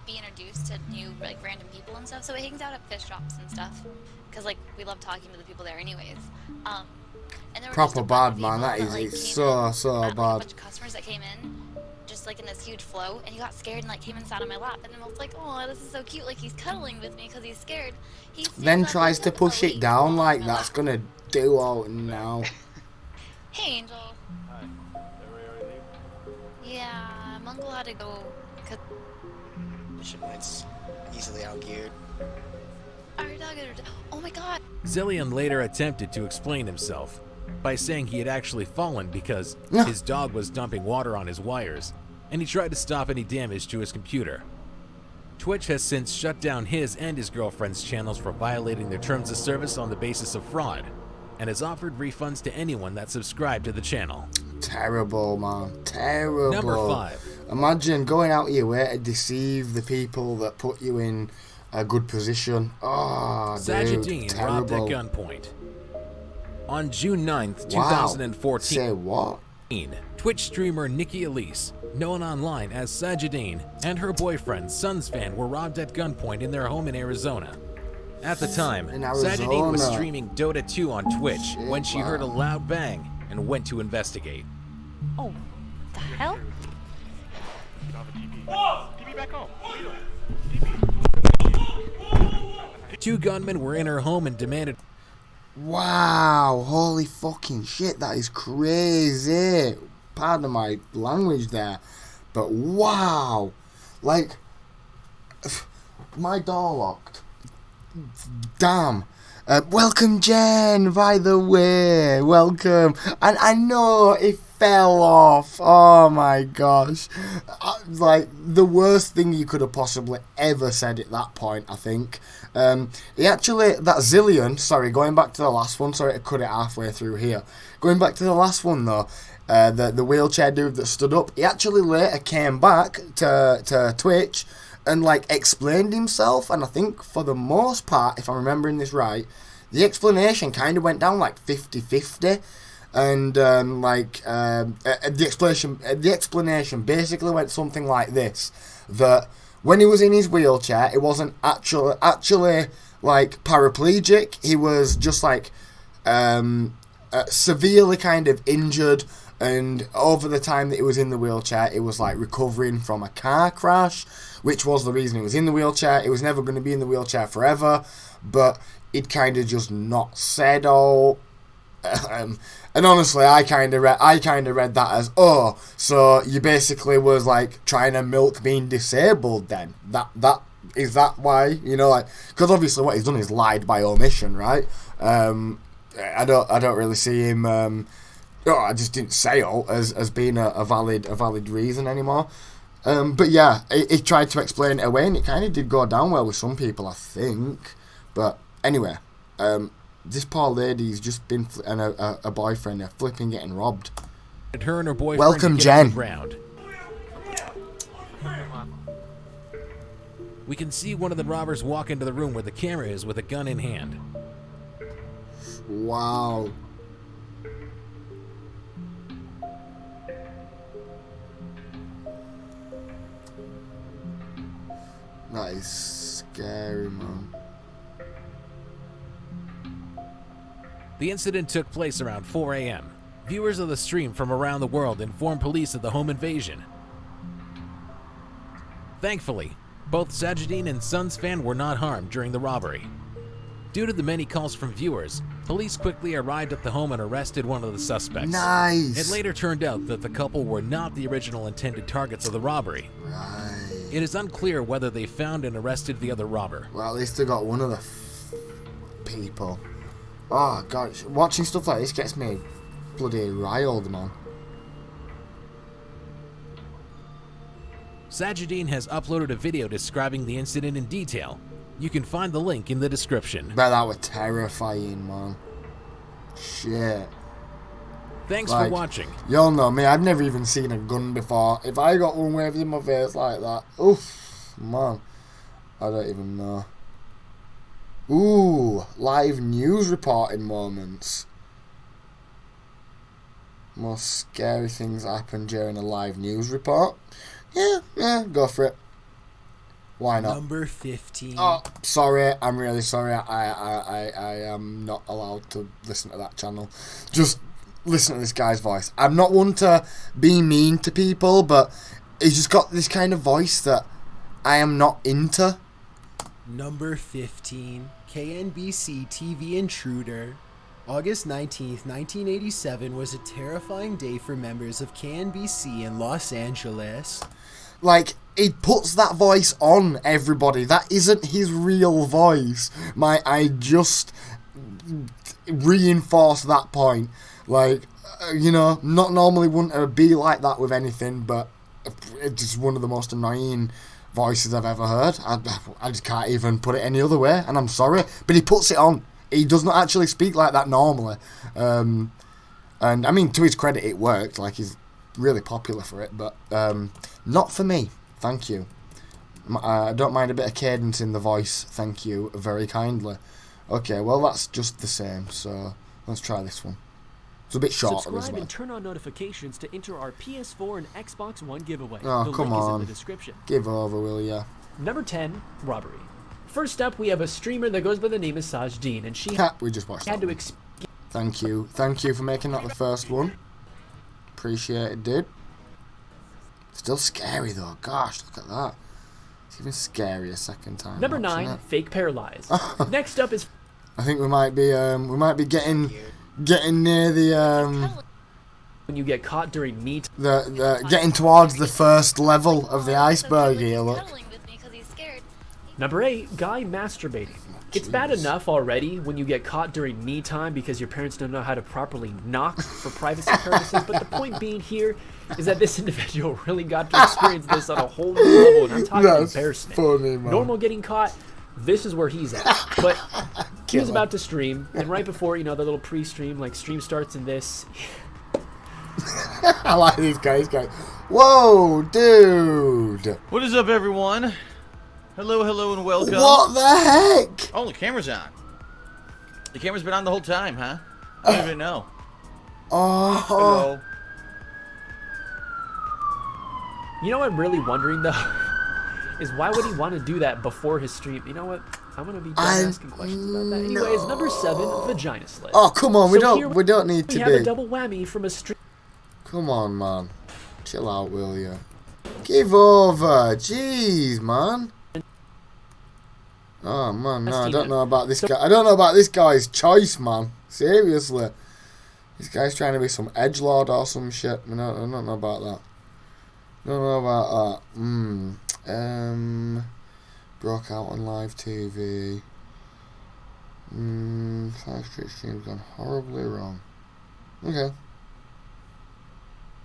be introduced to new like random people and stuff, so he hangs out at fish shops and stuff because like we love talking to the people there anyways. And there were proper bad, man. That is, it's so bad. A bunch of customers that came in just like in this huge flow, and he got scared and like came and sat on my lap, and then I was like, oh, this is so cute, like he's cuddling with me because he's scared. Then tries to push it down like that's gonna do all now. Hey, Angel. Hi. Everybody already leave? Yeah, Mungle had to go. It's easily outgeared. Oh my god. Zillion later attempted to explain himself by saying he had actually fallen because his dog was dumping water on his wires, and he tried to stop any damage to his computer. Twitch has since shut down his and his girlfriend's channels for violating their terms of service on the basis of fraud, and has offered refunds to anyone that subscribed to the channel. Terrible, man. Terrible. Number 5. Imagine going out of your way to deceive the people that put you in a good position. Oh, Sajidine robbed at gunpoint. On June 9th, 2014, Say what? Twitch streamer Nikki Elise, known online as Sajidine, and her boyfriend, Sunsfan, were robbed at gunpoint in their home in Arizona. At the time, Sajidine was streaming Dota 2 on Twitch when she heard a loud bang and went to investigate. Oh, the hell? don't have a TP. TP back home. What are you doing? Two gunmen were in her home and demanded. Wow, holy fucking shit, that is crazy. Pardon my language there, but wow. Like, my door locked. Damn. Welcome, Jen, by the way. Welcome. And I know it fell off. Oh my gosh. Like, the worst thing you could have possibly ever said at that point, I think. He actually, that Zillion, sorry, going back to the last one, sorry to cut it halfway through here. Going back to the last one though, the wheelchair dude that stood up, he actually later came back to Twitch and like explained himself, and I think for the most part, if I'm remembering this right, the explanation kind of went down like 50-50, and the explanation basically went something like this: that when he was in his wheelchair, it wasn't actually like paraplegic. He was just like severely kind of injured. And over the time that he was in the wheelchair, he was like recovering from a car crash, which was the reason he was in the wheelchair. He was never going to be in the wheelchair forever, but he'd kind of just not said all. And honestly, I kind of read that as, oh, so you basically was like trying to milk being disabled. Then that is that why, you know, like, because obviously what he's done is lied by omission, right? I don't really see him. I just didn't say all as being a valid reason anymore. But yeah, he tried to explain it away, and it kind of did go down well with some people, I think. But anyway, this poor lady's just been and a boyfriend are flipping getting robbed. Her and her boyfriend. Welcome, Jen. We can see one of the robbers walk into the room where the camera is with a gun in hand. Wow. That is scary, man. The incident took place around 4 a.m. Viewers of the stream from around the world informed police of the home invasion. Thankfully, both Sajidine and Sons fan were not harmed during the robbery. Due to the many calls from viewers, police quickly arrived at the home and arrested one of the suspects. Nice. It later turned out that the couple were not the original intended targets of the robbery. Right. It is unclear whether they found and arrested the other robber. Well, at least they got one of the people. Oh, God. Watching stuff like this gets me bloody riled, man. Sajidine has uploaded a video describing the incident in detail. You can find the link in the description. But that was terrifying, man. Shit. Thanks for watching. Y'all know me, I've never even seen a gun before. If I got one waved in my face like that, oof, man. I don't even know. Ooh, live news reporting moments. Most scary things that happen during a live news report. Yeah, go for it. Why not? Number 15. Oh, sorry. I'm really sorry. I am not allowed to listen to that channel. Just listen to this guy's voice. I'm not one to be mean to people, but he's just got this kind of voice that I am not into. Number 15. KNBC TV Intruder. August 19th, 1987 was a terrifying day for members of KNBC in Los Angeles. Like, he puts that voice on everybody. That isn't his real voice. I just reinforce that point. Like, you know, not normally wouldn't it be like that with anything, but it's just one of the most annoying voices I've ever heard. I just can't even put it any other way, and I'm sorry. But he puts it on. He does not actually speak like that normally. And, I mean, to his credit, it worked. Like, he's really popular for it, but not for me. Thank you. I don't mind a bit of cadence in the voice. Thank you very kindly. Okay, well, that's just the same, so let's try this one. It's a bit shorter as Subscribe well. and turn on notifications to enter our PS4 and Xbox One giveaway. Oh, the come link is in on. the description. Give over, will ya? Number 10, robbery. First up, we have a streamer that goes by the name of Sajidine, and she We just watched had that to one. Thank you. Thank you for making that the first one. Appreciate it, dude. Still scary though. Gosh, look at that. It's even scarier second time. Number 9, fake pair lies. Next up is. I think we might be getting near the when you get caught during meet. Getting towards the first level of the iceberg here. Look. Number 8, guy masturbating. It's bad enough already when you get caught during me time because your parents don't know how to properly knock for privacy purposes, but the point being here is that this individual really got to experience this on a whole new level, and I'm talking embarrassment. Funny, man. Normal getting caught, this is where he's at. But he was about to stream, and right before, you know, the little pre-stream, like stream starts in this. I like these guys. Whoa, dude. What is up, everyone? Hello, and welcome. What the heck? Oh, the camera's on. The camera's been on the whole time, huh? I don't even know. Oh. Hello. You know what I'm really wondering, though? Is why would he want to do that before his stream? You know what? I'm going to be done asking questions about that. Anyways, number 7, vagina slit. Oh, come on. We So don't need to we be. have a double whammy from a stream. Come on, man. Chill out, will you? Give over. Jeez, man. Oh man, no, I don't know about this guy. I don't know about this guy's choice, man. Seriously, this guy's trying to be some edgelord or some shit. I don't know about that. Don't know about that. Broke out on live TV. 5 straight streams gone horribly wrong. Okay.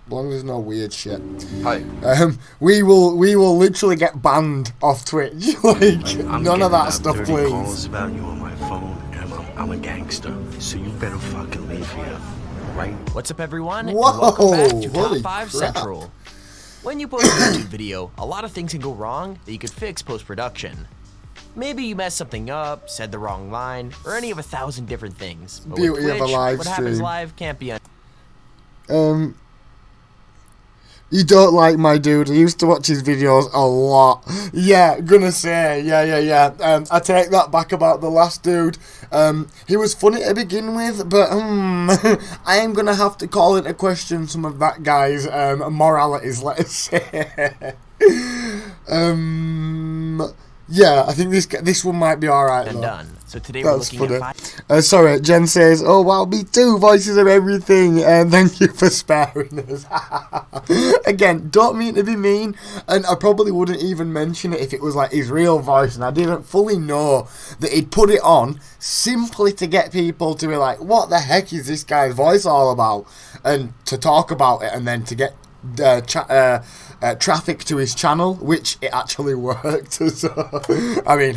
As long as there's no weird shit. Hi. We will literally get banned off Twitch. Like, none of that stuff, please. Calls about you on my phone, and I'm a gangster, so you better fucking leave here, right? What's up, everyone? Whoa, and welcome back to holy Top 5 crap. Central. When you post a YouTube video, a lot of things can go wrong that you could fix post-production. Maybe you messed something up, said the wrong line, or any of 1,000 different things. But with Beauty of a Twitch, live what happens stream. live can't be You don't like my dude. I used to watch his videos a lot. Yeah, gonna say, yeah. I take that back about the last dude. He was funny to begin with, but I am gonna have to call into question some of that guy's moralities, let us say. Yeah, I think this one might be alright though. done. So today That's we're looking funny. at Sorry, Jen says, "Oh wow, me too. Voices of everything." And thank you for sparing us. Again, don't mean to be mean, and I probably wouldn't even mention it if it was like his real voice, and I didn't fully know that he'd put it on simply to get people to be like, "What the heck is this guy's voice all about?" And to talk about it, and then to get traffic to his channel, which it actually worked. So, I mean,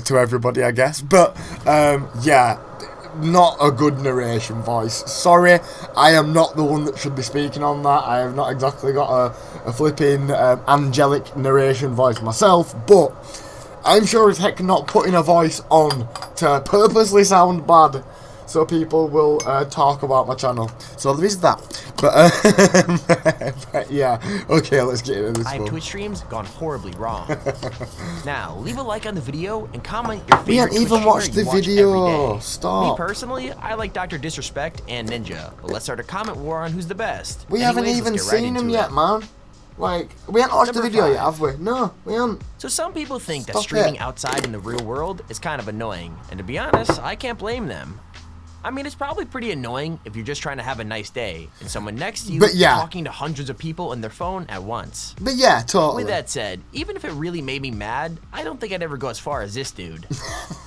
to everybody, I guess. But yeah, not a good narration voice. Sorry, I am not the one that should be speaking on that. I have not exactly got a flipping angelic narration voice myself, but I'm sure as heck not putting a voice on to purposely sound bad so people will talk about my channel. So there is that. But yeah, okay, let's get into this one. Twitch streams gone horribly wrong. Now, leave a like on the video and comment your favorite We haven't even Twitch watched streamer the you watch every video. day. Stop. Me personally, I like Dr. Disrespect and Ninja, but let's start a comment war on who's the best. We haven't Anyways, even let's get right seen him into yet, it. man. Like, we haven't watched the Number video 5. yet, have we? No, we haven't. So some people think that Stop streaming it. outside in the real world is kind of annoying, and to be honest, I can't blame them. I mean, it's probably pretty annoying if you're just trying to have a nice day and someone next to you But yeah. talking to hundreds of people on their phone at once. But yeah, totally. With that said, even if it really made me mad, I don't think I'd ever go as far as this dude.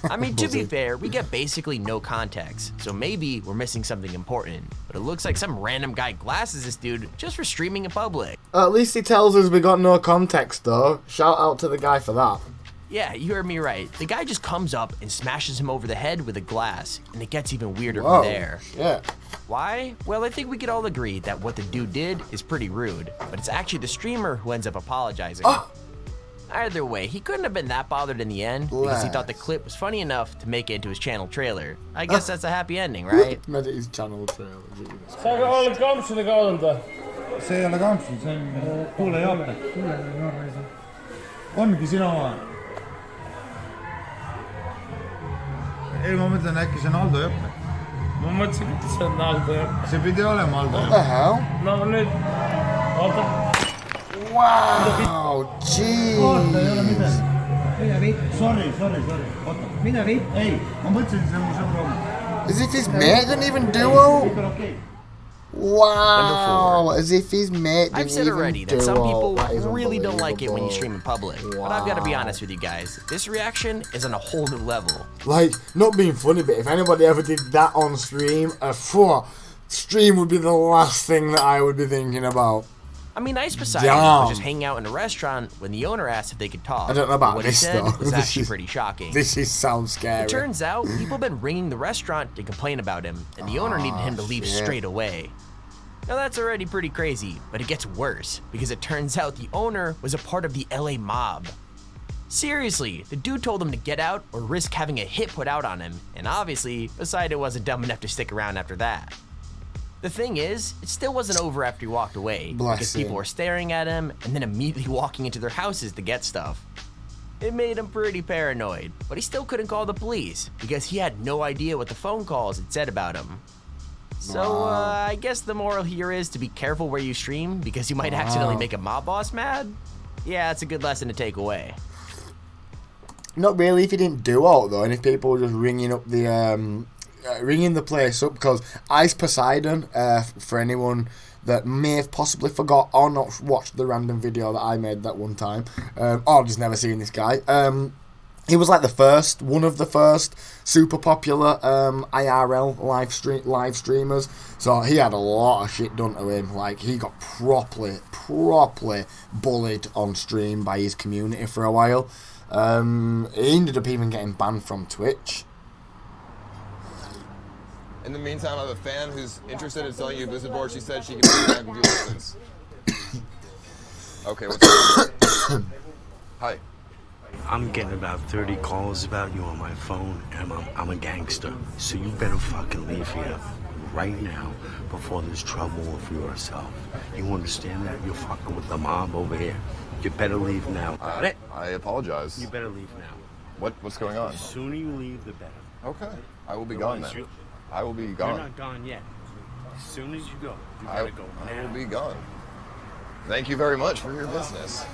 I mean, to be fair, we get basically no context, so maybe we're missing something important. But it looks like some random guy glasses this dude just for streaming in public. At least he tells us we got no context, though. Shout out to the guy for that. Yeah, you heard me right. The guy just comes up and smashes him over the head with a glass, and it gets even weirder Whoa, from there. yeah. Why? Well, I think we could all agree that what the dude did is pretty rude, but it's actually the streamer who ends up apologizing. Either way, he couldn't have been that bothered in the end because he thought the clip was funny enough to make it into his channel trailer. I guess that's a happy ending, right? Made it his channel trailer. Säg alla gamsen igår inte. Säg alla gamsen, sen kuule jobbet. Ongi sina oma. Ei, ma mõtlen, äkki see on Aldo Jõppe. Ma mõtlesin, et see on Aldo Jõppe. See pidi olema Aldo What the hell? No nüüd Wow, jeez. Sorry. Mine vitt, ei, ma mõtlesin, see on mu sõbra. As if his mate didn't even duo. Wow, as if his mate didn't I've said even already that duo. some people That is really don't like it when you unbelievable. stream in public. But I've got to be honest with you guys. This reaction is on a whole new level. Like, not being funny, but if anybody ever did that on stream, stream would be the last thing that I would be thinking about. I mean, Ice Poseidon was just hanging out in a restaurant when the owner asked if they could talk. I don't know about what this he said though. was This actually is- pretty shocking. Sounds scary. It turns out people have been ringing the restaurant to complain about him, and the owner needed him to leave shit. straight away. Now that's already pretty crazy, but it gets worse because it turns out the owner was a part of the LA mob. Seriously, the dude told him to get out or risk having a hit put out on him, and obviously, Poseidon wasn't dumb enough to stick around after that. The thing is, it still wasn't over after he walked away, Bless because him. people were staring at him and then immediately walking into their houses to get stuff. It made him pretty paranoid, but he still couldn't call the police because he had no idea what the phone calls had said about him. So, I guess the moral here is to be careful where you stream because you might accidentally make a mob boss mad. Yeah, it's a good lesson to take away. Not really if he didn't duo though, and if people were just ringing up the ringing the place up, because Ice Poseidon, for anyone that may have possibly forgot or not watched the random video that I made that one time, or just never seen this guy. He was like one of the first super popular IRL live streamers. So he had a lot of shit done to him. Like, he got properly bullied on stream by his community for a while. He ended up even getting banned from Twitch. In the meantime, I have a fan who's interested in selling you a visit board. She said she can be back with you lessons. Okay, what's up? Hi. I'm getting about 30 calls about you on my phone, and I'm a gangster. So you better fucking leave here right now before there's trouble for yourself. You understand that? You're fucking with the mob over here. You better leave now. Got it? I apologize. You better leave now. What's going on? The sooner you leave, the better. Okay. I will be gone then. I will be gone. You're not gone yet. As soon as you go, you I gotta go now. will be gone. Thank you very much for your business.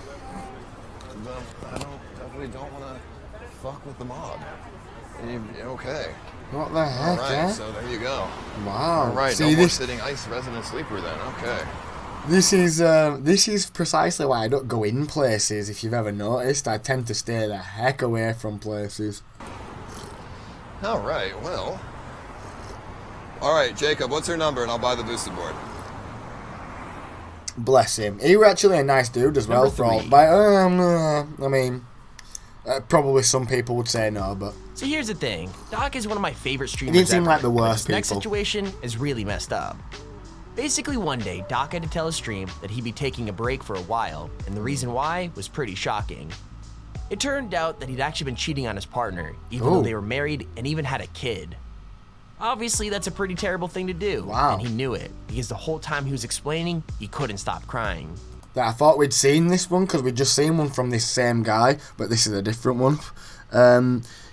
I definitely don't want to fuck with the mob. Okay. What the heck, All right, so there you go. Wow. All right, See, no more this- sitting ice resident sleeper then. Okay. This is precisely why I don't go in places. If you've ever noticed, I tend to stay the heck away from places. All right, well. All right, Jacob, what's her number and I'll buy the boosted board. Bless him. He was actually a nice dude as well. For all, but I mean, probably some people would say no, but So here's the thing. Doc is one of my favorite streamers didn't seem ever, like the but worst this next people. situation is really messed up. Basically, one day, Doc had to tell his stream that he'd be taking a break for a while, and the reason why was pretty shocking. It turned out that he'd actually been cheating on his partner, even though Ooh. they were married and even had a kid. Obviously, that's a pretty terrible thing to do, Wow. and he knew it, because the whole time he was explaining, he couldn't stop crying. I thought we'd seen this one because we'd just seen one from this same guy, but this is a different one.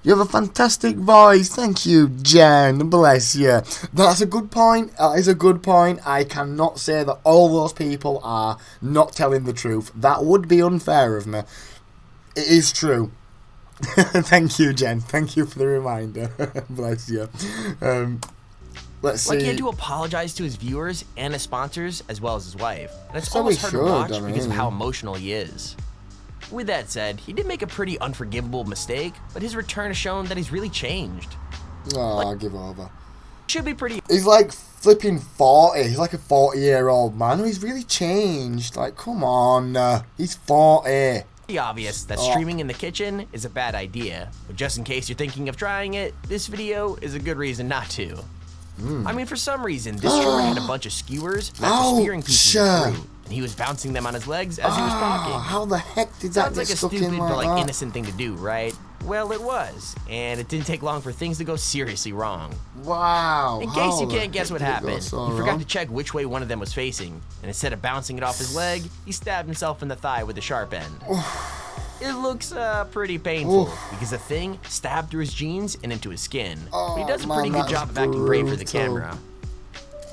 You have a fantastic voice. Thank you, Jen. Bless you. That's a good point. That is a good point. I cannot say that all those people are not telling the truth. That would be unfair of me. It is true. Thank you, Jen. Thank you for the reminder. Bless you. Let's see. Like, he had to apologize to his viewers and his sponsors, as well as his wife. And it's So almost he hard should, to watch I because of mean. how emotional he is. With that said, he did make a pretty unforgivable mistake, but his return has shown that he's really changed. Oh, give over. Should be pretty. He's like flipping 40. He's like a 40-year-old man. He's really changed. Like, come on. He's 40. Obvious that Oh. streaming in the kitchen is a bad idea, but just in case you're thinking of trying it, this video is a good reason not to. I mean, for some reason, this streamer had a bunch of skewers that were spearing pieces of fruit, and he was bouncing them on his legs as he was talking. How the heck did that Sounds get like a stuck stupid in but like like that? innocent thing to do, right? Well, it was, and it didn't take long for things to go seriously wrong. Wow. In case how you the can't guess heck what did it go happened, so he forgot wrong? to check which way one of them was facing, and instead of bouncing it off his leg, he stabbed himself in the thigh with a sharp end. It looks pretty painful because the thing stabbed through his jeans and into his skin. But he does a man, pretty good that's job of acting brave for the brutal. camera.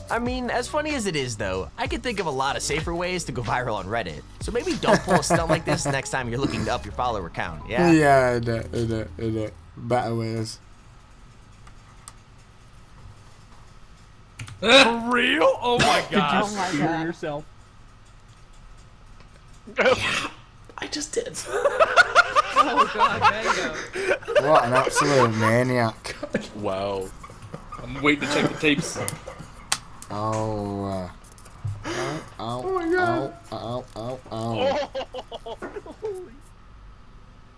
I mean, as funny as it is, though, I can think of a lot of safer ways to go viral on Reddit. So maybe don't pull a stunt like this next time you're looking to up your follower count, yeah? Yeah, it. Better ways. For real? Oh my god. Did you screw yourself? I just did. Oh god, Mango. What an absolute maniac. Wow. I'm waiting to check the tapes. Oh.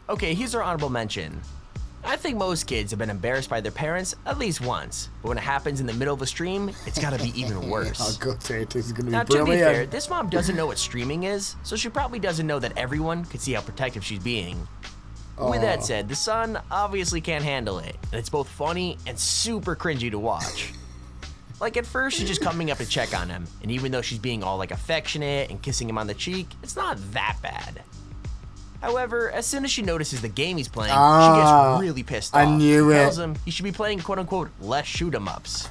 Okay, here's our honorable mention. I think most kids have been embarrassed by their parents at least once, but when it happens in the middle of a stream, it's gotta be even worse. How good it is gonna be Now, brilliant. to be fair, this mom doesn't know what streaming is, so she probably doesn't know that everyone could see how protective she's being. With that said, the son obviously can't handle it, and it's both funny and super cringy to watch. Like, at first, she's just coming up to check on him, and even though she's being all, like, affectionate and kissing him on the cheek, it's not that bad. However, as soon as she notices the game he's playing, she gets really pissed off. I knew She it. tells him he should be playing quote-unquote less shoot-em-ups.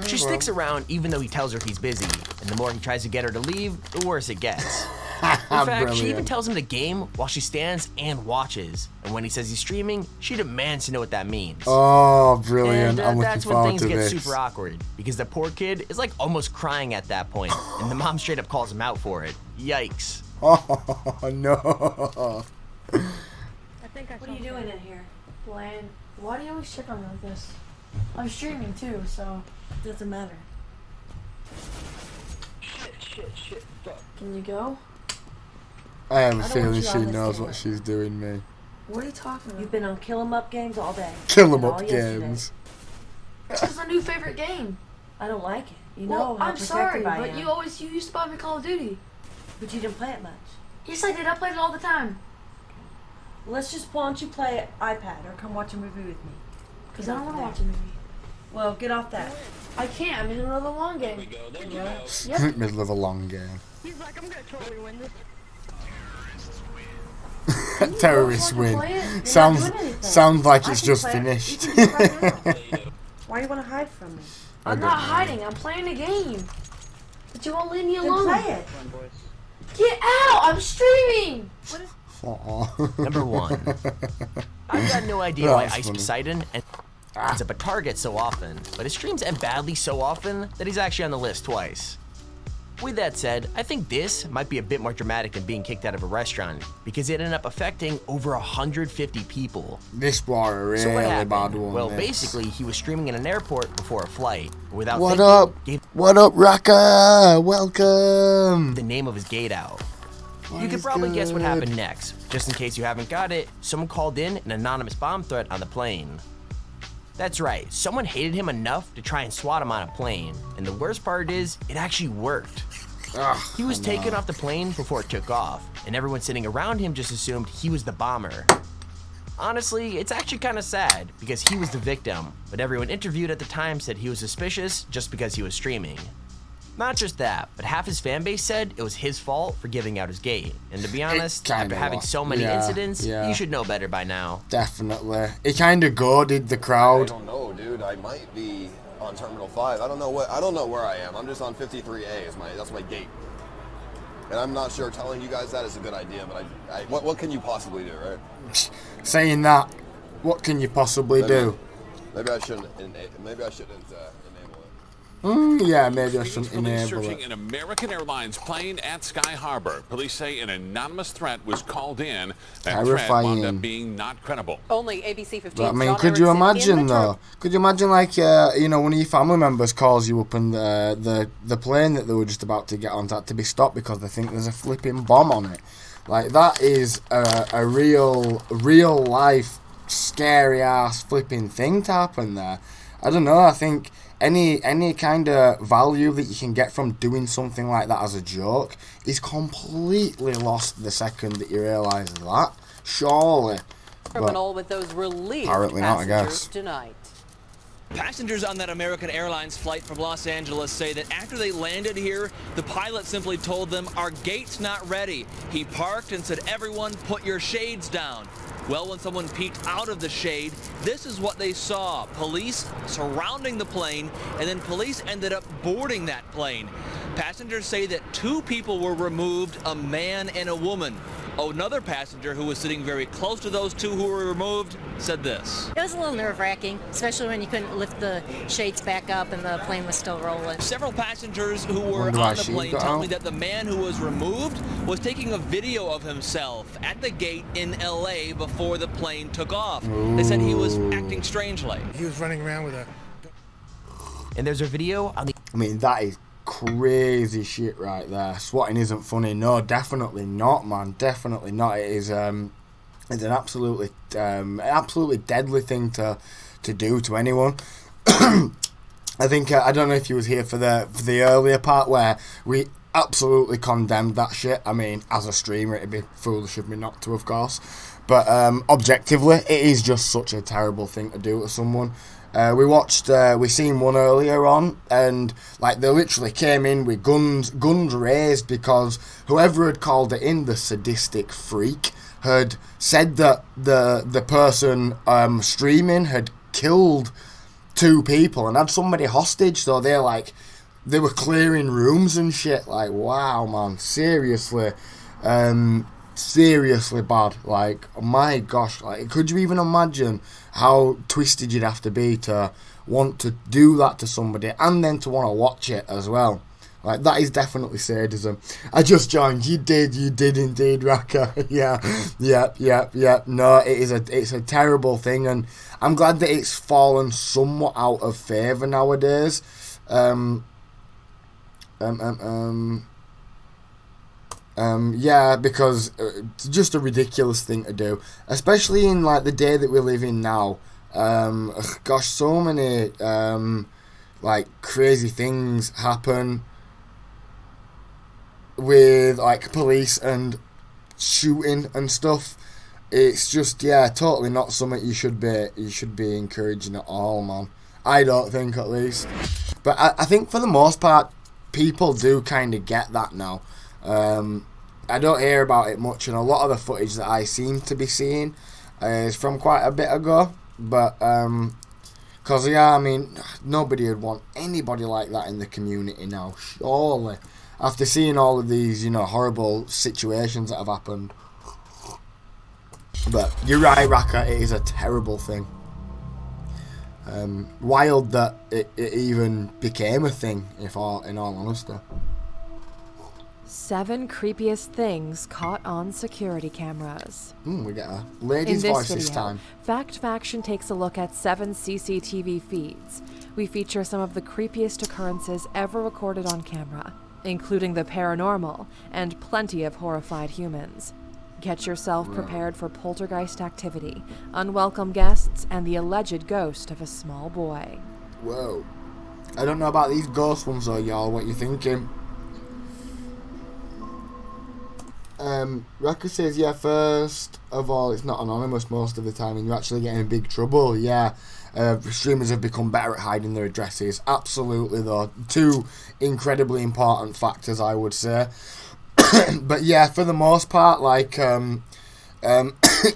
She sticks around even though he tells her he's busy, and the more he tries to get her to leave, the worse it gets. In fact, she even tells him to game while she stands and watches, and when he says he's streaming, she demands to know what that means. Oh, brilliant. And I'm looking that's when forward things to get this. super awkward, because the poor kid is like almost crying at that point, and the mom straight up calls him out for it. Yikes. Oh, no. What are you doing in here? Playing. Why do you always check on me like this? I'm streaming too, so it doesn't matter. Shit. Can you go? I have a don't feeling want you she on this knows game. what she's doing me. What are you talking about? You've been on kill 'em up games all day. Kill 'em And up all yesterday. games. This is my new favorite game. I don't like it. You Well, know how I'm sorry, protective I but am. you used to buy me Call of Duty. But you didn't play it much. Yes, I did. I played it all the time. Let's just, why don't you play iPad or come watch a movie with me? Because I don't want to watch a movie. Well, get off that. I can't. I'm in the middle of a long game. Yep. Middle of a long game. He's like, I'm going to totally win this. Terrorists play win. it? You're not Sounds doing anything. sounds like I it's can just play it. finished. You can do it right now. Why do you want to hide from me? I'm not hiding. I'm playing a game. But you won't leave me Then alone. play it. Get out! I'm streaming! Number 1. I've got no idea why That's Ice funny. Poseidon ends up a target so often, but his streams end badly so often that he's actually on the list twice. With that said, I think this might be a bit more dramatic than being kicked out of a restaurant, because it ended up affecting over 150 people. This was a really So what happened? bad one. Well, this. basically, he was streaming in an airport before a flight. Without What thinking, up? gave What up, Raka? Welcome. the name of his gate out. What You could is probably guess what good? happened next. Just in case you haven't got it, someone called in an anonymous bomb threat on the plane. That's right, someone hated him enough to try and swat him on a plane. And the worst part is, it actually worked. He was taken off the plane before it took off, and everyone sitting around him just assumed he was the bomber. Honestly, it's actually kind of sad, because he was the victim, but everyone interviewed at the time said he was suspicious just because he was streaming. Not just that, but half his fan base said it was his fault for giving out his gate. And to be honest, kinda after having was. so many Yeah, incidents, yeah. you should know better by now. Definitely. It kind of goaded the crowd. I don't know, dude. I might be on Terminal 5. I don't know where I am. I'm just on 53A. That's my gate. And I'm not sure telling you guys that is a good idea, but what can you possibly do, right? Saying that, what can you possibly do? Maybe I shouldn't enable it. Yeah, maybe I shouldn't Police enable searching it. an American Airlines plane at Sky Harbor. Police say an anonymous threat was called in. That threat wound Terrifying. up being not credible. Only ABC 15. But, I mean, could you imagine though? Could you imagine like one of your family members calls you up and the plane that they were just about to get on had to be stopped because they think there's a flipping bomb on it? Like that is a real life scary ass flipping thing to happen there. I don't know. I think any kind of value that you can get from doing something like that as a joke is completely lost the second that you realise that. Surely. Criminal with those relieved apparently not, I passengers guess. tonight. Passengers on that American Airlines flight from Los Angeles say that after they landed here, the pilot simply told them, "Our gate's not ready." He parked and said, "Everyone put your shades down." Well, when someone peeked out of the shade, this is what they saw. Police surrounding the plane, and then police ended up boarding that plane. Passengers say that 2 people were removed, a man and a woman. Another passenger who was sitting very close to those 2 who were removed said this. It was a little nerve-wracking, especially when you couldn't lift the shades back up and the plane was still rolling. Several passengers who were on the plane tell me that the man who was removed was taking a video of himself at the gate in LA before the plane took off. They said he was acting strangely. He was running around with a... And there's a video on the... I mean, that is crazy shit right there. Swatting isn't funny. No, definitely not, man. Definitely not. It is it's an absolutely deadly thing to do to anyone. I think I don't know if you was here for the earlier part where we absolutely condemned that shit. I mean, as a streamer, it'd be foolish of me not to, of course. But objectively, it is just such a terrible thing to do to someone. We seen one earlier on, and like they literally came in with guns raised because whoever had called it in, the sadistic freak, had said that the person streaming had killed 2 people and had somebody hostage. So they were clearing rooms and shit. Like, wow, man, seriously bad. Like, oh my gosh, like, could you even imagine how twisted you'd have to be to want to do that to somebody and then to want to watch it as well? Like, that is definitely sadism. I just joined. You did indeed, Raka. Yep. No, it's a terrible thing, and I'm glad that it's fallen somewhat out of favour nowadays. Yeah, because it's just a ridiculous thing to do, especially in like the day that we live in now. Gosh, so many like crazy things happen with like police and shooting and stuff. It's just, yeah, totally not something you should be encouraging at all, man. I don't think, at least. But I think for the most part, people do kind of get that now. I don't hear about it much, and a lot of the footage that I seem to be seeing is from quite a bit ago. But because yeah, I mean, nobody would want anybody like that in the community now, surely. After seeing all of these, you know, horrible situations that have happened. But you're right, Raka, it is a terrible thing. Wild that it even became a thing, in all honesty. 7 creepiest things caught on security cameras. We get a lady's voice this time. Fact Faction takes a look at 7 CCTV feeds. We feature some of the creepiest occurrences ever recorded on camera, including the paranormal and plenty of horrified humans. Get yourself prepared for poltergeist activity, unwelcome guests, and the alleged ghost of a small boy. Whoa. I don't know about these ghost ones though, y'all. What you thinking? Raka says, yeah, first of all, it's not anonymous most of the time and you actually get in big trouble. Yeah, streamers have become better at hiding their addresses. Absolutely, though. 2 incredibly important factors, I would say. But yeah, for the most part, like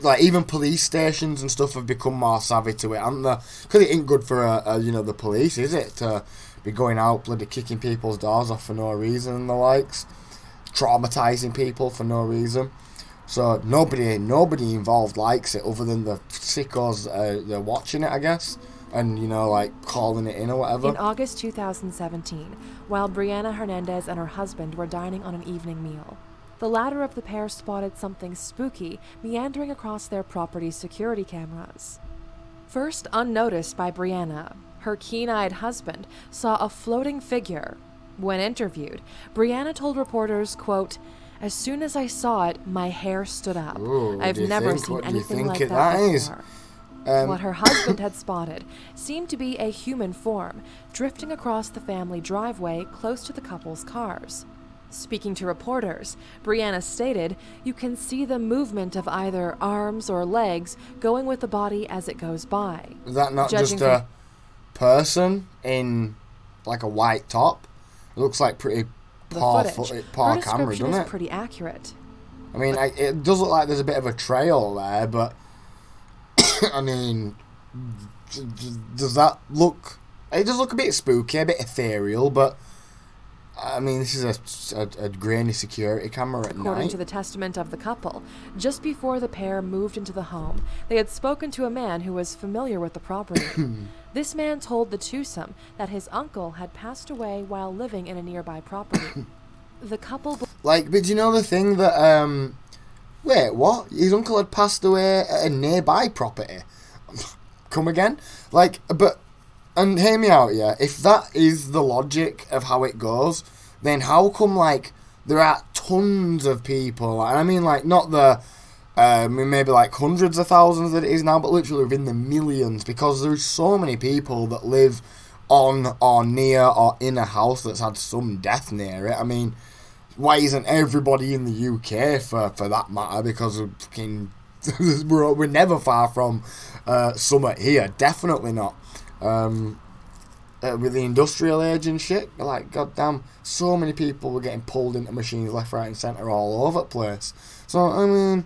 like even police stations and stuff have become more savvy to it, haven't they? Because it ain't good for you know, the police, is it, to be going out bloody kicking people's doors off for no reason and the likes, traumatizing people for no reason. So nobody involved likes it other than the sickos they're watching it, I guess, and, you know, like calling it in or whatever. In August 2017, while Brianna Hernandez and her husband were dining on an evening meal, the latter of the pair spotted something spooky meandering across their property's security cameras. First unnoticed by Brianna, her keen-eyed husband saw a floating figure. When interviewed, Brianna told reporters, quote, "As soon as I saw it, my hair stood up. I've never seen anything like that before." What her husband had spotted seemed to be a human form drifting across the family driveway close to the couple's cars. Speaking to reporters, Brianna stated, "You can see the movement of either arms or legs going with the body as it goes by." Is that not just a person in like a white top? It looks like pretty poor camera, doesn't it? Pretty accurate. I mean, it does look like there's a bit of a trail there, but I mean, does that look... It does look a bit spooky, a bit ethereal, but... I mean, this is a grainy security camera at night. According to the testament of the couple, just before the pair moved into the home, they had spoken to a man who was familiar with the property. This man told the twosome that his uncle had passed away while living in a nearby property. The couple... Like, but do you know the thing that, wait, what? His uncle had passed away at a nearby property? Come again? Like, but... And hear me out, yeah. If that is the logic of how it goes, then how come, like, there are tons of people, and I mean, like, not the, maybe, like, hundreds of thousands that it is now, but literally within the millions, because there's so many people that live on or near or in a house that's had some death near it. I mean, why isn't everybody in the UK, for that matter, because of fucking, we're never far from summit here, definitely not. With the industrial age and shit, like, goddamn, so many people were getting pulled into machines left, right and centre all over the place. So, I mean,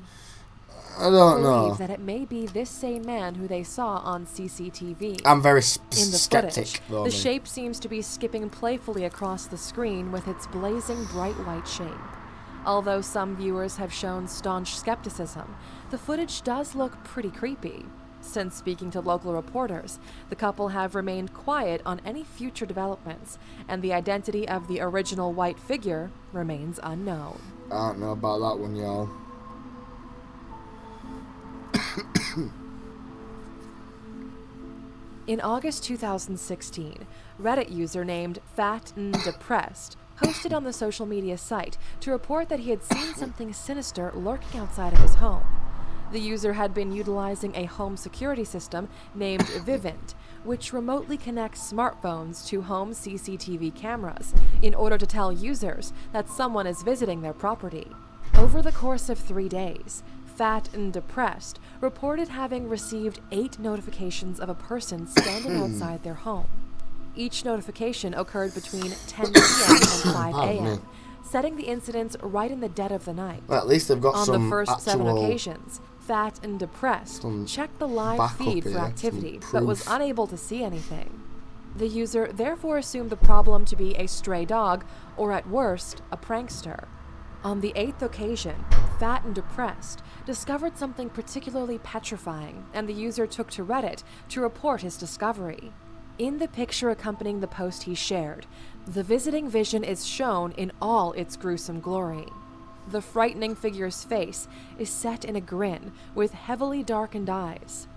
I don't know. Believe that it may be this same man who they saw on CCTV. I'm very in the skeptic, footage, though. the shape seems to be skipping playfully across the screen with its blazing bright white shape. Although some viewers have shown staunch skepticism, the footage does look pretty creepy. Since speaking to local reporters, the couple have remained quiet on any future developments, and the identity of the original white figure remains unknown. I don't know about that one, y'all. In August 2016, Reddit user named Fat and Depressed posted on the social media site to report that he had seen something sinister lurking outside of his home. The user had been utilizing a home security system named Vivint, which remotely connects smartphones to home CCTV cameras in order to tell users that someone is visiting their property. Over the course of 3 days, Fat and Depressed reported having received 8 notifications of a person standing outside their home. Each notification occurred between 10 p.m. and 5 a.m., setting the incidents right in the dead of the night. Well, at least they've got on some the first 7 actual occasions, Fat and Depressed checked the live feed for activity, but was unable to see anything. The user therefore assumed the problem to be a stray dog, or at worst, a prankster. On the 8th occasion, Fat and Depressed discovered something particularly petrifying, and the user took to Reddit to report his discovery. In the picture accompanying the post he shared, the visiting vision is shown in all its gruesome glory. The frightening figure's face is set in a grin with heavily darkened eyes.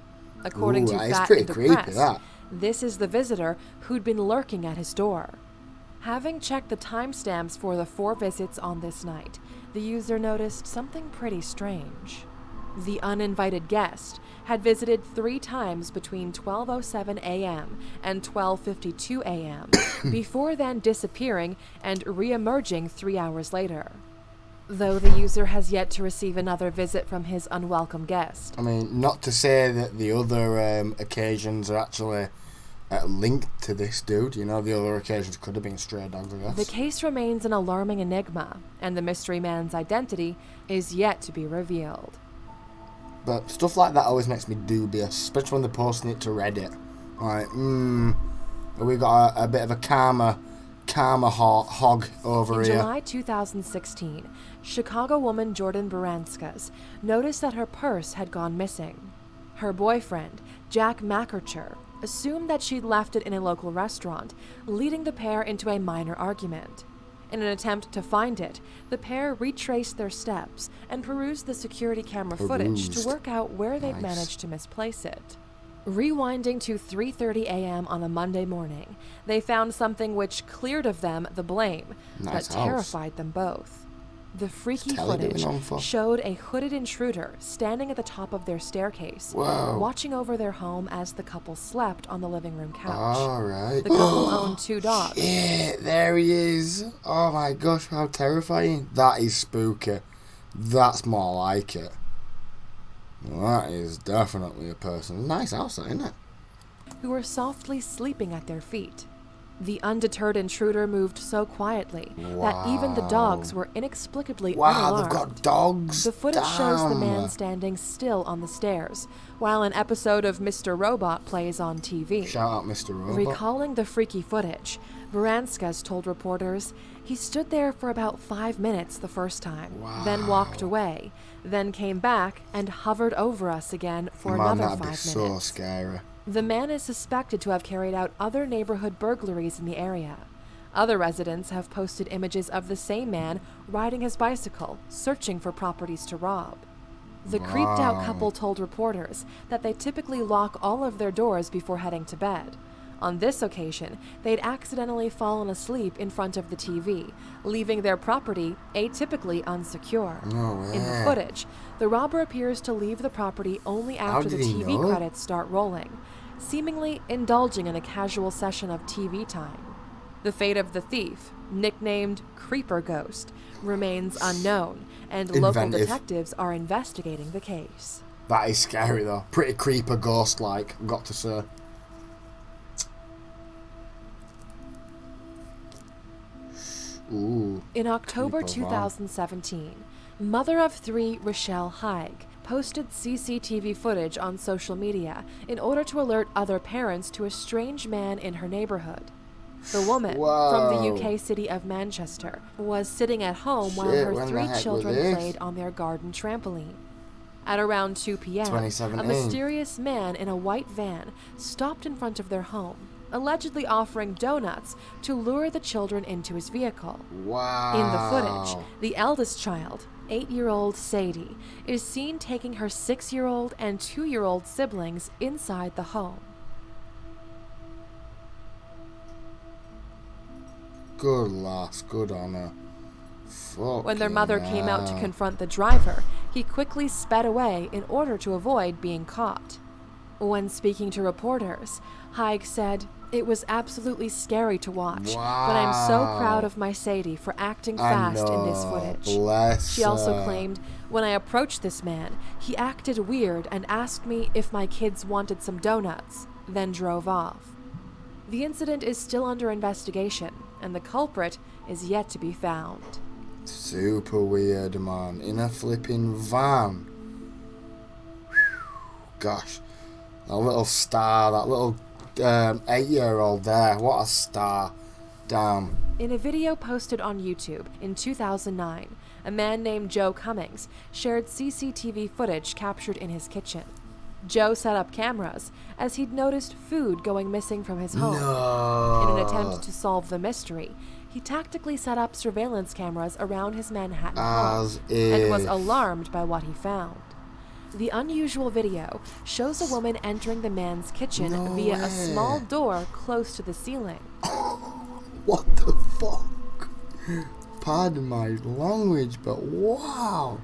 According to Fat and Depressed, this is the visitor who'd been lurking at his door. Having checked the timestamps for the 4 visits on this night, the user noticed something pretty strange. The uninvited guest had visited 3 times between 12:07 a.m. and 12:52 a.m., before then disappearing and re-emerging 3 hours later. Though the user has yet to receive another visit from his unwelcome guest. I mean, not to say that the other occasions are actually linked to this dude. You know, the other occasions could have been stray dogs, I guess. The case remains an alarming enigma, and the mystery man's identity is yet to be revealed. But stuff like that always makes me dubious, especially when they're posting it to Reddit. Like, we got a bit of a karma hog over here. In July 2016, Chicago woman Jordan Baranskis noticed that her purse had gone missing. Her boyfriend, Jack Makercher, assumed that she'd left it in a local restaurant, leading the pair into a minor argument. In an attempt to find it, the pair retraced their steps and perused the security camera footage to work out where they'd managed to misplace it. Rewinding to 3:30 a.m. on a Monday morning, they found something which cleared of them the blame, but terrified them both. The freaky footage showed a hooded intruder standing at the top of their staircase, watching over their home as the couple slept on the living room couch. All right. The couple owned 2 dogs. Yeah, there he is. Oh my gosh, how terrifying. That is spooky. That's more like it. That is definitely a person. Nice house, isn't it? Who were softly sleeping at their feet. The undeterred intruder moved so quietly that even the dogs were inexplicably Wow, unalarmed. they've got dogs. The footage shows the Damn. man standing still on the stairs, while an episode of Mr. Robot plays on TV. Shout out Mr. Robot. Recalling the freaky footage, Varanskas told reporters he stood there for about 5 minutes the first time, then walked away, then came back and hovered over us again for another 5 minutes. So scary. The man is suspected to have carried out other neighborhood burglaries in the area. Other residents have posted images of the same man riding his bicycle, searching for properties to rob. The creeped out couple told reporters that they typically lock all of their doors before heading to bed. On this occasion, they'd accidentally fallen asleep in front of the TV, leaving their property atypically unsecure. No way. In the footage, the robber appears to leave the property only after the TV credits start rolling, seemingly indulging in a casual session of TV time. The fate of the thief, nicknamed Creeper Ghost, remains unknown, and local detectives are investigating the case. That is scary though. Pretty creeper ghost-like, I've got to say. Ooh, in October 2017, mother of 3 Rochelle Haig posted CCTV footage on social media in order to alert other parents to a strange man in her neighborhood. The woman, from the UK city of Manchester, was sitting at home while her 3 children played on their garden trampoline. At around 2 p.m., a mysterious man in a white van stopped in front of their home, allegedly offering donuts to lure the children into his vehicle. Wow. In the footage, the eldest child, 8-year-old Sadie, is seen taking her 6-year-old and 2-year-old siblings inside the home. Good lass, good on her. When their mother came out to confront the driver, he quickly sped away in order to avoid being caught. When speaking to reporters, Haig said, "It was absolutely scary to watch, but I'm so proud of my Sadie for acting fast in this footage." She also claimed, "When I approached this man, he acted weird and asked me if my kids wanted some donuts, then drove off." The incident is still under investigation, and the culprit is yet to be found. Super weird, man. In a flipping van. Gosh. That little star, that little 8-year-old there. What a star. Damn. In a video posted on YouTube in 2009, a man named Joe Cummings shared CCTV footage captured in his kitchen. Joe set up cameras as he'd noticed food going missing from his home. In an attempt to solve the mystery, he tactically set up surveillance cameras around his Manhattan home and was alarmed by what he found. The unusual video shows a woman entering the man's kitchen via a small door close to the ceiling. What the fuck? Pardon my language, but wow.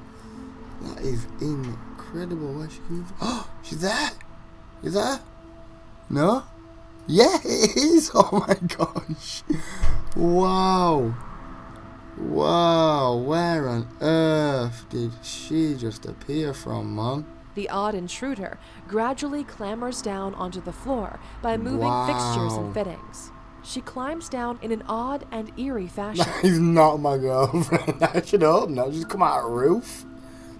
That is incredible. Where's she coming from? Oh, she's there. Is there? No? Yeah, it is. Oh my gosh. Wow. Wow, where on earth did she just appear from, man? The odd intruder gradually clambers down onto the floor by moving fixtures and fittings. She climbs down in an odd and eerie fashion. That is not my girlfriend. I should hope not. Just come out of the roof.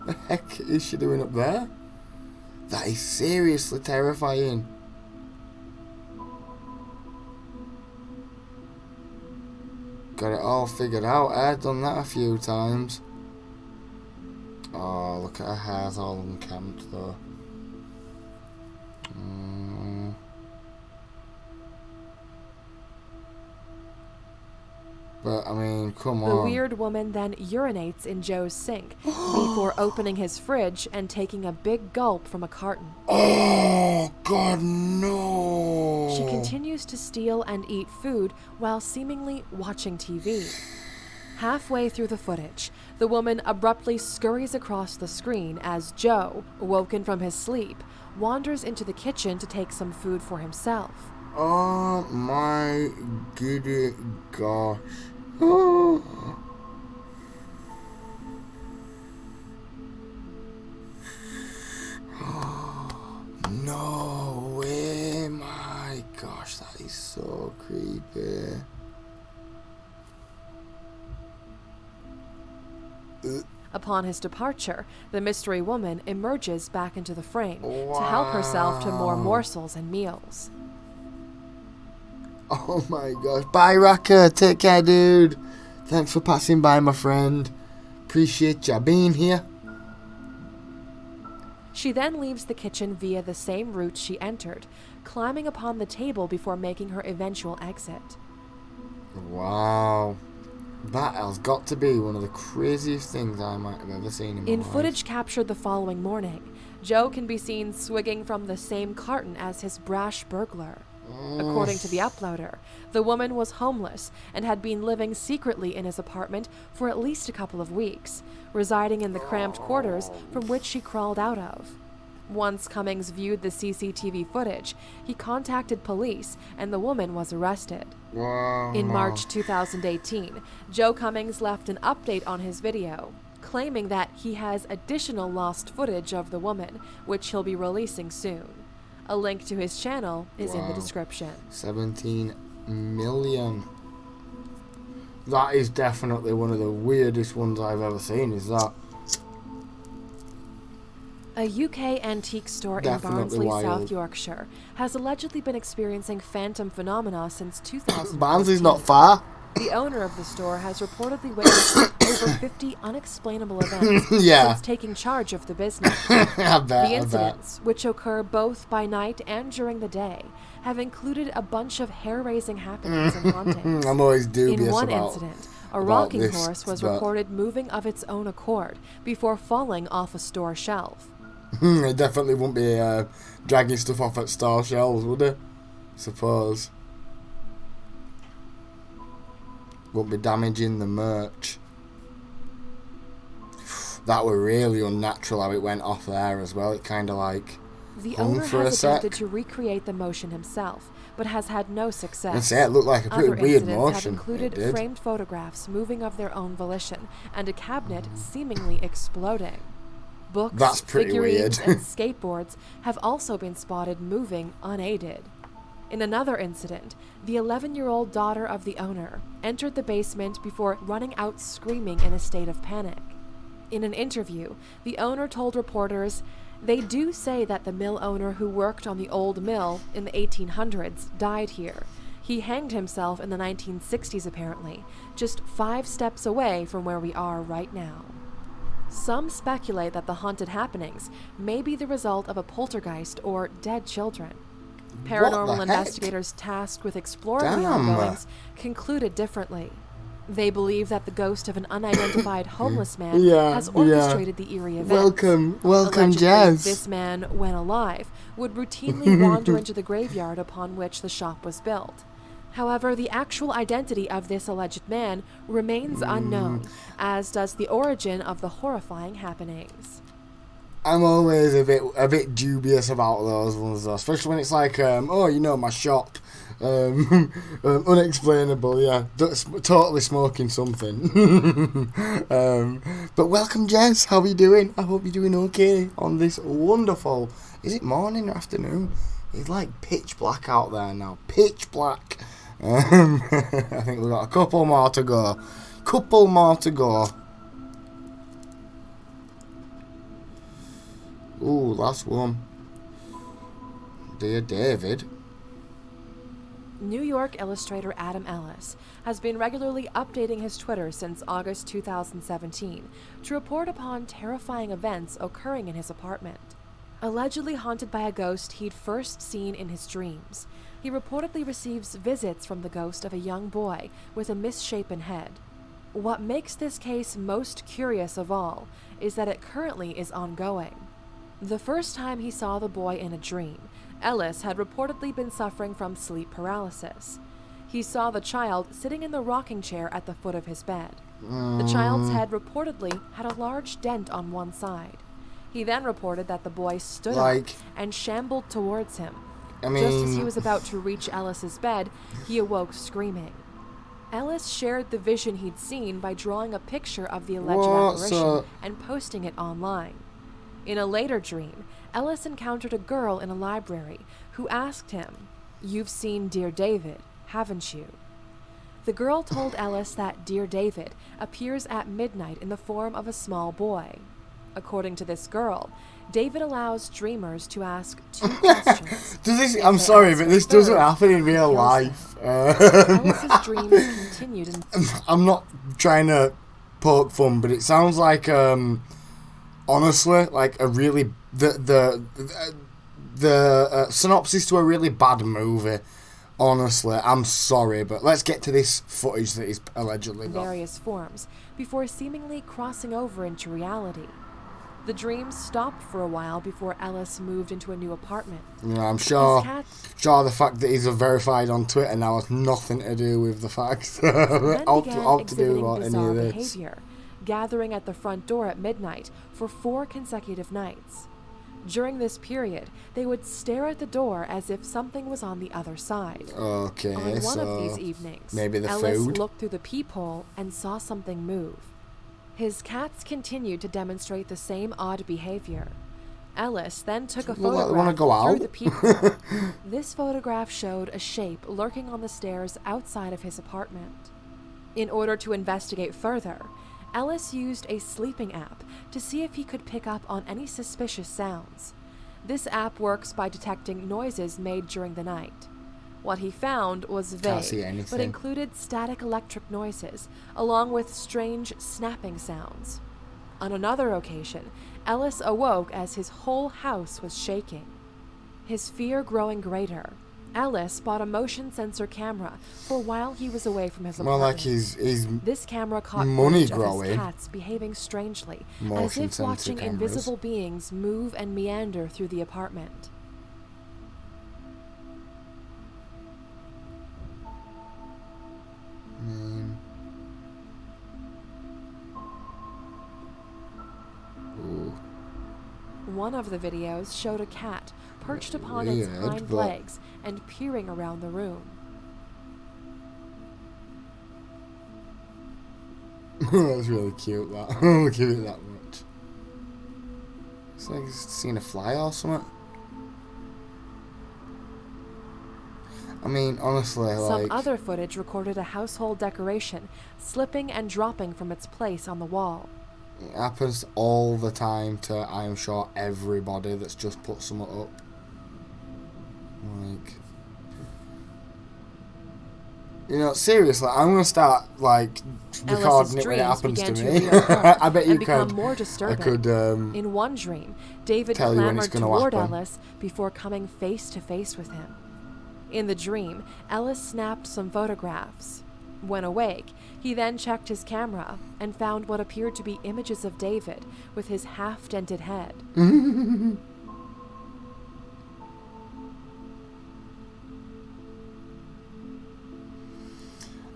The heck is she doing up there? That is seriously terrifying. Got it all figured out. I've done that a few times. Oh, look at her hair's all unkempt though. But, I mean, come on. The weird woman then urinates in Joe's sink before opening his fridge and taking a big gulp from a carton. Oh, God, no. She continues to steal and eat food while seemingly watching TV. Halfway through the footage, the woman abruptly scurries across the screen as Joe, woken from his sleep, wanders into the kitchen to take some food for himself. Oh, my giddy gosh. Oh. No way, my gosh, that is so creepy. Upon his departure, the mystery woman emerges back into the frame to help herself to more morsels and meals. Oh my gosh. Bye, Raka. Take care, dude. Thanks for passing by, my friend. Appreciate ya being here. She then leaves the kitchen via the same route she entered, climbing upon the table before making her eventual exit. Wow. That has got to be one of the craziest things I might have ever seen in my life. In footage captured the following morning, Joe can be seen swigging from the same carton as his brash burglar. According to the uploader, the woman was homeless and had been living secretly in his apartment for at least a couple of weeks, residing in the cramped quarters from which she crawled out of. Once Cummings viewed the CCTV footage, he contacted police and the woman was arrested. Wow. In March 2018, Joe Cummings left an update on his video, claiming that he has additional lost footage of the woman, which he'll be releasing soon. A link to his channel is in the description. 17 million. That is definitely one of the weirdest ones I've ever seen, is that. A UK antique store in Barnsley, South Yorkshire, has allegedly been experiencing phantom phenomena since 2000. Barnsley's not far. The owner of the store has reportedly witnessed over 50 unexplainable events since taking charge of the business. The incidents, which occur both by night and during the day, have included a bunch of hair-raising happenings and hauntings. I'm always dubious In one about incident, a rocking horse was reported moving of its own accord before falling off a store shelf. It definitely wouldn't be dragging stuff off at store shelves, would it? Suppose. Won't be damaging the merch. That were really unnatural how it went off there as well. It kind of like the hung owner for has a sec. attempted to recreate the motion himself, but has had no success. I'd say it looked like a pretty Other weird incidents motion. have included framed photographs moving of their own volition and a cabinet seemingly exploding. Books, That's pretty figurines, weird. and skateboards have also been spotted moving unaided. In another incident, the 11-year-old daughter of the owner entered the basement before running out screaming in a state of panic. In an interview, the owner told reporters, "They do say that the mill owner who worked on the old mill in the 1800s died here. He hanged himself in the 1960s apparently, just 5 steps away from where we are right now." Some speculate that the haunted happenings may be the result of a poltergeist or dead children. Paranormal investigators tasked with exploring the outgoings concluded differently. They believe that the ghost of an unidentified homeless man has orchestrated the eerie events. Welcome, Jazz. This man, when alive, would routinely wander into the graveyard upon which the shop was built. However, the actual identity of this alleged man remains unknown, as does the origin of the horrifying happenings. I'm always a bit dubious about those ones, though, especially when it's like, oh, you know, my shop, unexplainable, yeah, totally smoking something. But welcome, Jess. How are you doing? I hope you're doing okay on this wonderful. Is it morning or afternoon? It's like pitch black out there now. Pitch black. I think we've got a couple more to go. Ooh, last one. Dear David. New York illustrator Adam Ellis has been regularly updating his Twitter since August 2017 to report upon terrifying events occurring in his apartment. Allegedly haunted by a ghost he'd first seen in his dreams, he reportedly receives visits from the ghost of a young boy with a misshapen head. What makes this case most curious of all is that it currently is ongoing. The first time he saw the boy in a dream, Ellis had reportedly been suffering from sleep paralysis. He saw the child sitting in the rocking chair at the foot of his bed. The child's head reportedly had a large dent on one side. He then reported that the boy stood up and shambled towards him. Just as he was about to reach Ellis's bed, he awoke screaming. Ellis shared the vision he'd seen by drawing a picture of the alleged apparition and posting it online. In a later dream, Ellis encountered a girl in a library who asked him, "You've seen Dear David, haven't you?" The girl told Ellis that Dear David appears at midnight in the form of a small boy. According to this girl, David allows dreamers to ask 2 questions. I'm sorry, but this doesn't happen in real life. Ellis's dreams continued. I'm not trying to poke fun, but it sounds like, honestly, like a really the synopsis to a really bad movie. Honestly, I'm sorry, but let's get to this footage that he's allegedly got. Various forms before seemingly crossing over into reality. The dreams stopped for a while before Ellis moved into a new apartment. Yeah, I'm sure the fact that he's verified on Twitter now has nothing to do with the fact Began to do about any bizarre of this. behavior, gathering at the front door at midnight for 4 consecutive nights. During this period, they would stare at the door as if something was on the other side. Okay, on one so of these evenings, maybe the Ellis food. looked through the peephole and saw something move. His cats continued to demonstrate the same odd behavior. Ellis then took a photograph through the peephole. This photograph showed a shape lurking on the stairs outside of his apartment. In order to investigate further, Ellis used a sleeping app to see if he could pick up on any suspicious sounds. This app works by detecting noises made during the night. What he found was vague, but included static electric noises, along with strange snapping sounds. On another occasion, Ellis awoke as his whole house was shaking. His fear growing greater, Ellis bought a motion sensor camera for while he was away from his apartment. Well, like his This camera caught money footage of growing. his cats behaving strangely, as Motion if sensor watching cameras. invisible beings move and meander through the apartment. One of the videos showed a cat perched upon its hind legs and peering around the room. That's really cute, that. I'll give it that much. It's like he's seen a fly or something. I mean, honestly, Some other footage recorded a household decoration slipping and dropping from its place on the wall. it happens all the time to, I am sure, everybody that's just put something up. Like, you know, seriously, I'm gonna start like recording it when it happens to me. I bet you could. More disturbing. I could. In one dream, David clambered toward Ellis before coming face to face with him. In the dream, Ellis snapped some photographs. When awake, he then checked his camera and found what appeared to be images of David with his half-dented head.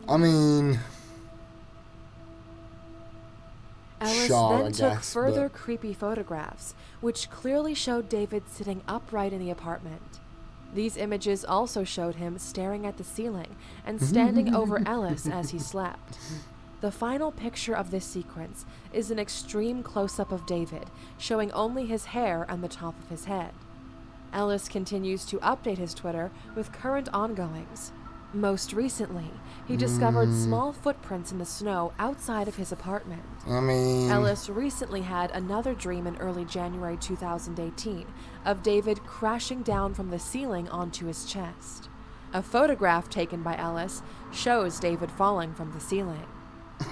I mean, Ellis then took further creepy photographs, which clearly showed David sitting upright in the apartment. These images also showed him staring at the ceiling and standing over Ellis as he slept. The final picture of this sequence is an extreme close-up of David, showing only his hair and the top of his head. Ellis continues to update his Twitter with current ongoings. Most recently, he discovered small footprints in the snow outside of his apartment. I mean, Ellis recently had another dream in early January 2018 of David crashing down from the ceiling onto his chest. A photograph taken by Ellis shows David falling from the ceiling.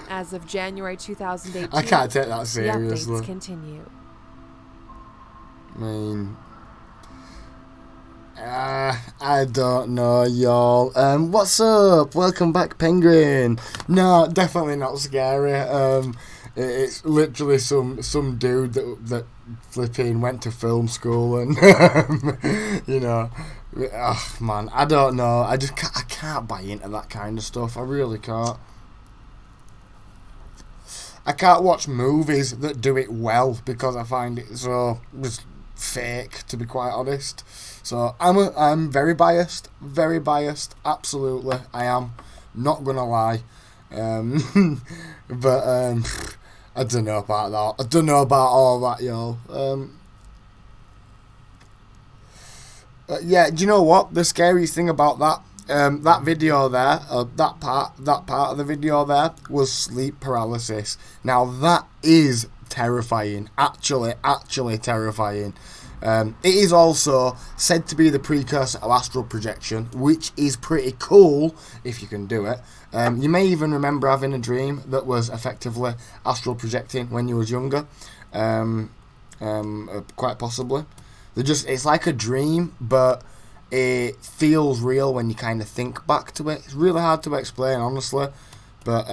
As of January 2018, I can't take that seriously. The updates continue. I mean, I don't know, y'all. What's up? Welcome back, Penguin. No, definitely not scary. It's literally some dude that flipping went to film school and you know, man, I don't know. I can't buy into that kind of stuff. I really can't. I can't watch movies that do it well because I find it so just fake, to be quite honest. So I'm very biased, absolutely, I am, not gonna lie, but I don't know about that, I don't know about all that, y'all. Yeah, do you know what? The scariest thing about that video there, that part of the video there was sleep paralysis. Now that is terrifying. Actually terrifying. It is also said to be the precursor of astral projection, which is pretty cool if you can do it. You may even remember having a dream that was effectively astral projecting when you was younger. Quite possibly. It's like a dream, but it feels real when you kind of think back to it. It's really hard to explain, honestly. But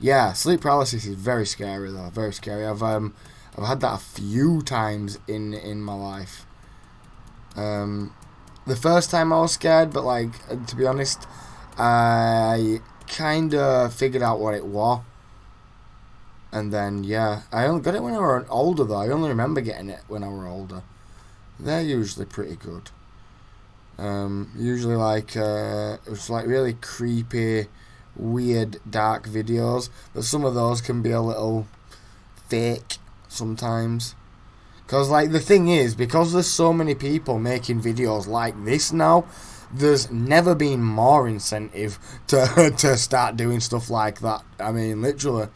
yeah, sleep paralysis is very scary though. Very scary. I've had that a few times in my life. The first time I was scared, but like to be honest, I kind of figured out what it was. And then yeah, I only got it when I was older though. I only remember getting it when I was older. They're usually pretty good. Usually like it's like really creepy, weird, dark videos, but some of those can be a little fake sometimes. Because like the thing is, because there's so many people making videos like this now, there's never been more incentive to start doing stuff like that. I mean, literally,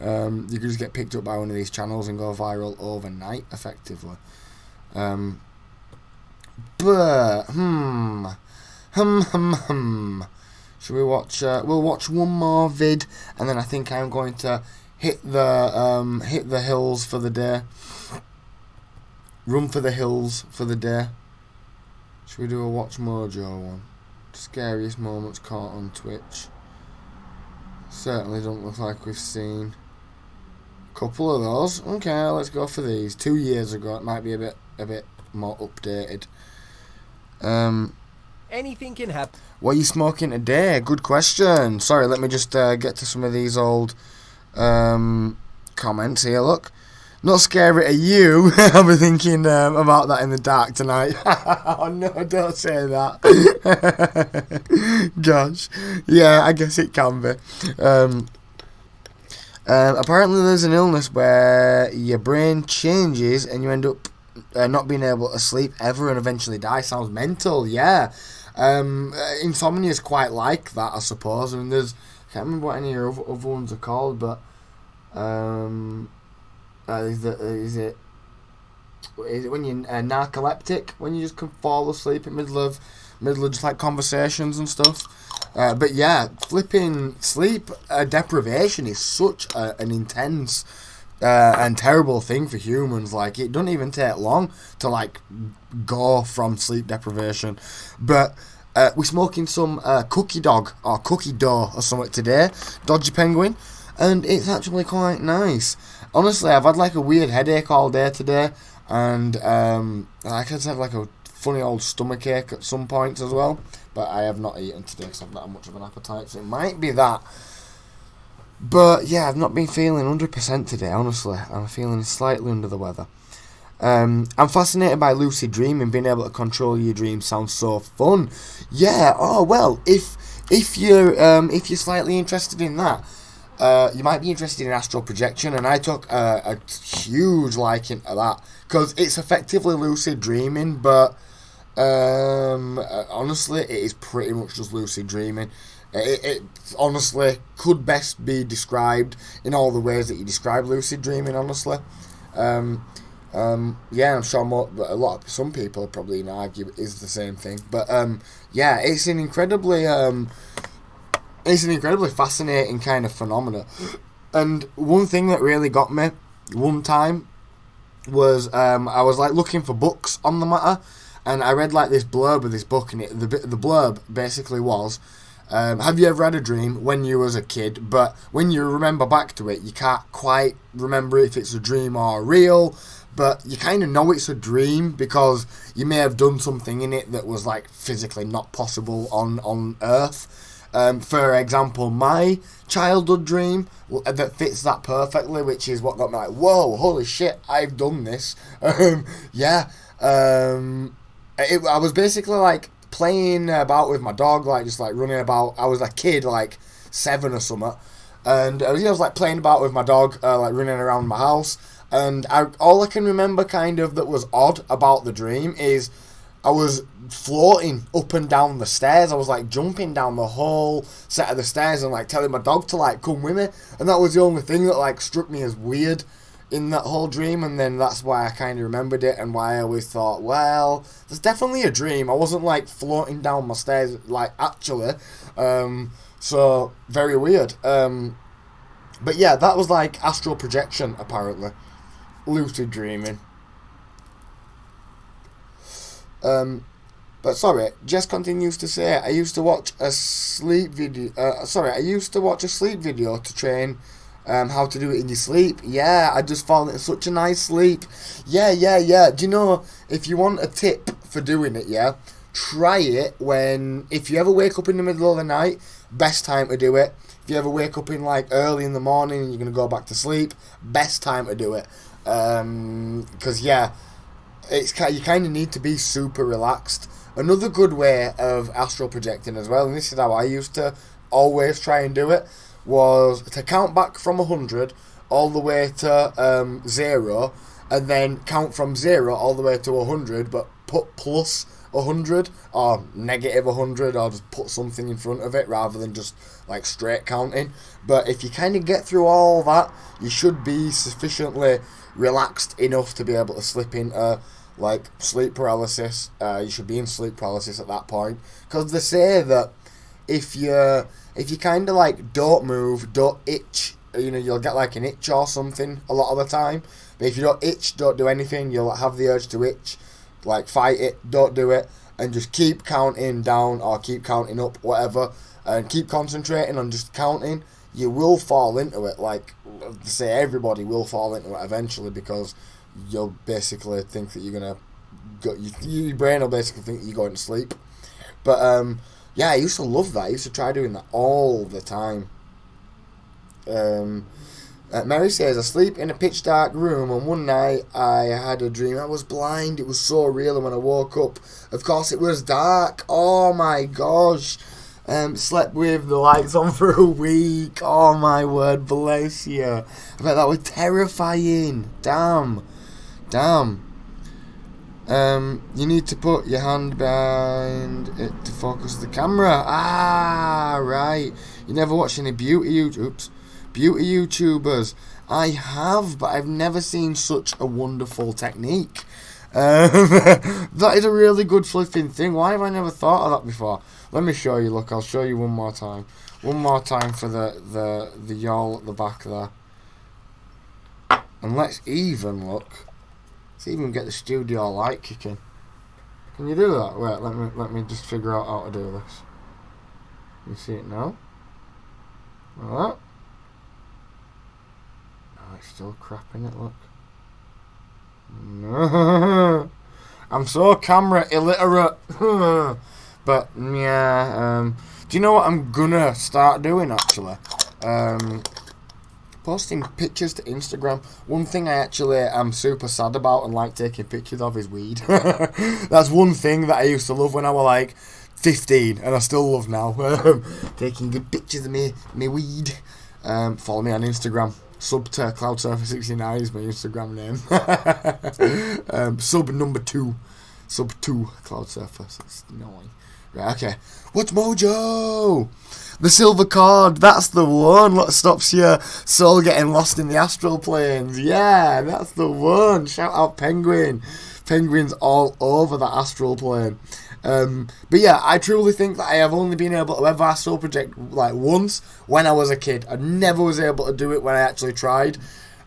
you could just get picked up by one of these channels and go viral overnight, effectively. But should we watch? We'll watch one more vid, and then I think I'm going to hit the hills for the day. Run for the hills for the day. Should we do a Watch Mojo one? Scariest moments caught on Twitch. Certainly don't look like we've seen a couple of those. Okay, let's go for these. 2 years ago, it might be a bit more updated. Anything can happen. What are you smoking today? Good question. Sorry, let me just get to some of these old comments here. Look, not scary to you. I'll be thinking about that in the dark tonight. Oh no, don't say that. Gosh, yeah, I guess it can be. Apparently, there's an illness where your brain changes and you end up not being able to sleep ever and eventually die. Sounds mental, yeah. Insomnia is quite like that, I suppose. I mean, I can't remember what any other ones are called, but is it when you're narcoleptic, when you just can fall asleep in middle of just like conversations and stuff. But yeah, flipping sleep deprivation is such an intense and terrible thing for humans. Like, it doesn't even take long to like go from sleep deprivation. But we're smoking some cookie dog or cookie dough or something today, Dodgy Penguin, and it's actually quite nice. Honestly, I've had like a weird headache all day today, and I could have like a funny old stomach ache at some points as well. But I have not eaten today because I've not had much of an appetite, so it might be that. But yeah, I've not been feeling 100% today, honestly. I'm feeling slightly under the weather. I'm fascinated by lucid dreaming. Being able to control your dreams sounds so fun. Yeah. Oh well, if you're slightly interested in that, you might be interested in astral projection, and I took a huge liking to that because it's effectively lucid dreaming, but honestly, it is pretty much just lucid dreaming. It honestly could best be described in all the ways that you describe lucid dreaming, honestly. Yeah, I'm sure some people are probably going to argue it is the same thing. But yeah, it's an incredibly fascinating kind of phenomena. And one thing that really got me one time was I was like looking for books on the matter, and I read like this blurb of this book, and the blurb basically was, have you ever had a dream when you was a kid, but when you remember back to it, you can't quite remember if it's a dream or real, but you kind of know it's a dream because you may have done something in it that was like physically not possible on Earth. For example, my childhood dream that fits that perfectly, which is what got me like, whoa, holy shit, I've done this. Yeah. I was basically like playing about with my dog, like just like running about. I was a kid, like 7 or something, and I was like playing about with my dog, like running around my house. And all I can remember kind of that was odd about the dream is I was floating up and down the stairs. I was like jumping down the whole set of the stairs and like telling my dog to like come with me. And that was the only thing that like struck me as weird in that whole dream. And then that's why I kind of remembered it and why I always thought, well, there's definitely a dream. I wasn't like floating down my stairs like actually. So very weird. But yeah, that was like astral projection apparently. Lucid dreaming. But sorry, Jess continues to say, I used to watch a sleep video. I used to watch a sleep video to train how to do it in your sleep. Yeah, I just fall into such a nice sleep. Yeah. Do you know, if you want a tip for doing it, yeah, try it if you ever wake up in the middle of the night, best time to do it. If you ever wake up in like early in the morning and you're going to go back to sleep, best time to do it. Because yeah, you kind of need to be super relaxed. Another good way of astral projecting as well, and this is how I used to always try and do it, was to count back from 100 all the way to 0, and then count from 0 all the way to 100, but put plus 100 or negative 100, or just put something in front of it rather than just like straight counting. But if you kind of get through all that, you should be sufficiently relaxed enough to be able to slip into like sleep paralysis. You should be in sleep paralysis at that point, because they say that if you kind of like don't move, don't itch, you'll get like an itch or something a lot of the time. But if you don't itch, don't do anything, you'll have the urge to itch. Like fight it, don't do it, and just keep counting down or keep counting up, whatever, and keep concentrating on just counting. You will fall into it. Like they say, everybody will fall into it eventually, because you'll basically think that you're gonna go. Your brain will basically think that you're going to sleep. But yeah, I used to love that. I used to try doing that all the time. Mary says, I sleep in a pitch dark room, and one night I had a dream. I was blind. It was so real, and when I woke up, of course it was dark. Oh my gosh. Slept with the lights on for a week. Oh my word, bless you. I bet that was terrifying. Damn. You need to put your hand behind it to focus the camera. Ah, right. You never watched any beauty YouTubers. I have, but I've never seen such a wonderful technique. That is a really good flipping thing. Why have I never thought of that before? Let me show you. Look, I'll show you one more time. One more time for the y'all at the back there. And let's even look. Let's even get the studio light kicking. Can you do that? Wait, let me just figure out how to do this. You see it now? Like that. Oh, it's still crapping it, look. No. I'm so camera illiterate. But yeah, do you know what I'm gonna start doing actually? Posting pictures to Instagram. One thing I actually am super sad about and like taking pictures of is weed. That's one thing that I used to love when I was like 15, and I still love now. Taking good pictures of me weed. Follow me on Instagram. Sub to CloudSurfer69 is my Instagram name. Sub number 2. Sub 2 CloudSurfer69. Right, okay. What's Mojo? The silver cord, that's the one. What stops your soul getting lost in the astral planes? Yeah, that's the one. Shout out Penguin. Penguin's all over the astral plane. But yeah, I truly think that I have only been able to ever astral project like once when I was a kid. I never was able to do it when I actually tried.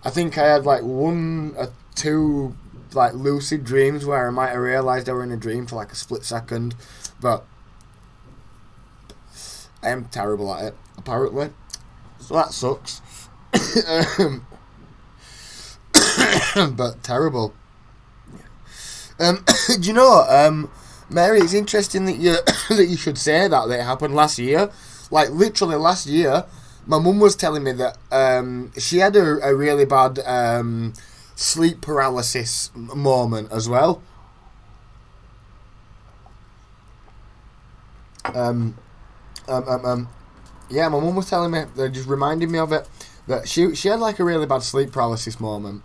I think I had like 1 or 2 like lucid dreams where I might have realised I were in a dream for like a split second, but I am terrible at it, apparently. So that sucks. But terrible. Do you know, Mary, it's interesting that you should say that it happened last year. Like, literally last year, my mum was telling me that she had a really bad sleep paralysis moment as well. Yeah, my mum was telling me, just reminding me of it, that she had like a really bad sleep paralysis moment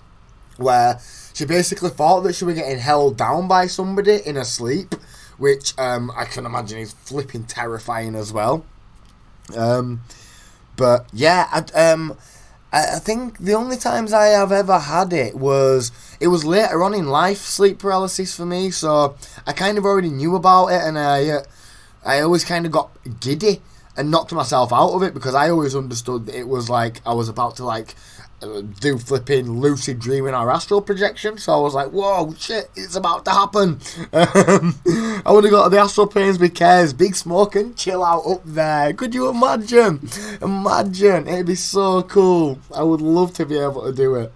where she basically thought that she was getting held down by somebody in her sleep, which I can imagine is flipping terrifying as well. But yeah, I think the only times I have ever had it was later on in life, sleep paralysis for me, so I kind of already knew about it, and I always kind of got giddy and knocked myself out of it, because I always understood that it was like I was about to like do flipping lucid dreaming or astral projection, so I was like, whoa, shit, it's about to happen. I would have got to the astral planes with Kez, big smoke and chill out up there. Could you imagine? It'd be so cool. I would love to be able to do it.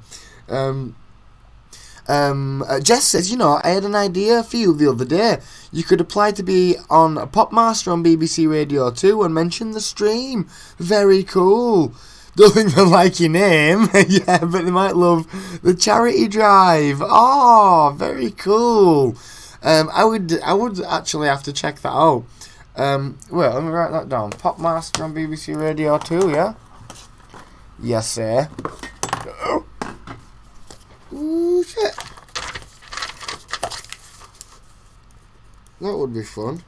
Jess says, you know, I had an idea for you the other day. You could apply to be on a Popmaster on BBC Radio 2 and mention the stream. Very cool. Don't think they like your name. Yeah, but they might love the charity drive. Oh, very cool. I would actually have to check that out. Well, let me write that down. Popmaster on BBC Radio 2, yeah? Yes, sir. Ooh, shit. That would be fun.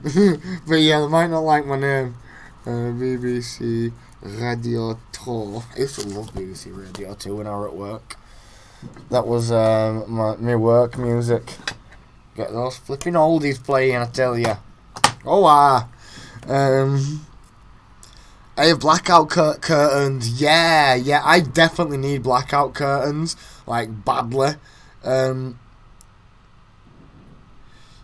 But yeah, they might not like my name. BBC Radio 2. I used to love BBC Radio 2 when I was at work. That was my work music. Get those flipping oldies playing, I tell ya. Oh, I have blackout curtains. Yeah, I definitely need blackout curtains, like badly.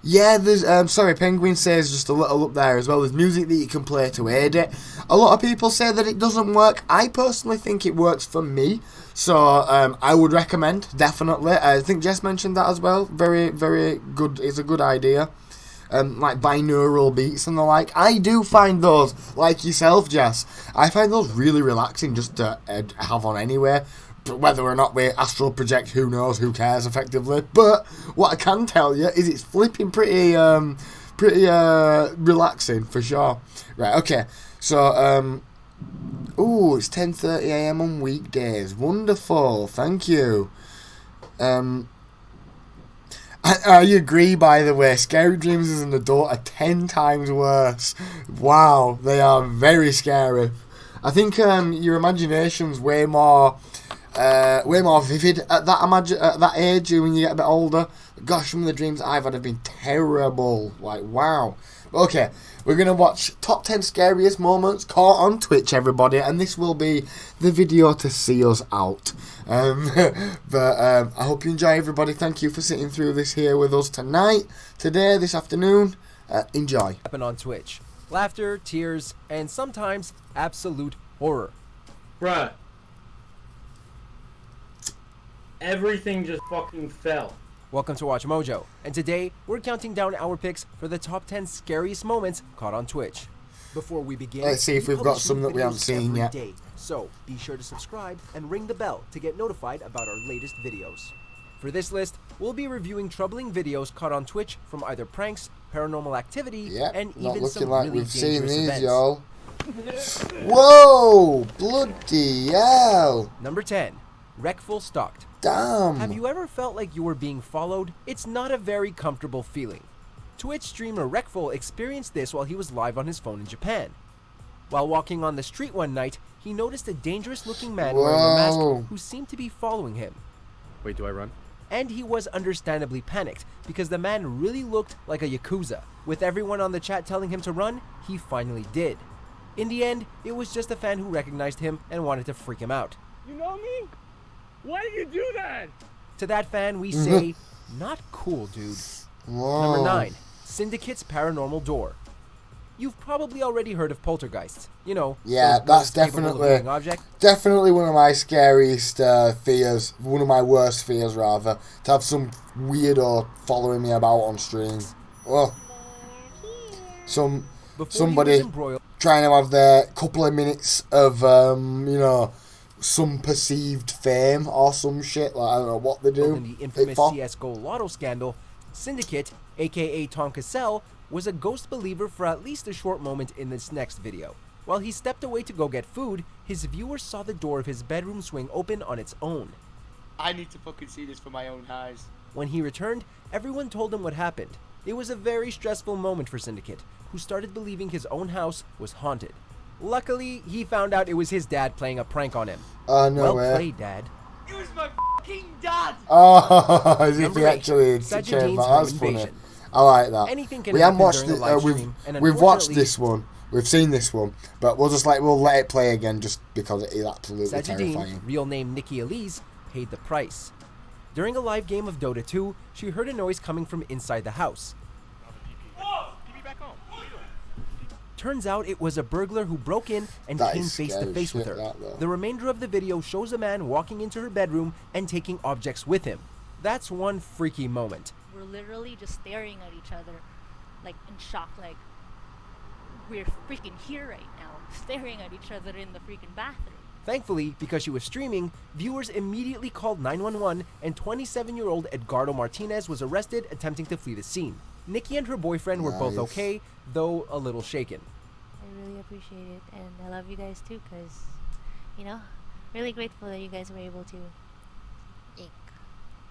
Yeah, there's sorry, Penguin says just a little up there as well. There's music that you can play to aid it. A lot of people say that it doesn't work. I personally think it works for me, so I would recommend, definitely. I think Jess mentioned that as well. Very, very good. It's a good idea. Like binaural beats and the like. I do find those, like yourself, Jess, I find those really relaxing just to have on anywhere. Whether or not we astral project, who knows, who cares, effectively. But what I can tell you is it's flipping pretty relaxing, for sure. Right, okay. So, ooh, it's 10:30 AM on weekdays. Wonderful, thank you. I agree, by the way. Scary dreams as an adult are 10 times worse. Wow, they are very scary. I think your imagination's way more vivid at that age when you get a bit older. Gosh, some of the dreams I've had have been terrible. Like, wow. Okay, we're going to watch Top 10 Scariest Moments caught on Twitch, everybody, and this will be the video to see us out. I hope you enjoy, everybody. Thank you for sitting through this here with us tonight, today, this afternoon. Enjoy. Happen on Twitch. Laughter, tears, and sometimes absolute horror. Bruh. Everything just fucking fell. Welcome to Watch Mojo, and today we're counting down our picks for the top 10 scariest moments caught on Twitch. Before we begin, let's see if we've got some that we haven't seen yet. So be sure to subscribe and ring the bell to get notified about our latest videos. For this list, we'll be reviewing troubling videos caught on Twitch from either pranks, paranormal activity, and even some like really we've seen dangerous these, events. y'all. Whoa! Bloody hell! Number 10. Wreckful Stalked. Damn! Have you ever felt like you were being followed? It's not a very comfortable feeling. Twitch streamer Wreckful experienced this while he was live on his phone in Japan. While walking on the street one night, he noticed a dangerous-looking man wearing a mask who seemed to be following him. Wait, do I run? And he was understandably panicked because the man really looked like a Yakuza. With everyone on the chat telling him to run, he finally did. In the end, it was just a fan who recognized him and wanted to freak him out. You know me? Why did you do that? To that fan, we say, not cool, dude. Whoa. Number 9. Syndicate's Paranormal Door. You've probably already heard of poltergeists. You know, yeah, that's definitely one of my scariest fears. One of my worst fears, rather. To have some weirdo following me about on stream. Oh. Somebody trying to have their couple of minutes of, you know, some perceived fame or some shit. Like, I don't know what they do. In the infamous CSGO Lotto scandal, Syndicate, aka Tom Cassell, was a ghost believer for at least a short moment in this next video. While he stepped away to go get food, his viewers saw the door of his bedroom swing open on its own. I need to fucking see this for my own eyes. When he returned, everyone told him what happened. It was a very stressful moment for Syndicate, who started believing his own house was haunted. Luckily, he found out it was his dad playing a prank on him. Oh, no well way. played, Dad. It was my fucking dad! Oh, as if he 8, actually Sajidine's cared about home that's funny. invasion. I like that. Anything can We haven't happen watched during a it. live We've stream, and watched unfortunately- this one. We've seen this one, but we'll let it play again just because it is absolutely Sajidine, terrifying. real name Nikki Elise, paid the price. During a live game of Dota 2, she heard a noise coming from inside the house. Turns out it was a burglar who broke in and That came is face to scary face with shit, her. that, though. The remainder of the video shows a man walking into her bedroom and taking objects with him. That's one freaky moment. We're literally just staring at each other, like in shock, like we're freaking here right now, staring at each other in the freaking bathroom. Thankfully, because she was streaming, viewers immediately called 911 and 27-year-old Edgardo Martinez was arrested attempting to flee the scene. Nikki and her boyfriend were both Nice. okay, though a little shaken. I really appreciate it, and I love you guys too, because, you know, really grateful that you guys were able to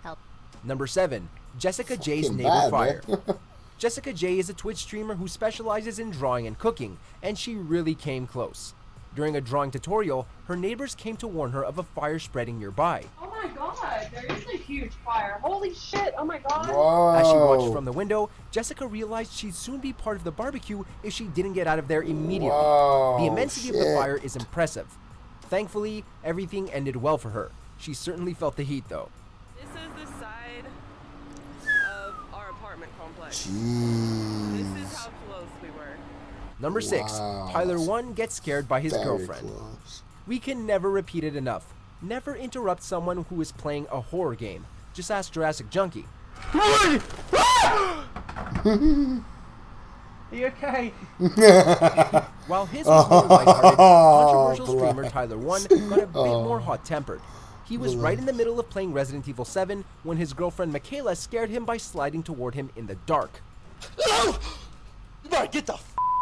help. Number 7, Jessica J's Fucking Neighbor bad, Fire. man. Jessica J is a Twitch streamer who specializes in drawing and cooking, and she really came close. During a drawing tutorial, her neighbors came to warn her of a fire spreading nearby. Oh my god, there is a huge fire. Holy shit, oh my god. As she watched from the window, Jessica realized she'd soon be part of the barbecue if she didn't get out of there immediately. Whoa, The immensity of the shit. fire is impressive. Thankfully, everything ended well for her. She certainly felt the heat though. This is the side of our apartment complex. This Jeez. is how close we were. Number 6, Wow. Tyler 1 gets scared by his Very girlfriend. close. We can never repeat it enough. Never interrupt someone who is playing a horror game. Just ask Jurassic Junkie. Are you okay? While his was more lighthearted, controversial bless. streamer Tyler 1 got a bit Oh. more hot-tempered. He was right in the middle of playing Resident Evil 7 when his girlfriend Michaela scared him by sliding toward him in the dark. You better get the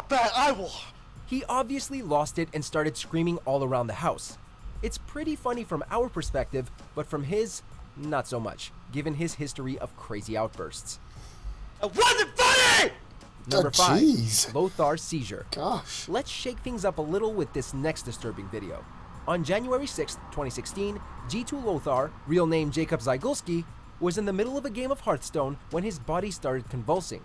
back, I will. He obviously lost it and started screaming all around the house. It's pretty funny from our perspective, but from his, not so much, given his history of crazy outbursts. It wasn't funny! Number 5, jeez. Lothar Seizure. Gosh. Let's shake things up a little with this next disturbing video. On January 6, 2016, G2 Lothar, real name Jacob Zygulski, was in the middle of a game of Hearthstone when his body started convulsing.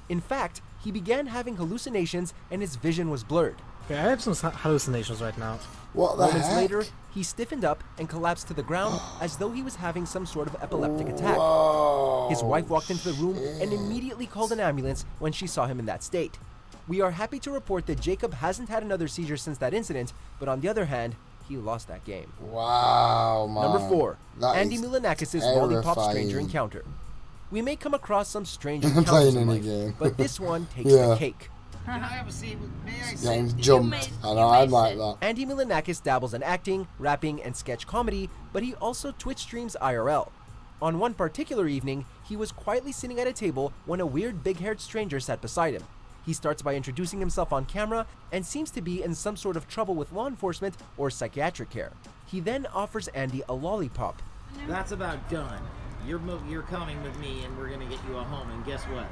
In fact, he began having hallucinations and his vision was blurred. Okay, I have some hallucinations right now. What the Moments heck? later, he stiffened up and collapsed to the ground as though he was having some sort of epileptic attack. Whoa, His wife walked into the room and immediately called an ambulance when she saw him in that state. We are happy to report that Jacob hasn't had another seizure since that incident, but on the other hand, he lost that game. Wow, man. Number 4, That Andy is Milanakis' Lollipop Stranger terrifying. encounter. We may come across some strange Playing encounters in any life, game. but this one takes Yeah. the cake. Can I have a seat? May I Getting sit? jumped. I know, I'm like that. Andy Milanakis dabbles in acting, rapping, and sketch comedy, but he also Twitch streams IRL. On one particular evening, he was quietly sitting at a table when a weird big-haired stranger sat beside him. He starts by introducing himself on camera and seems to be in some sort of trouble with law enforcement or psychiatric care. He then offers Andy a lollipop. That's about done. You're coming with me and we're gonna get you a home, and guess what?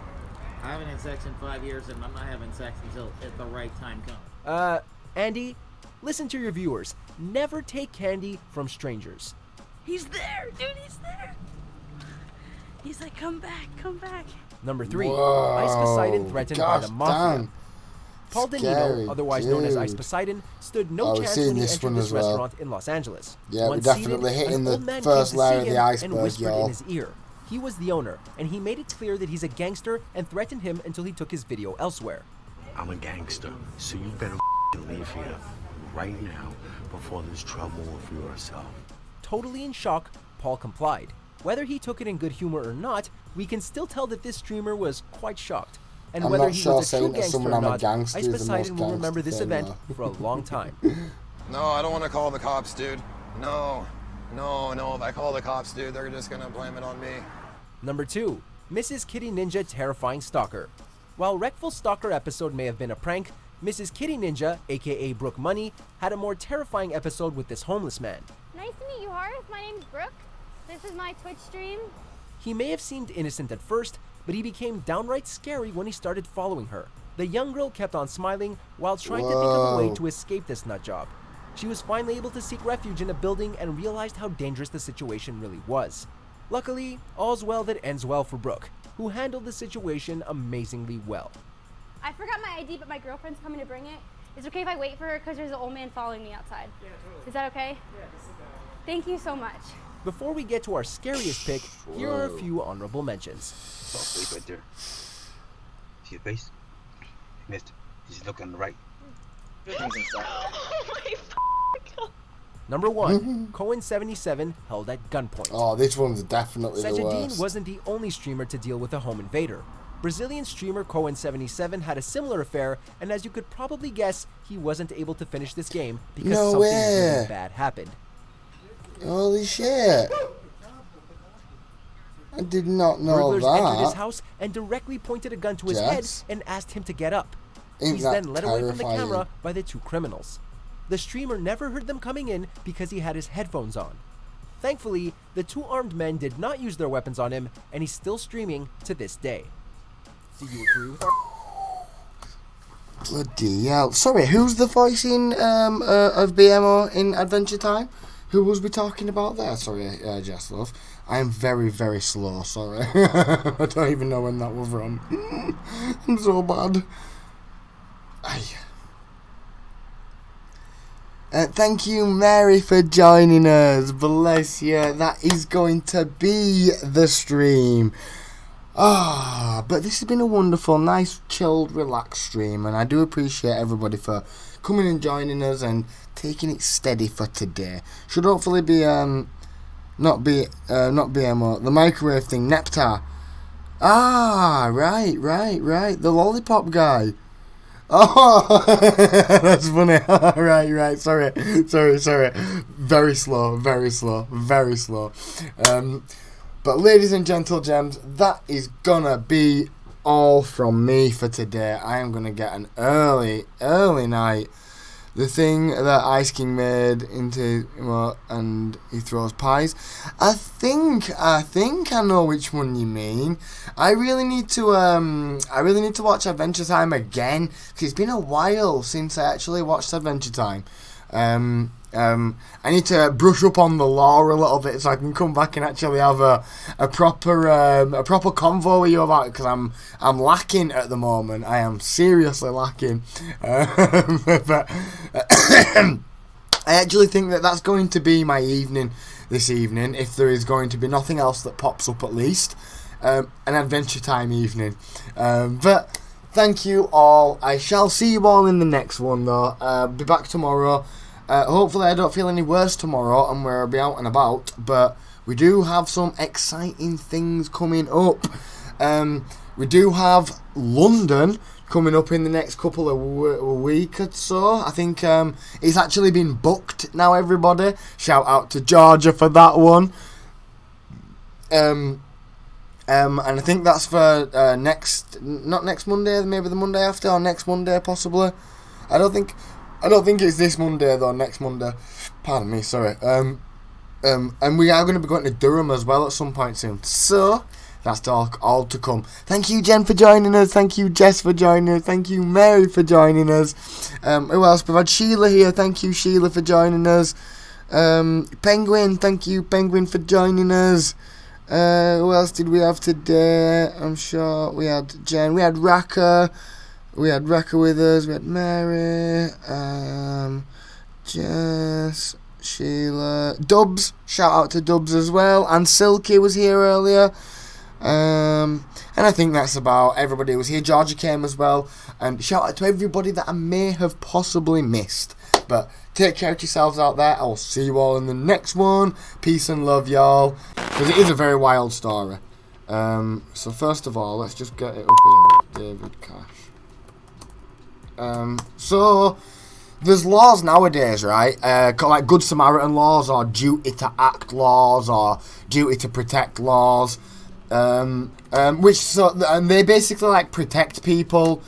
I haven't had sex in 5 years and I'm not having sex until at the right time comes. Andy, listen to your viewers. Never take candy from strangers. He's there, dude, he's there. He's like, come back, come back. Number 3, Whoa, Ice Poseidon threatened by gosh the mafia. damn. Paul Scary, Denino, otherwise known as Ice dude. Poseidon, stood no Oh, we've chance seen when he this entered one this as well. restaurant in Los Angeles. Yeah, we're Once definitely seated, hitting an the old man first came to layer see of the him and iceberg, whispered y'all. in his ear. He was the owner, and he made it clear that he's a gangster and threatened him until he took his video elsewhere. I'm a gangster, so you better leave here right now before there's trouble with yourself. Totally in shock, Paul complied. Whether he took it in good humor or not, we can still tell that this streamer was quite shocked. And I'm whether not he sure was a true saying to gangster someone or I'm a not, gangster Ice is the Poseidon most will remember gangster this thing, event though. for a long time. No, I don't want to call the cops, dude. No. If I call the cops, dude, they're just gonna blame it on me. Number 2, Mrs. Kitty Ninja Terrifying Stalker. While Wreckful Stalker episode may have been a prank, Mrs. Kitty Ninja, aka Brooke Money, had a more terrifying episode with this homeless man. Nice to meet you, Harth. My name's Brooke. This is my Twitch stream. He may have seemed innocent at first, but he became downright scary when he started following her. The young girl kept on smiling while trying to think of a way to escape this nut job. She was finally able to seek refuge in a building and realized how dangerous the situation really was. Luckily, all's well that ends well for Brooke, who handled the situation amazingly well. I forgot my ID, but my girlfriend's coming to bring it. Is it okay if I wait for her because there's an old man following me outside? Yeah, totally. Is that okay? Yeah, just sit down. Thank you so much. Before we get to our scariest pick, here are a few honorable mentions. Wait right there. See your face? Mister, just look on the right. Number 1, Cohen77 held at gunpoint. Oh, this one's definitely the Sajidine worst. wasn't the only streamer to deal with a home invader. Brazilian streamer Cohen77 had a similar affair, and as you could probably guess, he wasn't able to finish this game because something really bad happened. Holy shit. I did not know Burglars that. entered his house and directly pointed a gun to his head and asked him to get up. He's then led away from the camera by the 2 criminals. The streamer never heard them coming in because he had his headphones on. Thankfully, the 2 armed men did not use their weapons on him, and he's still streaming to this day. Do you agree with our... Bloody hell. Sorry, who's the voice in of BMO in Adventure Time? Who was we talking about there? Sorry, Jess Love. I am very, very slow, sorry. I don't even know when that was from. I'm so bad. Thank you, Mary, for joining us. Bless you. That is going to be the stream. But this has been a wonderful, nice, chilled, relaxed stream, and I do appreciate everybody for coming and joining us and taking it steady for today. Should hopefully be not BMO, the microwave thing, Neptar. Right, the lollipop guy. Oh, that's funny. Right. Sorry. Very slow. But ladies and gentle gems, that is gonna be all from me for today. I am gonna get an early night. The thing that Ice King made into and he throws pies. I think I know which one you mean. I really need to watch Adventure Time again because it's been a while since I actually watched Adventure Time. I need to brush up on the lore a little bit so I can come back and actually have a proper convo with you about it, because I'm lacking at the moment. I am seriously lacking. But I actually think that's going to be my evening this evening, if there is going to be nothing else that pops up at least. An Adventure Time evening. But thank you all. I shall see you all in the next one though. Be back tomorrow. Hopefully I don't feel any worse tomorrow and we'll be out and about, but we do have some exciting things coming up. We do have London coming up in the next couple of weeks or so. I think it's actually been booked now, everybody. Shout out to Georgia for that one. And I think that's for not next Monday, maybe the Monday after, or next Monday possibly. I don't think it's this Monday though. Next Monday. Pardon me. Sorry. And we are going to be going to Durham as well at some point soon. So that's all to come. Thank you, Jen, for joining us. Thank you, Jess, for joining us. Thank you, Mary, for joining us. Who else? We've had Sheila here. Thank you, Sheila, for joining us. Penguin. Thank you, Penguin, for joining us. Who else did we have today? I'm sure we had Jen. We had Raka. We had Raka with us. We had Mary. Jess. Sheila. Dubs. Shout out to Dubs as well. And Silky was here earlier. And I think that's about everybody who was here. Georgia came as well. And shout out to everybody that I may have possibly missed. But take care of yourselves out there. I will see you all in the next one. Peace and love, y'all. Because it is a very wild story. So first of all, let's just get it up here. David Cash. So there's laws nowadays, right? Like Good Samaritan laws, or duty to act laws, or duty to protect laws. And they basically like protect people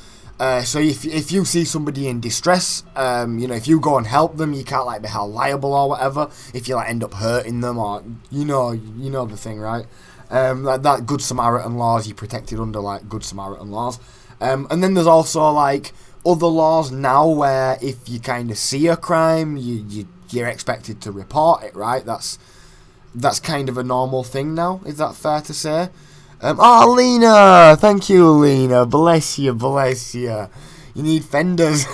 So if you see somebody in distress, you know, if you go and help them, you can't like be held liable or whatever. If you like end up hurting them, or you know the thing, right? Like that Good Samaritan laws, you're protected under like Good Samaritan laws. And then there's also like other laws now where if you kind of see a crime, you're expected to report it, right? That's kind of a normal thing now. Is that fair to say? Oh, Lena! Thank you, Lena. Bless you, bless you. You need fenders.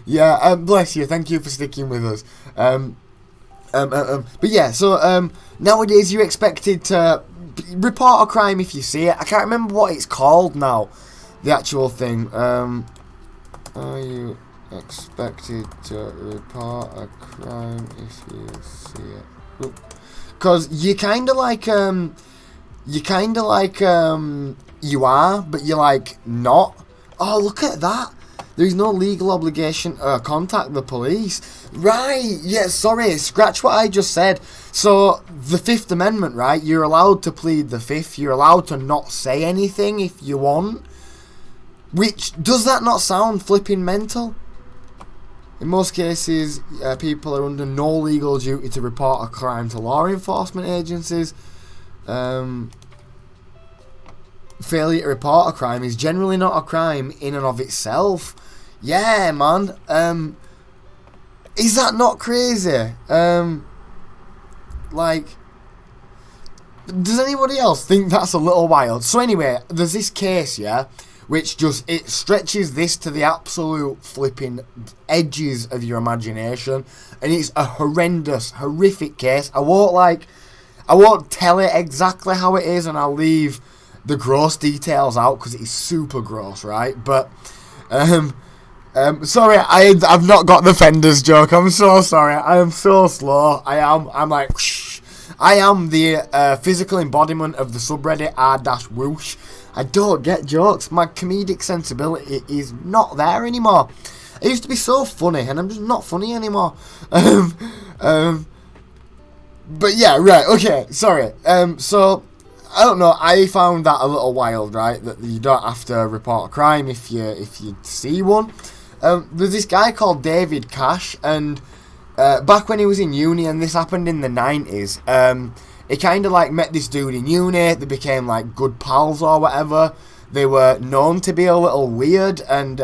Yeah, bless you. Thank you for sticking with us. But yeah, so nowadays you're expected to report a crime if you see it. I can't remember what it's called now, the actual thing. Are you expected to report a crime if you see it? Because you kind of like you are, but you're like not. Oh, look at that. There is no legal obligation to contact the police. Right, yeah, sorry, scratch what I just said. So, the Fifth Amendment, right, you're allowed to plead the Fifth. You're allowed to not say anything if you want. Which, does that not sound flipping mental? In most cases, people are under no legal duty to report a crime to law enforcement agencies. Failure to report a crime is generally not a crime in and of itself. Yeah, man. Is that not crazy? Like, does anybody else think that's a little wild? So anyway, there's this case, yeah, which just, it stretches this to the absolute flipping edges of your imagination, and it's a horrendous, horrific case. I won't tell it exactly how it is, and I'll leave the gross details out because it is super gross, right? But sorry, I've not got the fenders joke. I'm so sorry. I am so slow. I'm like whoosh. I am the physical embodiment of the subreddit r-whoosh. I don't get jokes. My comedic sensibility is not there anymore. I used to be so funny, and I'm just not funny anymore. But yeah, right, okay, sorry. So I don't know, I found that a little wild, right? That you don't have to report a crime if you see one. There's this guy called David Cash, and back when he was in uni, and this happened in the 90s, he kind of like met this dude in uni. They became like good pals or whatever. They were known to be a little weird and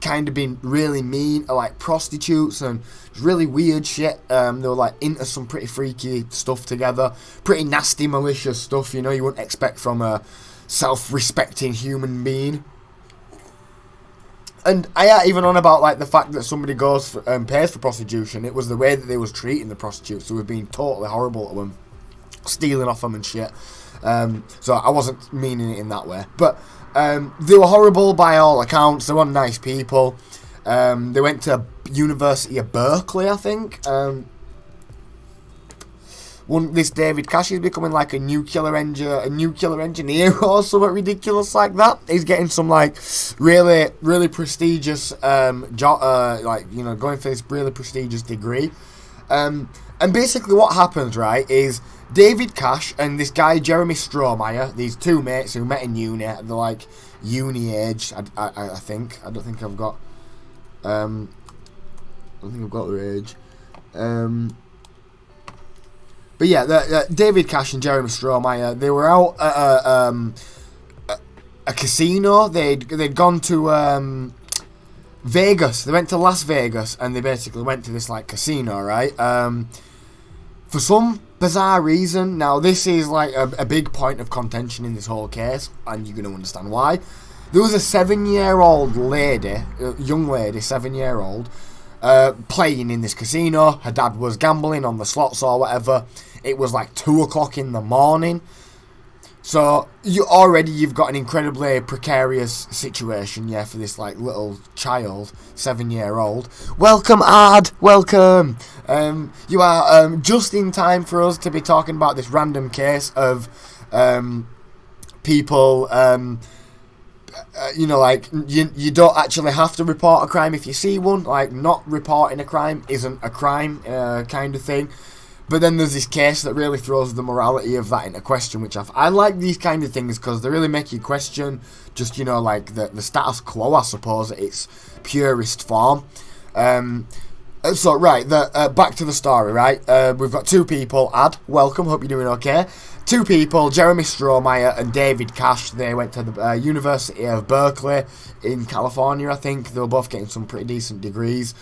kind of being really mean to like prostitutes and really weird shit. They were like into some pretty freaky stuff together, pretty nasty, malicious stuff, you know, you wouldn't expect from a self-respecting human being. And I ain't even on about like the fact that somebody goes for, pays for prostitution. It was the way that they was treating the prostitutes, who were being totally horrible to them, stealing off them and shit. So I wasn't meaning it in that way, but they were horrible by all accounts. They weren't nice people. They went to University of Berkeley, I think. This David Cash is becoming like a nuclear engineer or something ridiculous like that. He's getting some like really, really prestigious job, like, you know, going for this really prestigious degree. And basically what happens, right, is David Cash and this guy Jeremy Strohmeyer, these two mates who met in uni, they're like uni age, I think. I don't think I've got their age. But yeah, David Cash and Jeremy Strohmeyer, they were out at a casino. They'd gone to Vegas. They went to Las Vegas, and they basically went to this like casino, right? For some bizarre reason. Now this is like a big point of contention in this whole case, and you're gonna understand why. There was a 7-year-old lady, young lady, 7-year-old, playing in this casino. Her dad was gambling on the slots or whatever. It was like 2 o'clock in the morning. So you've got an incredibly precarious situation, yeah, for this like little child, 7-year-old. Welcome, Ad. Welcome. You are just in time for us to be talking about this random case of people. You know, like you don't actually have to report a crime if you see one. Like, not reporting a crime isn't a crime, kind of thing. But then there's this case that really throws the morality of that into question, which I like these kind of things because they really make you question just, you know, like the status quo, I suppose, at its purest form. So, right, back to the story, right? We've got two people. Ad, welcome, hope you're doing okay. Two people, Jeremy Strohmeyer and David Cash. They went to the University of Berkeley in California, I think. They were both getting some pretty decent degrees.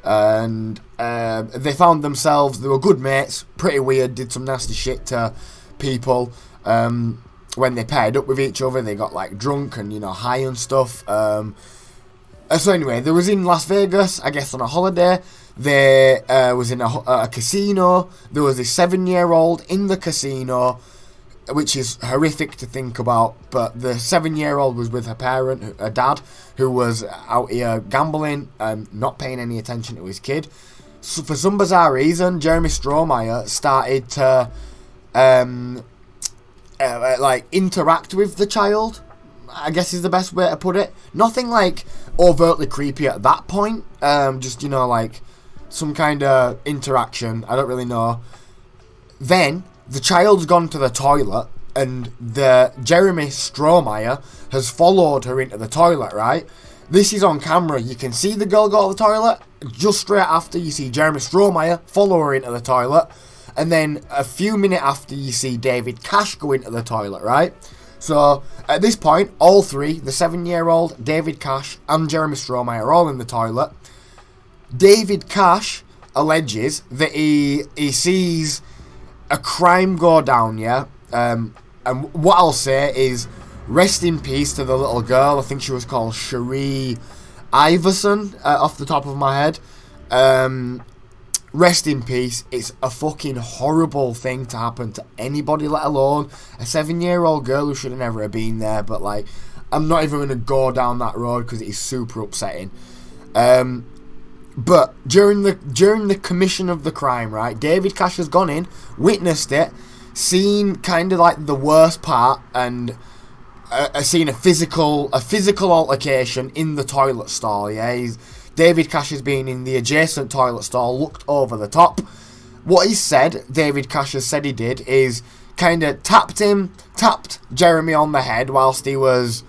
And they found themselves, they were good mates, pretty weird, did some nasty shit to people. When they paired up with each other, they got like drunk and, you know, high and stuff. So anyway, they was in Las Vegas, I guess on a holiday. They was in a casino. There was a 7-year-old in the casino, which is horrific to think about. But the 7-year-old was with her parent, her dad, who was out here gambling and not paying any attention to his kid. So for some bizarre reason, Jeremy Strohmeyer started to like interact with the child, I guess is the best way to put it. Nothing like overtly creepy at that point. Just, you know, like some kind of interaction. I don't really know. Then the child's gone to the toilet, and the Jeremy Strohmeyer has followed her into the toilet, right? This is on camera. You can see the girl go to the toilet. Just straight after, you see Jeremy Strohmeyer follow her into the toilet. And then a few minutes after, you see David Cash go into the toilet, right? So at this point, all three, the 7-year-old, David Cash, and Jeremy Strohmeyer are all in the toilet. David Cash alleges that he sees a crime go down, yeah? And what I'll say is, rest in peace to the little girl. I think she was called Cherie Iverson, off the top of my head. Rest in peace. It's a fucking horrible thing to happen to anybody, let alone a 7-year-old girl who should have never have been there. But, like, I'm not even going to go down that road because it is super upsetting. But during the commission of the crime, right, David Cash has gone in, witnessed it, seen kind of like the worst part, and seen a physical altercation in the toilet stall. Yeah, David Cash has been in the adjacent toilet stall, looked over the top. What he said, David Cash has said he did, is kind of tapped Jeremy on the head whilst he was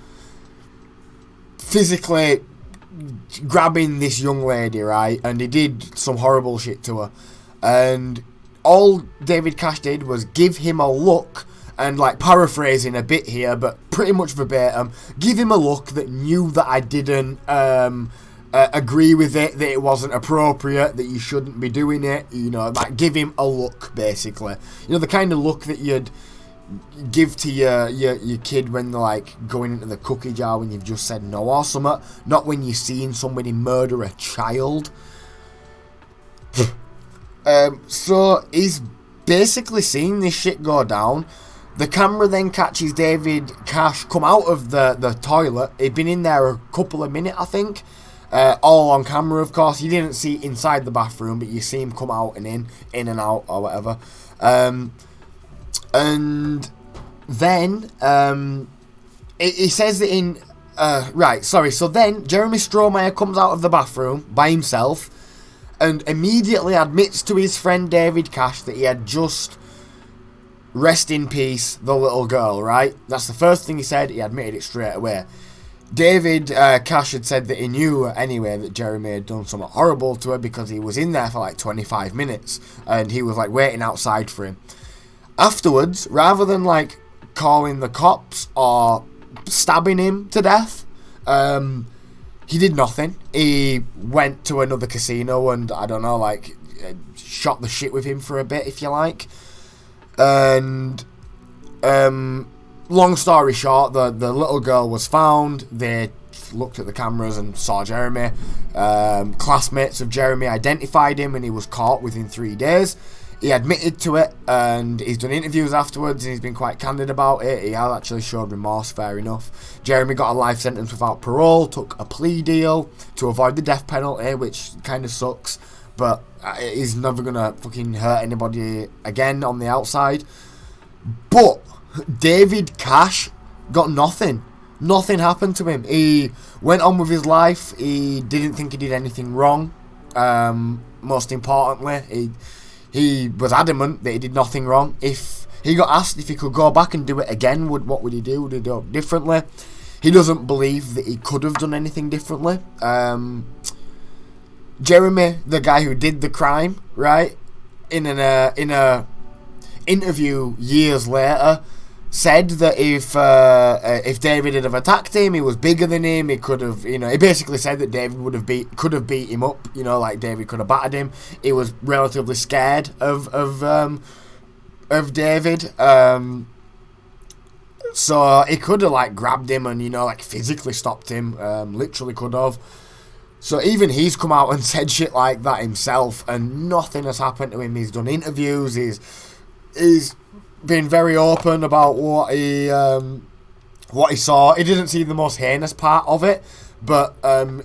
physically grabbing this young lady, right? And he did some horrible shit to her. And all David Cash did was give him a look, and like paraphrasing a bit here, but pretty much verbatim, give him a look that knew that I didn't agree with it, that it wasn't appropriate, that you shouldn't be doing it, you know, like give him a look, basically. You know, the kind of look that you'd give to your kid when they're like going into the cookie jar when you've just said no or something, not when you're seeing somebody murder a child. So he's basically seen this shit go down. The camera then catches David Cash come out of the toilet. He'd been in there a couple of minutes, I think. All on camera, of course. You didn't see inside the bathroom, but you see him come out and in and out or whatever. And then he says that in so then Jeremy Strohmeyer comes out of the bathroom by himself and immediately admits to his friend David Cash that he had just, rest in peace, the little girl, right? That's the first thing he said. He admitted it straight away. David Cash had said that he knew anyway that Jeremy had done something horrible to her because he was in there for like 25 minutes and he was like waiting outside for him. Afterwards, rather than like calling the cops or stabbing him to death, he did nothing. He went to another casino and, I don't know, like shot the shit with him for a bit, if you like. And long story short, the little girl was found. They looked at the cameras and saw Jeremy. Classmates of Jeremy identified him and he was caught within 3 days. He admitted to it and he's done interviews afterwards and he's been quite candid about it. He has actually showed remorse, fair enough. Jeremy got a life sentence without parole, took a plea deal to avoid the death penalty, which kind of sucks, but he's never gonna fucking hurt anybody again on the outside. But David Cash got nothing. Nothing happened to him. He went on with his life. He didn't think he did anything wrong. Most importantly, he was adamant that he did nothing wrong. If he got asked if he could go back and do it again, what would he do? Would he do it differently? He doesn't believe that he could have done anything differently. Jeremy, the guy who did the crime, right, in a interview years later, said that if David had have attacked him, he was bigger than him. He could have, he basically said that David could have beat him up. Like David could have battered him. He was relatively scared of David. So he could have like grabbed him and like physically stopped him. Literally could have. So even he's come out and said shit like that himself, and nothing has happened to him. He's done interviews. He's been very open about what he saw. He didn't see the most heinous part of it, but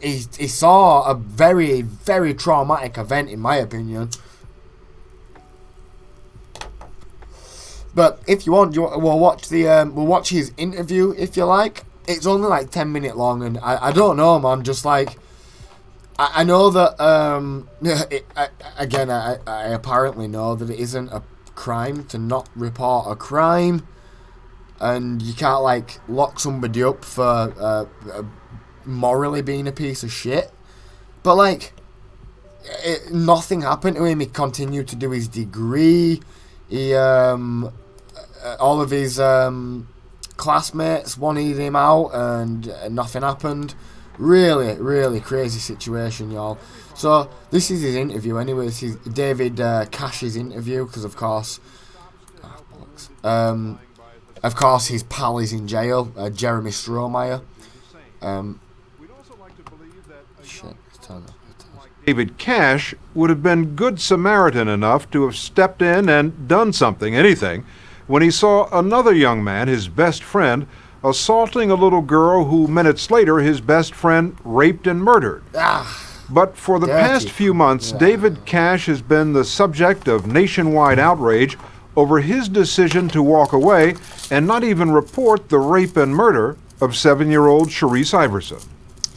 he saw a very, very traumatic event, in my opinion. But if you want, we'll watch his interview if you like. It's only like 10-minute long, and I don't know, man. Just like I know that I apparently know that it isn't a crime to not report a crime, and you can't like lock somebody up for morally being a piece of shit. But like, nothing happened to him. He continued to do his degree. He all of his classmates wanted him out, and nothing happened. Really, really crazy situation, y'all. So this is his interview anyway. This is David Cash's interview, because of course his pal is in jail, Jeremy Strohmeyer. David Cash would have been good Samaritan enough to have stepped in and done something, anything, when he saw another young man, his best friend, assaulting a little girl who minutes later his best friend raped and murdered. But for the past few months, David Cash has been the subject of nationwide outrage over his decision to walk away and not even report the rape and murder of 7-year-old Sharice Iverson.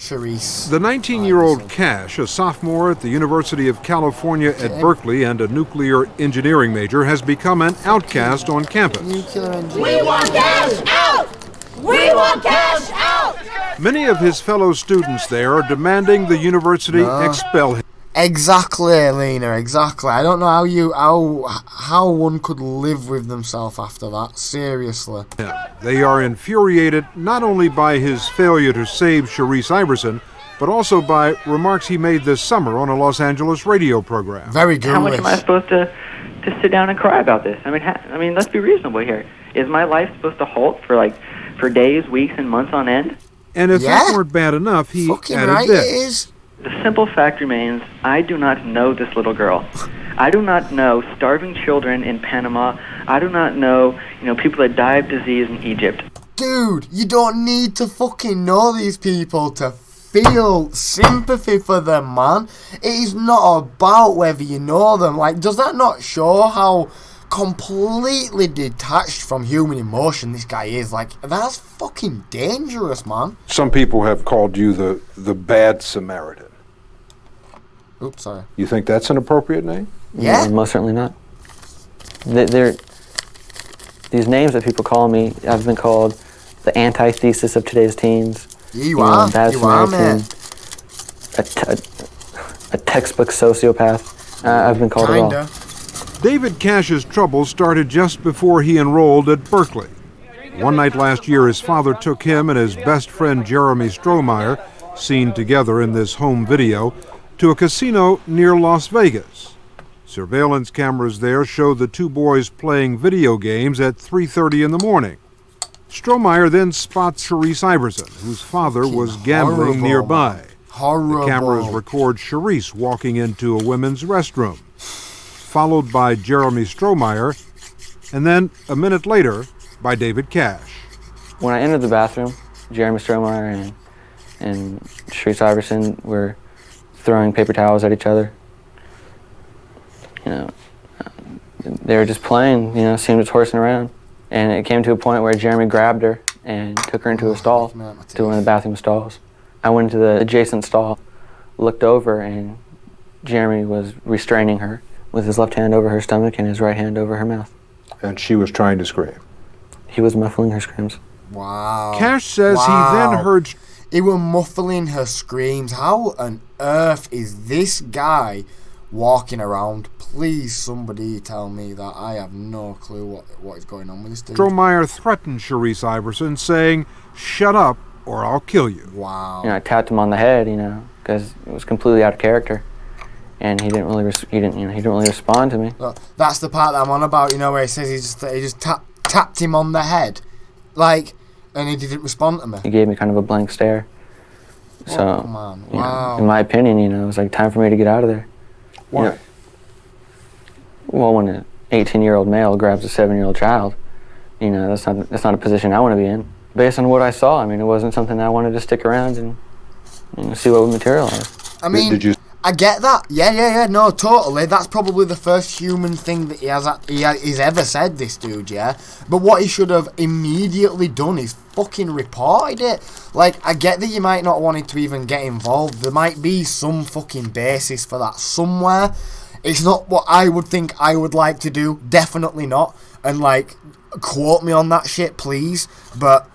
The 19-year-old Cash, a sophomore at the University of California at Berkeley and a nuclear engineering major, has become an outcast on campus. We want Cash out! We want Cash out! Many of his fellow students there are demanding the university expel him. Exactly, Lena, exactly. I don't know how one could live with themselves after that, seriously. They are infuriated not only by his failure to save Sharice Iverson, but also by remarks he made this summer on a Los Angeles radio program. Very good. How much am I supposed to sit down and cry about this? I mean, let's be reasonable here. Is my life supposed to halt for days, weeks, and months on end? And if that weren't bad enough, he added this. The simple fact remains, I do not know this little girl. I do not know starving children in Panama. I do not know, people that die of disease in Egypt. Dude, you don't need to fucking know these people to feel sympathy for them, man. It is not about whether you know them. Like, does that not show how completely detached from human emotion this guy is? Like, that's fucking dangerous, man. Some people have called you the bad Samaritan. Oops, sorry. You think that's an appropriate name? Yeah? Most certainly not. These names that people call me, I've been called the antithesis of today's teens. You are, man. A textbook sociopath. I've been called it all. David Cash's trouble started just before he enrolled at Berkeley. One night last year, his father took him and his best friend Jeremy Strohmeyer, seen together in this home video, to a casino near Las Vegas. Surveillance cameras there showed the two boys playing video games at 3:30 in the morning. Strohmeyer then spots Sharice Iverson, whose father was gambling nearby. The cameras record Sharice walking into a women's restroom, followed by Jeremy Strohmeyer, and then a minute later by David Cash. When I entered the bathroom, Jeremy Strohmeyer and Sharice Iverson were throwing paper towels at each other. They were just playing, seemed just horsing around. And it came to a point where Jeremy grabbed her and took her into a stall, to one of the bathroom stalls. I went into the adjacent stall, looked over, and Jeremy was restraining her with his left hand over her stomach and his right hand over her mouth. And she was trying to scream. He was muffling her screams. Wow. Cash says he then heard... He were muffling her screams. How on earth is this guy walking around? Please, somebody tell me that. I have no clue what is going on with this dude. Strohmeyer threatened Sharice Iverson, saying, "Shut up, or I'll kill you." Wow. You know, I tapped him on the head, you know, because it was completely out of character, and he didn't really respond to me. Look, that's the part that I'm on about, you know, where he says he just tapped him on the head, like, and he didn't respond to me. He gave me kind of a blank stare. So, come on. you Wow. know, in my opinion, you know, it was like time for me to get out of there. Why? You know, well, when an 18-year-old male grabs a 7-year-old child, you know, that's not a position I want to be in. Based on what I saw, I mean, it wasn't something I wanted to stick around and, you know, see what would materialize. I mean, I get that. Yeah, no, totally. That's probably the first human thing that he's ever said, this dude, yeah? But what he should have immediately done is fucking reported it. Like, I get that you might not want to even get involved. There might be some fucking basis for that somewhere. It's not what I would think I would like to do. Definitely not. And, like, quote me on that shit, please. But,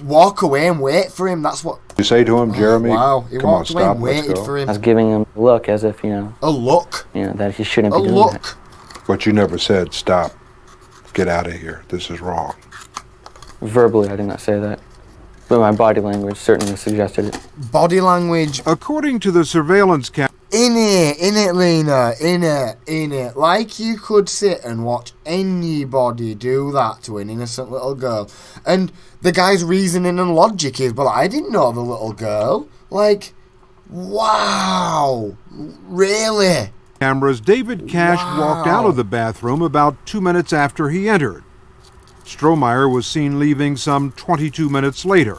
walk away and wait for him. That's what... You say to him, Jeremy, wow. He come on, walked away stop, and let's waited go. for him. I was giving him a look as if, you know... A look? You know, that he shouldn't A be doing look? that. But you never said, stop, get out of here, this is wrong. Verbally, I did not say that. But my body language certainly suggested it. Body language. According to the surveillance camera... In it, Lena. In it. Like you could sit and watch anybody do that to an innocent little girl. And the guy's reasoning and logic is, well, I didn't know the little girl. Like, wow. Really? Cameras, David Cash walked out of the bathroom about 2 minutes after he entered. Strohmeyer was seen leaving some 22 minutes later.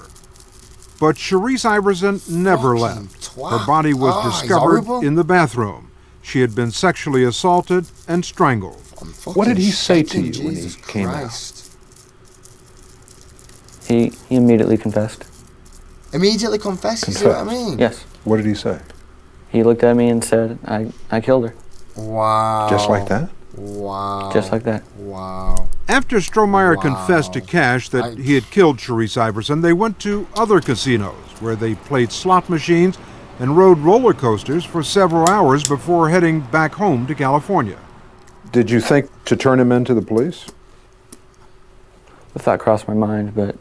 But Sharice Iverson never left. Her body was discovered in the bathroom. She had been sexually assaulted and strangled. What did he say to you when he came out? He immediately confessed. Immediately confessed? You see what I mean? Yes. What did he say? He looked at me and said, I killed her. Wow. Just like that? Wow. Just like that. Wow. After Strohmeyer confessed to Cash that he had killed Sharice Iverson, they went to other casinos where they played slot machines and rode roller coasters for several hours before heading back home to California. Did you think to turn him in to the police? The thought crossed my mind, but...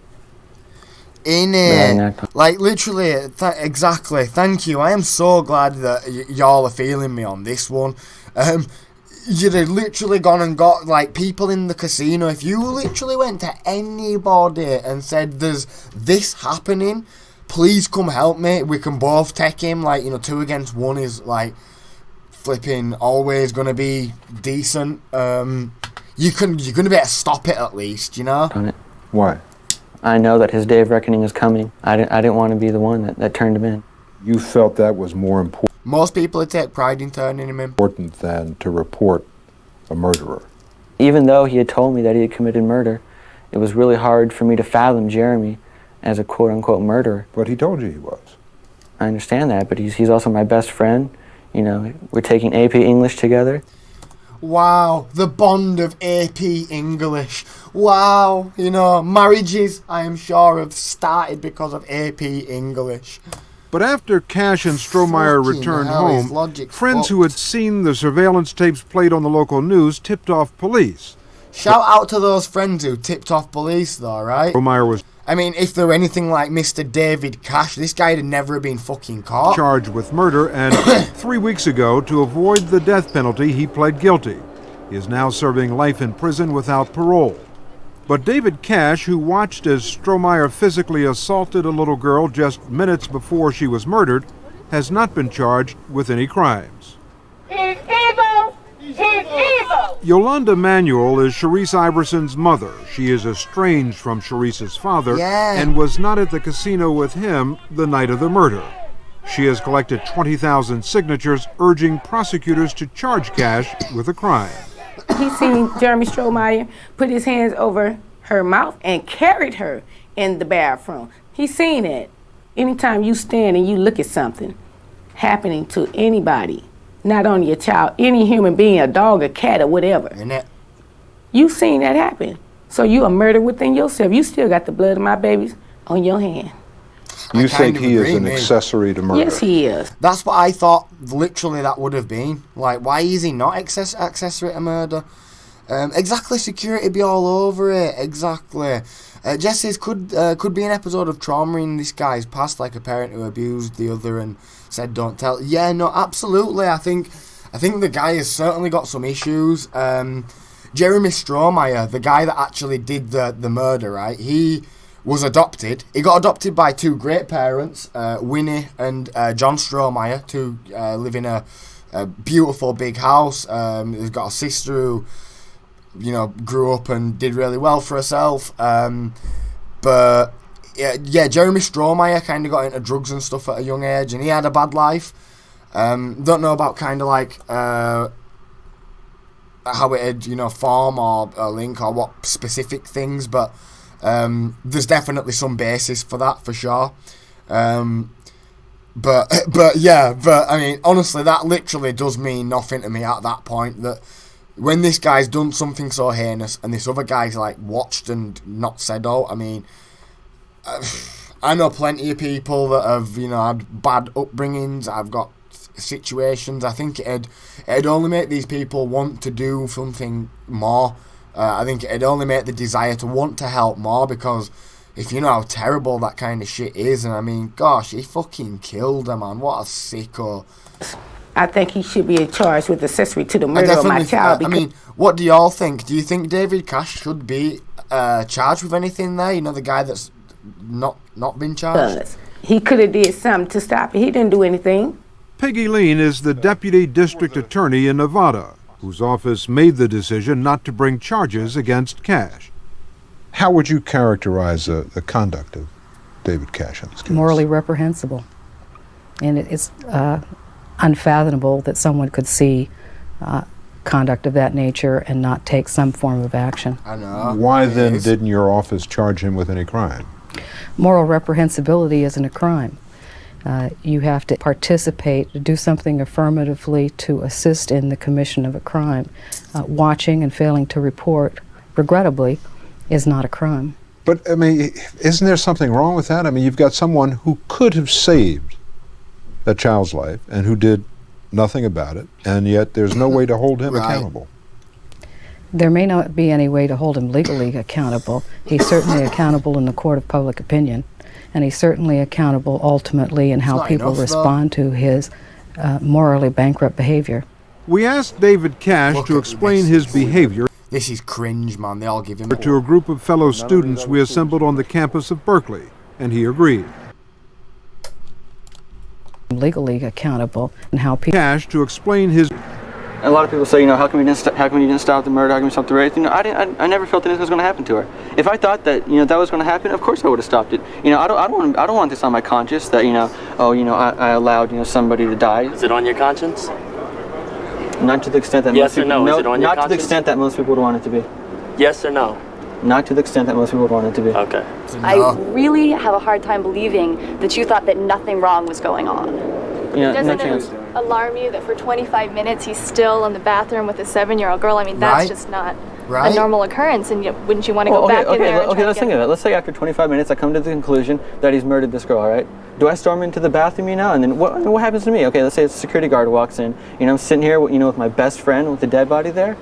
In it. Like, literally, exactly. Thank you. I am so glad that y'all are feeling me on this one. You'd have literally gone and got, like, people in the casino. If you literally went to anybody and said, there's this happening, please come help me. We can both take him. Like, you know, 2 against 1 is, like, flipping always going to be decent. You're going to be able to stop it at least, you know? Done it. Why? I know that his day of reckoning is coming. I didn't want to be the one that turned him in. You felt that was more important Most people take pride in turning him in. Than to report a murderer. Even though he had told me that he had committed murder, it was really hard for me to fathom Jeremy as a quote-unquote murderer. But he told you he was. I understand that, but he's also my best friend. You know, we're taking AP English together. Wow, the bond of AP English. Wow, you know, marriages, I am sure, have started because of AP English. But after Cash and Strohmeyer returned home, friends who had seen the surveillance tapes played on the local news tipped off police. Shout out to those friends who tipped off police, though, right? Strohmeyer was... I mean, if they were anything like Mr. David Cash, this guy would never have been fucking caught. Charged with murder, and 3 weeks ago, to avoid the death penalty, he pled guilty. He is now serving life in prison without parole. But David Cash, who watched as Strohmeyer physically assaulted a little girl just minutes before she was murdered, has not been charged with any crimes. He's evil! He's evil! Yolanda Manuel is Sharice Iverson's mother. She is estranged from Sharice's father and was not at the casino with him the night of the murder. She has collected 20,000 signatures urging prosecutors to charge Cash with a crime. He seen Jeremy Strohmeyer put his hands over her mouth and carried her in the bathroom. He seen it. Anytime you stand and you look at something, happening to anybody, not only your child, any human being, a dog, a cat, or whatever. Innit? You've seen that happen. So you a murder within yourself. You still got the blood of my babies on your hand. You think he is an accessory to murder? Yes, he is. That's what I thought, literally, that would have been. Like, why is he not accessory to murder? Exactly, security be all over it. Exactly. Jess says, could be an episode of trauma in this guy's past, like a parent who abused the other and said don't tell. Yeah, no, absolutely. I think the guy has certainly got some issues. Jeremy Strohmeyer, the guy that actually did the murder, right? He was adopted. He got adopted by two great parents, Winnie and John Strohmeyer, to live in a beautiful big house. He's got a sister who, you know, grew up and did really well for herself. But yeah, Jeremy Strohmeyer kind of got into drugs and stuff at a young age, and he had a bad life. Don't know about kind of like how it had, you know, form or link or what specific things, but there's definitely some basis for that for sure. But I mean, honestly, that literally does mean nothing to me at that point. That when this guy's done something so heinous and this other guy's like watched and not said out, I mean, I know plenty of people that have, you know, had bad upbringings. I've got situations. I think it'd only make these people want to do something more. I think it'd only make the desire to want to help more, because if you know how terrible that kind of shit is, and I mean, gosh, he fucking killed her, man. What a sicko. I think he should be charged with accessory to the murder of my child. I mean, what do y'all think? Do you think David Cash should be charged with anything there? You know, the guy that's not been charged? He could have did something to stop it. He didn't do anything. Peggy Lean is the deputy district attorney in Nevada, whose office made the decision not to bring charges against Cash. How would you characterize the conduct of David Cash in this case? Morally reprehensible. And it's unfathomable that someone could see conduct of that nature and not take some form of action. I know. Why then didn't your office charge him with any crime? Moral reprehensibility isn't a crime. You have to participate, do something affirmatively to assist in the commission of a crime. Watching and failing to report, regrettably, is not a crime. But, I mean, isn't there something wrong with that? I mean, you've got someone who could have saved that child's life and who did nothing about it, and yet there's no way to hold him accountable. There may not be any way to hold him legally accountable. He's certainly accountable in the court of public opinion, and he's certainly accountable ultimately in how people respond to his morally bankrupt behavior. We asked David Cash to explain his behavior. This is cringe, man. They all give him to a group of fellow students we assembled on the campus of Berkeley, and he agreed. Legally accountable and how people. Cash to explain his. A lot of people say, you know, how come you didn't stop the murder? How come you stopped the rape? You know, I never felt anything was going to happen to her. If I thought that, you know, that was going to happen, of course I would have stopped it. You know, I don't want this on my conscience that, you know, oh, you know, I allowed, you know, somebody to die. Is it on your conscience? Not to the extent that yes most people. Or no? No, is it on your not conscience? to the extent that most people would want it to be. Yes or no? Not to the extent that most people would want it to be. Okay. I really have a hard time believing that you thought that nothing wrong was going on. Yeah, Doesn't no chance. it alarm you that for 25 minutes he's still in the bathroom with a 7-year-old girl? I mean, that's just not a normal occurrence, and wouldn't you want to go back in there? Okay, let's think of it. Let's say after 25 minutes I come to the conclusion that he's murdered this girl, all right? Do I storm into the bathroom, you know, and then what happens to me? Okay, let's say a security guard walks in. You know, I'm sitting here, you know, with my best friend with the dead body there.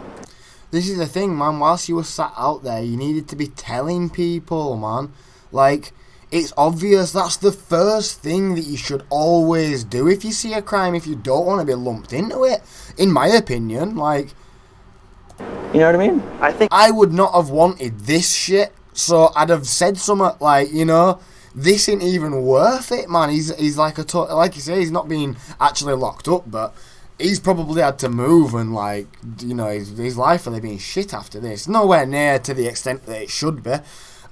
This is the thing, man. Whilst you were sat out there, you needed to be telling people, man. Like, it's obvious. That's the first thing that you should always do if you see a crime, if you don't want to be lumped into it. In my opinion, like... You know what I mean? I think I would not have wanted this shit, so I'd have said something like, you know, this ain't even worth it, man. He's like like you say, he's not being actually locked up, but he's probably had to move and, like, you know, his life will be shit after this. Nowhere near to the extent that it should be.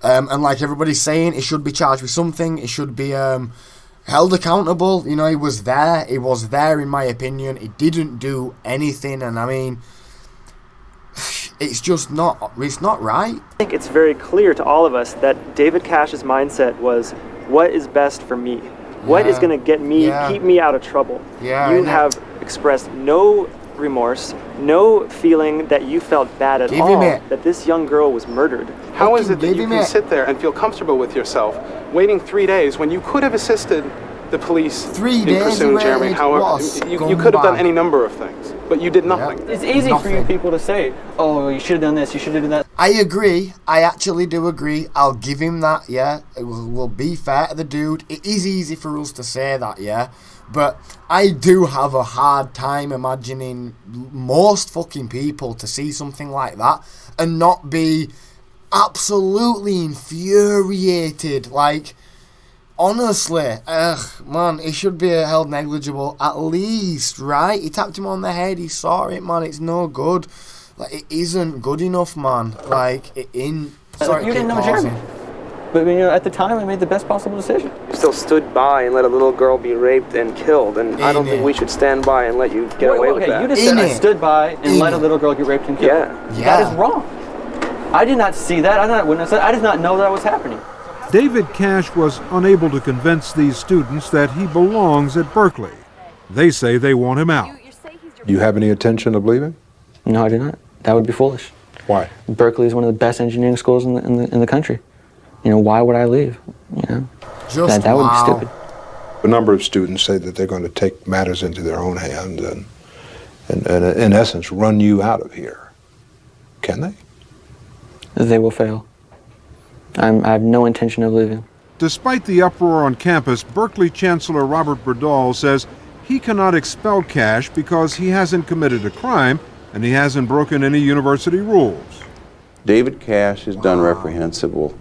And like everybody's saying, he should be charged with something. He should be held accountable. You know, he was there. He was there, in my opinion. He didn't do anything, and I mean, it's just not. It's not right. I think it's very clear to all of us that David Cash's mindset was, "What is best for me?" What is going to get me, keep me out of trouble? Yeah, you have expressed no remorse, no feeling that you felt bad at Give all, him it. that this young girl was murdered. How is it that you can sit there and feel comfortable with yourself, waiting 3 days when you could have assisted the police 3 in days pursuing Jeremy? However, you could have done any number of things, but you did nothing. It's easy for you people to say, oh, you should have done this, you should have done that. I agree. I actually do agree. I'll give him that, yeah. We'll be fair to the dude. It is easy for us to say that, yeah. But I do have a hard time imagining most fucking people to see something like that and not be absolutely infuriated. Like, honestly, man, he should be held negligible at least, right? He tapped him on the head, he saw it, man, it's no good. Like, it isn't good enough, man. Like, it ain't. Sorry, you didn't know Jeremy. But at the time, I made the best possible decision. You still stood by and let a little girl be raped and killed, and I don't think we should stand by and let you get away with that. You just said I stood by and let a little girl get raped and killed. Yeah. That is wrong. I did not see that. I did not witness that. I did not know that was happening. David Cash was unable to convince these students that he belongs at Berkeley. They say they want him out. Do you have any intention of leaving? No, I do not. That would be foolish. Why? Berkeley is one of the best engineering schools in the country. You know, why would I leave? You know, that would be stupid. A number of students say that they're going to take matters into their own hands and in essence, run you out of here. Can they? They will fail. I have no intention of leaving. Despite the uproar on campus, Berkeley Chancellor Robert Berdahl says he cannot expel Cash because he hasn't committed a crime and he hasn't broken any university rules. David Cash has done reprehensible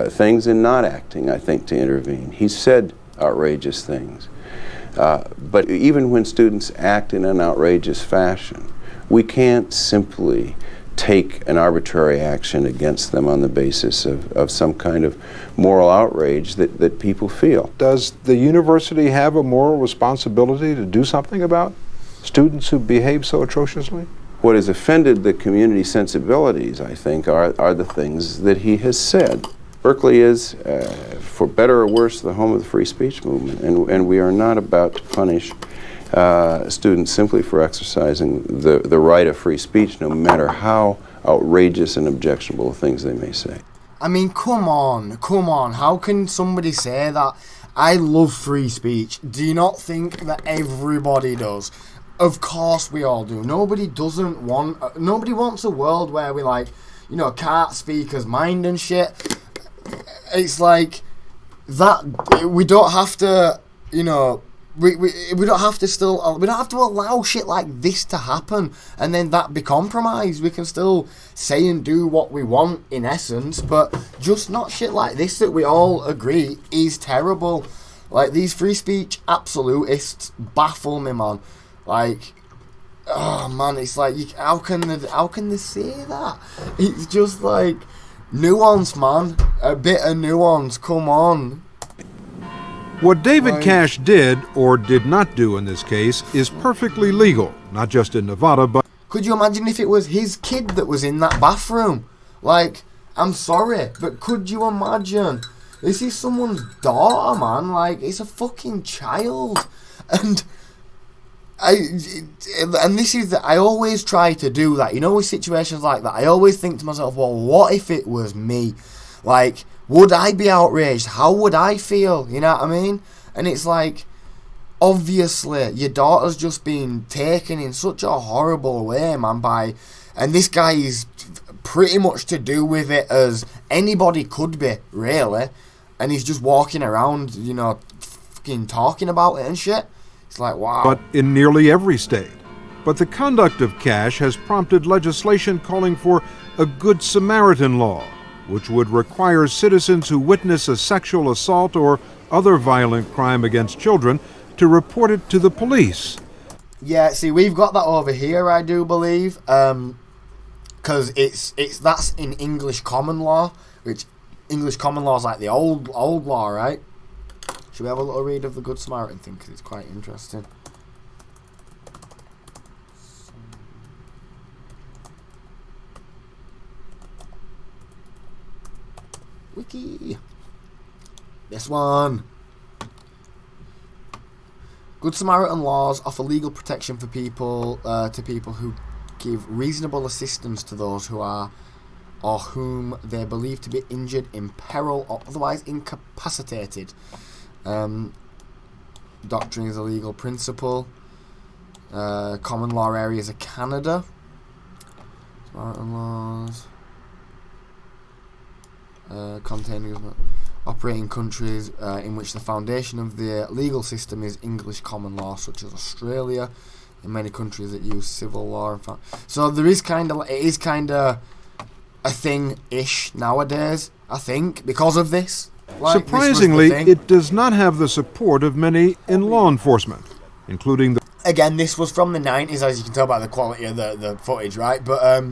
things in not acting, I think, to intervene. He said outrageous things. But even when students act in an outrageous fashion, we can't simply take an arbitrary action against them on the basis of some kind of moral outrage that people feel. Does the university have a moral responsibility to do something about students who behave so atrociously? What has offended the community sensibilities, I think, are the things that he has said. Berkeley is, for better or worse, the home of the free speech movement, and we are not about to punish students simply for exercising the right of free speech, no matter how outrageous and objectionable things they may say. I mean, come on. How can somebody say that? I love free speech. Do you not think that everybody does? Of course we all do. Nobody wants a world where we, like, you know, can't speak as mind and shit. It's like that. We don't have to, you know, we don't have to allow shit like this to happen and then that be compromised. We can still say and do what we want in essence, but just not shit like this that we all agree is terrible. Like, these free speech absolutists baffle me, man. Like, oh man, it's like, how can they say that? It's just like nuance, man. A bit of nuance. Come on. What David Cash did or did not do in this case is perfectly legal, not just in Nevada, but... Could you imagine if it was his kid that was in that bathroom? Like, I'm sorry, but could you imagine? This is someone's daughter, man. Like, it's a fucking child. And this is that I always try to do that, you know, with situations like that. I always think to myself, well, what if it was me? Like, would I be outraged? How would I feel? You know what I mean? And it's like, obviously, your daughter's just been taken in such a horrible way, man, and this guy is pretty much to do with it as anybody could be, really. And he's just walking around, you know, fucking talking about it and shit. It's like, wow. But in nearly every state. But the conduct of Cash has prompted legislation calling for a Good Samaritan law, which would require citizens who witness a sexual assault or other violent crime against children to report it to the police. Yeah, see, we've got that over here, I do believe, because that's in English common law, which English common law is like the old law, right? Should we have a little read of the Good Samaritan thing, because it's quite interesting. Wiki. This one. Good Samaritan laws offer legal protection for people who give reasonable assistance to those who are or whom they believe to be injured, in peril, or otherwise incapacitated. Doctrine is a legal principle. Common law areas of Canada. Samaritan laws. Containing operating countries in which the foundation of the legal system is English common law, such as Australia. In many countries that use civil law. So there is kind of a thing-ish nowadays, I think, because of this. Surprisingly, it does not have the support of many in law enforcement, including the... Again, this was from the 90s, as you can tell by the quality of the footage, right? But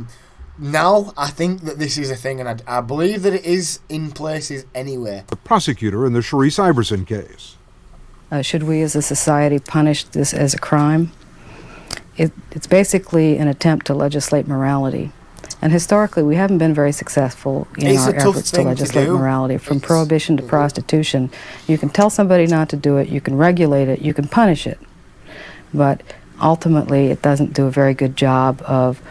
now I think that this is a thing, and I believe that it is in places anyway. The prosecutor in the Sharice Iverson case. Should we as a society punish this as a crime? It's basically an attempt to legislate morality. And historically, we haven't been very successful in our efforts to legislate morality. From prohibition to prostitution, you can tell somebody not to do it, you can regulate it, you can punish it. But ultimately, it doesn't do a very good job of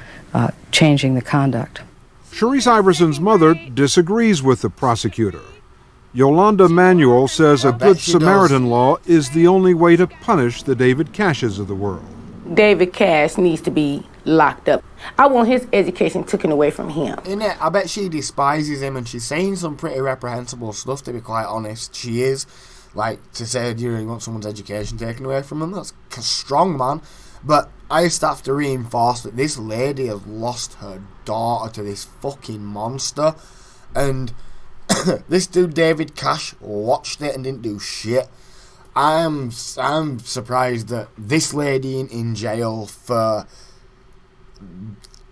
changing the conduct. Sharice Iverson's mother disagrees with the prosecutor. Yolanda Manuel says a Good Samaritan law is the only way to punish the David Cashes of the world. David Cash needs to be locked up. I want his education taken away from him. Innit? I bet she despises him, and she's saying some pretty reprehensible stuff, to be quite honest. She is. Like, to say, you want someone's education taken away from them, that's strong, man. But I just have to reinforce that this lady has lost her daughter to this fucking monster. And this dude, David Cash, watched it and didn't do shit. I'm surprised that this lady in jail for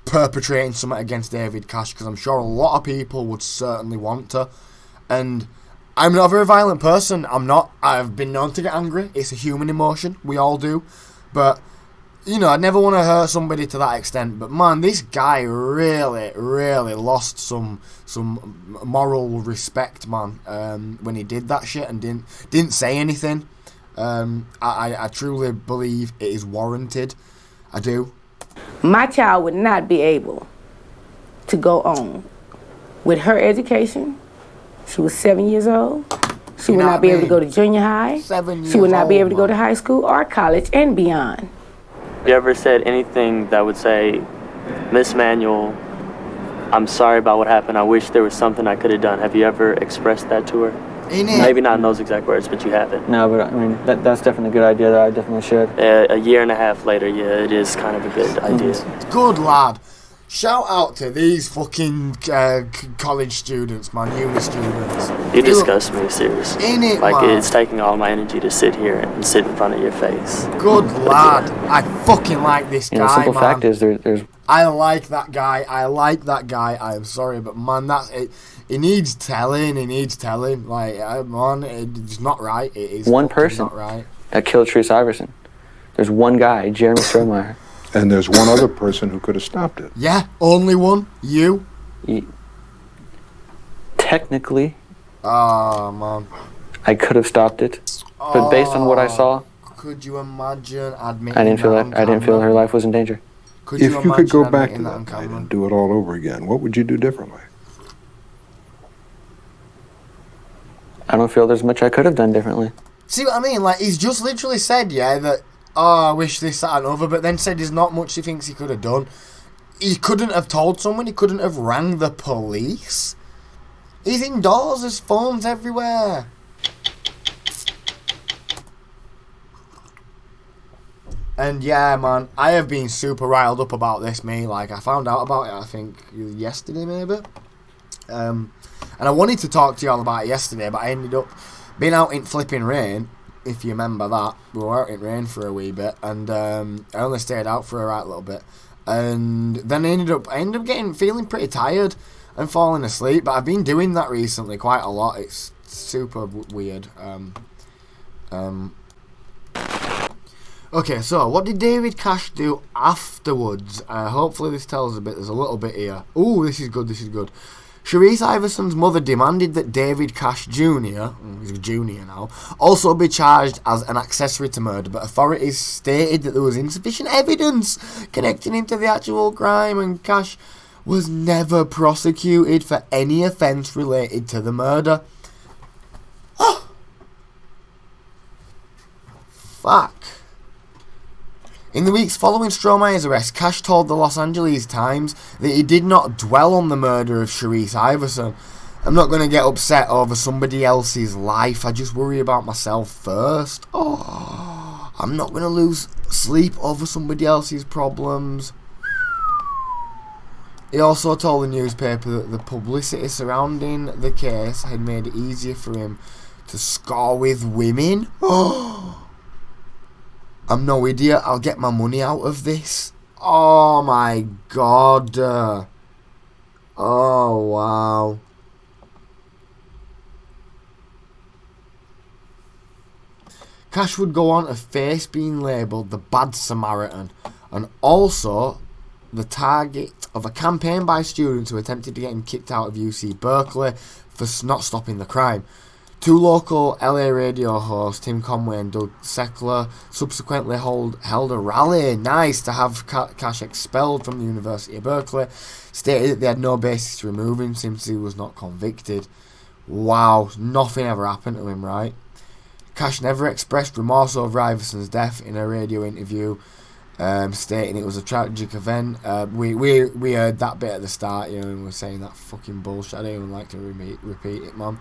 perpetrating something against David Cash, because I'm sure a lot of people would certainly want to. And I'm not a very violent person. I've been known to get angry. It's a human emotion. We all do. But, I never want to hurt somebody to that extent. But, man, this guy really, really lost some moral respect, man, when he did that shit and didn't say anything. I truly believe it is warranted. I do. My child would not be able to go on with her education. She was 7 years old. She would not be able to go to junior high. 7 years She would not be able to old, go to high school or college and beyond. Have you ever said anything that would say, Miss Manuel, I'm sorry about what happened. I wish there was something I could have done. Have you ever expressed that to her? Maybe not in those exact words, but you haven't. No, but I mean, that's definitely a good idea that I definitely should. A year and a half later, yeah, it is kind of a good idea. Good lad. Shout out to these fucking college students, man, uni students. You disgust me, seriously. Innit, like, man? it's taking all my energy to sit here and sit in front of your face. Good lad. I fucking like this guy, The simple man. fact is there's... I like that guy. I am sorry, but, man, that's it. He needs telling. Like, man, it's not right. It is one person not right. that killed Sharice Iverson. There's one guy, Jeremy Strohmeyer. And there's one other person who could have stopped it. Yeah, only one. You. Technically. Oh, man. I could have stopped it, but based on what I saw, could you imagine admitting I didn't feel her life was in danger. Could If you you could go imagine back to admitting that on night camera? and do it all over again, what would you do differently? I don't feel there's much I could have done differently. See what I mean? Like, he's just literally said, yeah, that, I wish this, that, and other, but then said there's not much he thinks he could have done. He couldn't have told someone, he couldn't have rang the police. He's indoors, there's phones everywhere. And yeah, man, I have been super riled up about this, me. Like, I found out about it, I think, yesterday, maybe. And I wanted to talk to y'all about it yesterday, but I ended up being out in flipping rain, if you remember that. We were out in rain for a wee bit, and I only stayed out for a right little bit. And then I ended up feeling pretty tired and falling asleep, but I've been doing that recently quite a lot. It's super weird. Okay, so what did David Cash do afterwards? Hopefully this tells a bit. There's a little bit here. Ooh, this is good. Sharice Iverson's mother demanded that David Cash Jr., he's a junior now, also be charged as an accessory to murder, but authorities stated that there was insufficient evidence connecting him to the actual crime, and Cash was never prosecuted for any offence related to the murder. Oh! Fuck. In the weeks following Strohmeyer's arrest, Cash told the Los Angeles Times that he did not dwell on the murder of Sharice Iverson. I'm not going to get upset over somebody else's life. I just worry about myself first. Oh, I'm not going to lose sleep over somebody else's problems. He also told the newspaper that the publicity surrounding the case had made it easier for him to score with women. Oh, I'm no idiot. I'll get my money out of this. Oh my god. Oh wow. Cash would go on to face being labelled the Bad Samaritan, and also the target of a campaign by students who attempted to get him kicked out of UC Berkeley for not stopping the crime. Two local LA radio hosts, Tim Conway and Doug Seckler, subsequently held a rally, to have Cash expelled from the University of Berkeley, stated that they had no basis to remove him since he was not convicted. Wow, nothing ever happened to him, right? Cash never expressed remorse over Iverson's death in a radio interview, stating it was a tragic event. We heard that bit at the start, and we were saying that fucking bullshit. I don't even like to repeat it, man.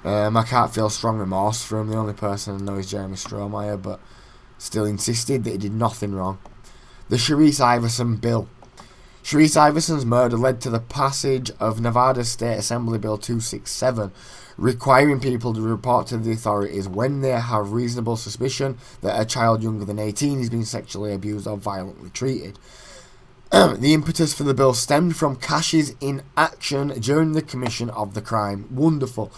I can't feel strong remorse for him. The only person I know is Jeremy Strohmeyer, but still insisted that he did nothing wrong. The Sharice Iverson Bill. Sharice Iverson's murder led to the passage of Nevada State Assembly Bill 267, requiring people to report to the authorities when they have reasonable suspicion that a child younger than 18 is being sexually abused or violently treated. The impetus for the bill stemmed from Cash's inaction during the commission of the crime. Wonderful.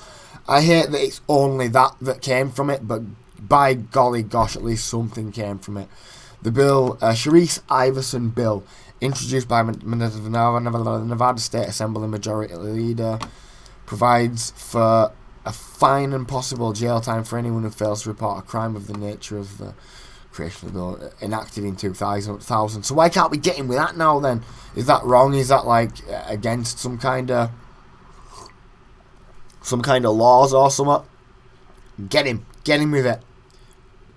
I hate that it's only that came from it, but by golly gosh, at least something came from it. The bill, Sharice Iverson Bill, introduced by Nevada State Assembly Majority Leader, provides for a fine and possible jail time for anyone who fails to report a crime of the nature of the creation of the bill, enacted in 2000. So why can't we get him with that now then? Is that wrong? Is that like against some kind of laws or something? Get him with it.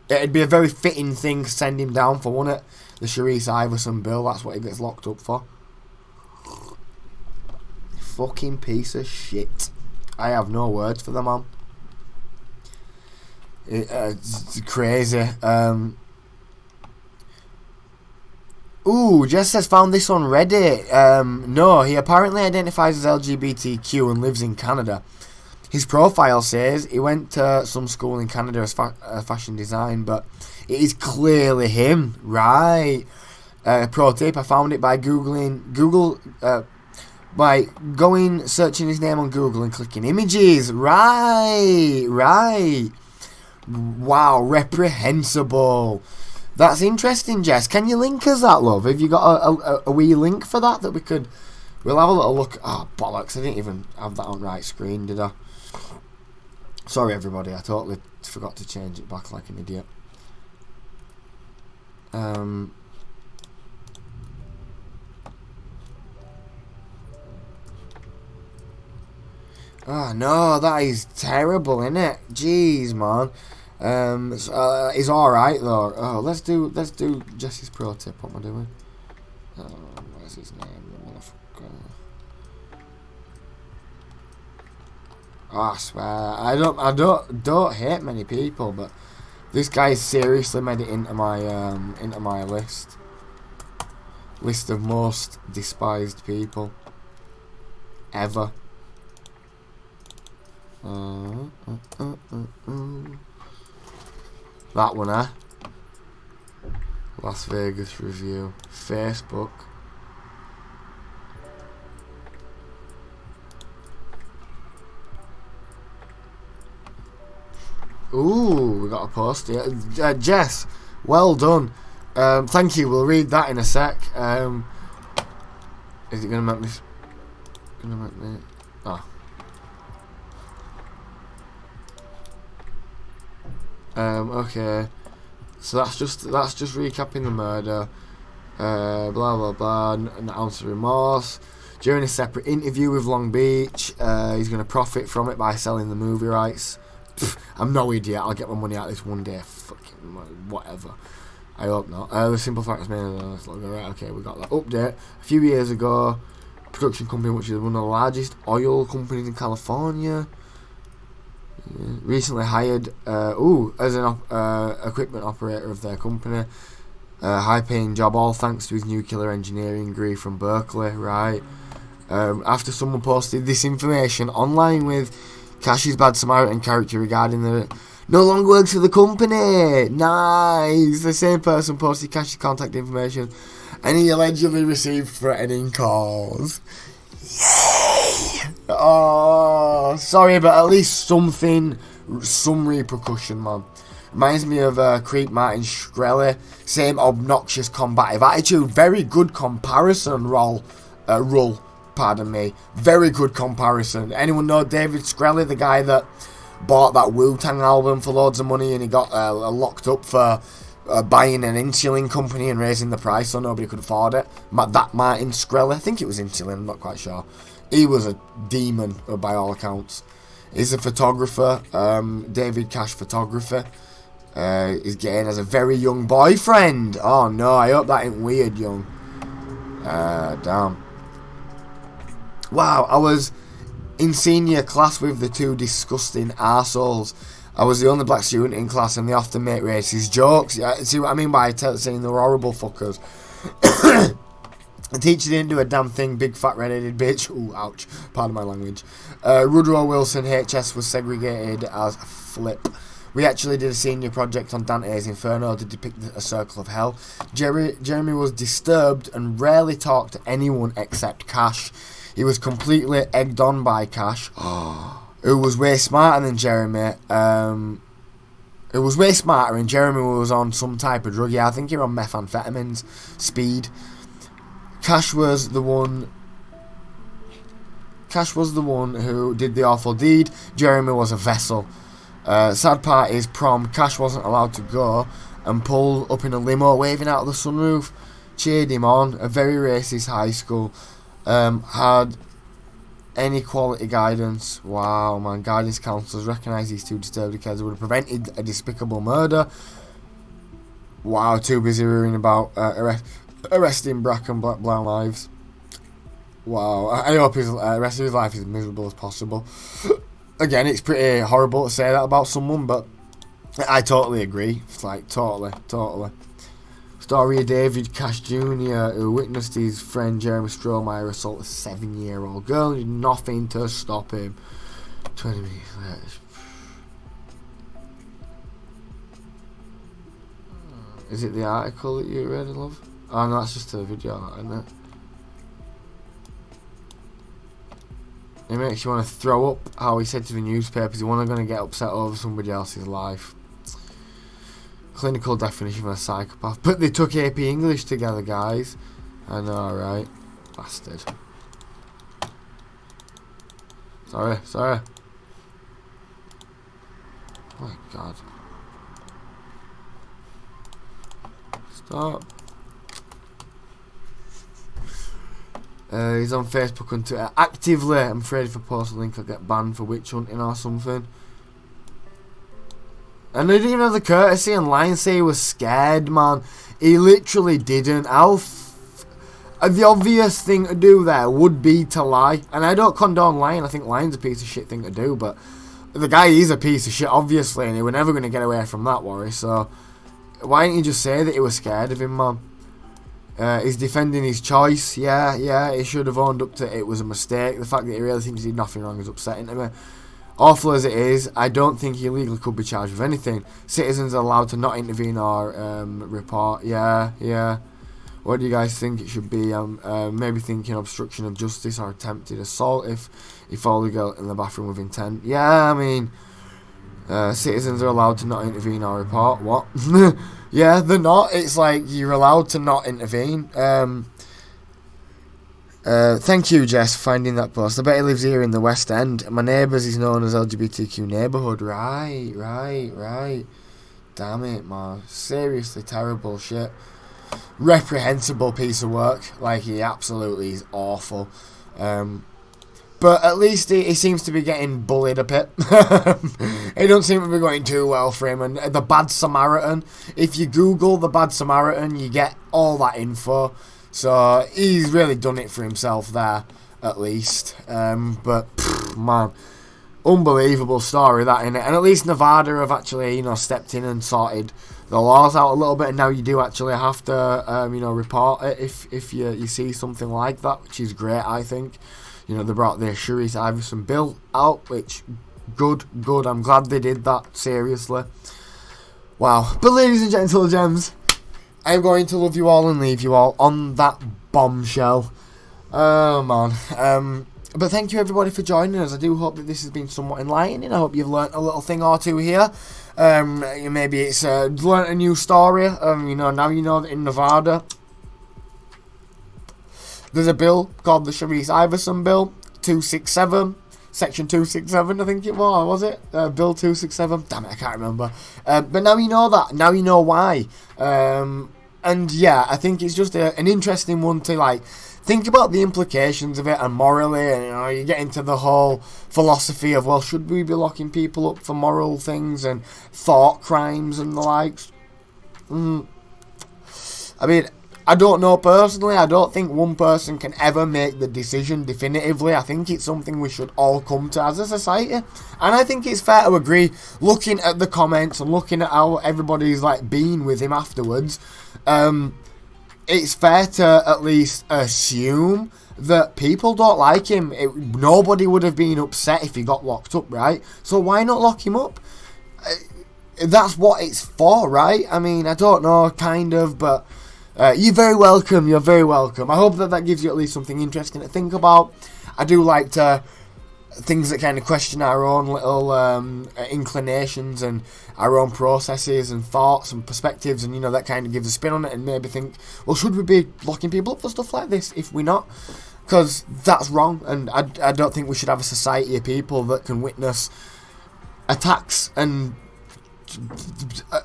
It'd be a very fitting thing to send him down for, wouldn't it? The Sharice Iverson Bill, that's what he gets locked up for. Fucking piece of shit. I have no words for the man. It's crazy. Ooh, Jess says, found this on Reddit. No, he apparently identifies as LGBTQ and lives in Canada. His profile says he went to some school in Canada as fashion design, but it is clearly him. Right. Pro tip, I found it by by searching his name on Google and clicking images. Right. Wow, reprehensible. That's interesting, Jess. Can you link us that, love? Have you got a wee link for that we could... We'll have a little look... Oh, bollocks. I didn't even have that on right screen, did I? Sorry, everybody. I totally forgot to change it back like an idiot. Oh, no. That is terrible, isn't it? Jeez, man. It's alright though. Oh, let's do Jesse's pro tip. What am I doing? Where's his name? Motherfucker. Oh, I swear, I don't hate many people, but this guy seriously made it into my list of most despised people ever. That one, eh? Las Vegas review. Facebook. Ooh, we got a post here. Jess, well done. Thank you. We'll read that in a sec. Is it going to make me... gonna make me. Oh. Okay. So that's just recapping the murder. Blah blah blah. An ounce of remorse. During a separate interview with Long Beach, he's going to profit from it by selling the movie rights. Pfft, I'm no idiot. I'll get my money out of this one day. Fucking whatever. I hope not. The simple fact is, right, okay, we got that update. A few years ago, production company which is one of the largest oil companies in California, recently hired as an equipment operator of their company. High paying job, all thanks to his nuclear engineering degree from Berkeley, right? After someone posted this information online with Cash's Bad Samaritan character regarding the no longer works for the company. Nice. The same person posted Cash's contact information and he allegedly received threatening calls. Yay! Oh, sorry, but at least some repercussion, man. Reminds me of Creep Martin Shkreli. Same obnoxious combative attitude. Very good comparison, Rull. Pardon me. Very good comparison. Anyone know David Shkreli, the guy that bought that Wu-Tang album for loads of money and he got locked up for buying an insulin company and raising the price so nobody could afford it? That Martin Shkreli. I think it was insulin, I'm not quite sure. He was a demon by all accounts. He's a photographer. David Cash Photography. Is getting as a very young boyfriend. Oh no, I hope that ain't weird, young. Damn. Wow, I was in senior class with the two disgusting arseholes. I was the only black student in class and they often make racist jokes. See what I mean by saying they were horrible fuckers. The teacher didn't do a damn thing, big fat red-headed bitch. Ooh, ouch. Pardon my language. Woodrow Wilson HS was segregated as Flip. We actually did a senior project on Dante's Inferno to depict a circle of hell. Jeremy was disturbed and rarely talked to anyone except Cash. He was completely egged on by Cash, who was way smarter than Jeremy. It was way smarter and Jeremy was on some type of drug. Yeah, I think he was on methamphetamines, speed. Cash was the one who did the awful deed. Jeremy was a vessel. Sad part is prom. Cash wasn't allowed to go and pulled up in a limo waving out of the sunroof. Cheered him on. A very racist high school. Had any quality guidance. Wow, man. Guidance counsellors recognised these two disturbed kids would have prevented a despicable murder. Wow, too busy worrying about arresting black and brown lives. Wow, I hope his rest of his life is as miserable as possible. Again, it's pretty horrible to say that about someone, but I totally agree. It's like, totally. Story of David Cash Jr., who witnessed his friend Jeremy Strohmeyer assault a 7-year-old girl and did nothing to stop him. 20 minutes later. Is it the article that you read, love? Oh no, that's just a video, isn't it? It makes you want to throw up how he said to the newspapers he wasn't going to get upset over somebody else's life. Clinical definition of a psychopath. But they took AP English together, guys. I know, right? Bastard. Sorry. Oh my god. Stop. He's on Facebook and Twitter actively. I'm afraid if I post a link I'll get banned for witch hunting or something. And he didn't even have the courtesy and lie and say he was scared, man. He literally didn't. The obvious thing to do there would be to lie. And I don't condone lying. I think lying's a piece of shit thing to do. But the guy is a piece of shit, obviously. And he was never going to get away from that worry. So why didn't you just say that he was scared of him, man? He's defending his choice. Yeah, he should have owned up to it was a mistake. The fact that he really thinks he did nothing wrong is upsetting to me. Awful as it is, I don't think he legally could be charged with anything. Citizens are allowed to not intervene or report. Yeah. What do you guys think it should be? Maybe thinking obstruction of justice or attempted assault if he followed the girl in the bathroom with intent. Yeah, I mean, citizens are allowed to not intervene or report. What? Yeah, they're not. It's like you're allowed to not intervene. Thank you, Jess, for finding that post. I bet he lives here in the West End. My neighbours is known as LGBTQ neighbourhood. Right. Damn it, man. Seriously terrible shit. Reprehensible piece of work. Like, he absolutely is awful. But at least he seems to be getting bullied a bit. It don't seem to be going too well for him. And the Bad Samaritan, if you Google the Bad Samaritan, you get all that info. So he's really done it for himself there, at least. But man, unbelievable story that, innit? And at least Nevada have actually, stepped in and sorted the laws out a little bit. And now you do actually have to, report it if you see something like that, which is great, I think. They brought the Sharice Iverson bill out, which, good. I'm glad they did that, seriously. Wow. But ladies and gentlemen, I'm going to love you all and leave you all on that bombshell. Oh, man. But thank you, everybody, for joining us. I do hope that this has been somewhat enlightening. I hope you've learnt a little thing or two here. Maybe it's learnt a new story. Now you know that in Nevada, there's a bill called the Sharice Iverson Bill 267, Section 267, I think it was it? Bill 267? Damn it, I can't remember. But now you know that. Now you know why. And yeah, I think it's just an interesting one to, think about the implications of it and morally, and, you get into the whole philosophy of, well, should we be locking people up for moral things and thought crimes and the likes? I mean, I don't know personally. I don't think one person can ever make the decision definitively. I think it's something we should all come to as a society. And I think it's fair to agree, looking at the comments and looking at how everybody's been with him afterwards, it's fair to at least assume that people don't like him. Nobody would have been upset if he got locked up, right? So why not lock him up? That's what it's for, right? I mean, I don't know, kind of, but you're very welcome. You're very welcome. I hope that gives you at least something interesting to think about. I do like things that kind of question our own little inclinations and our own processes and thoughts and perspectives, and that kind of gives a spin on it, and maybe think, well, should we be locking people up for stuff like this if we're not? Because that's wrong, and I don't think we should have a society of people that can witness attacks and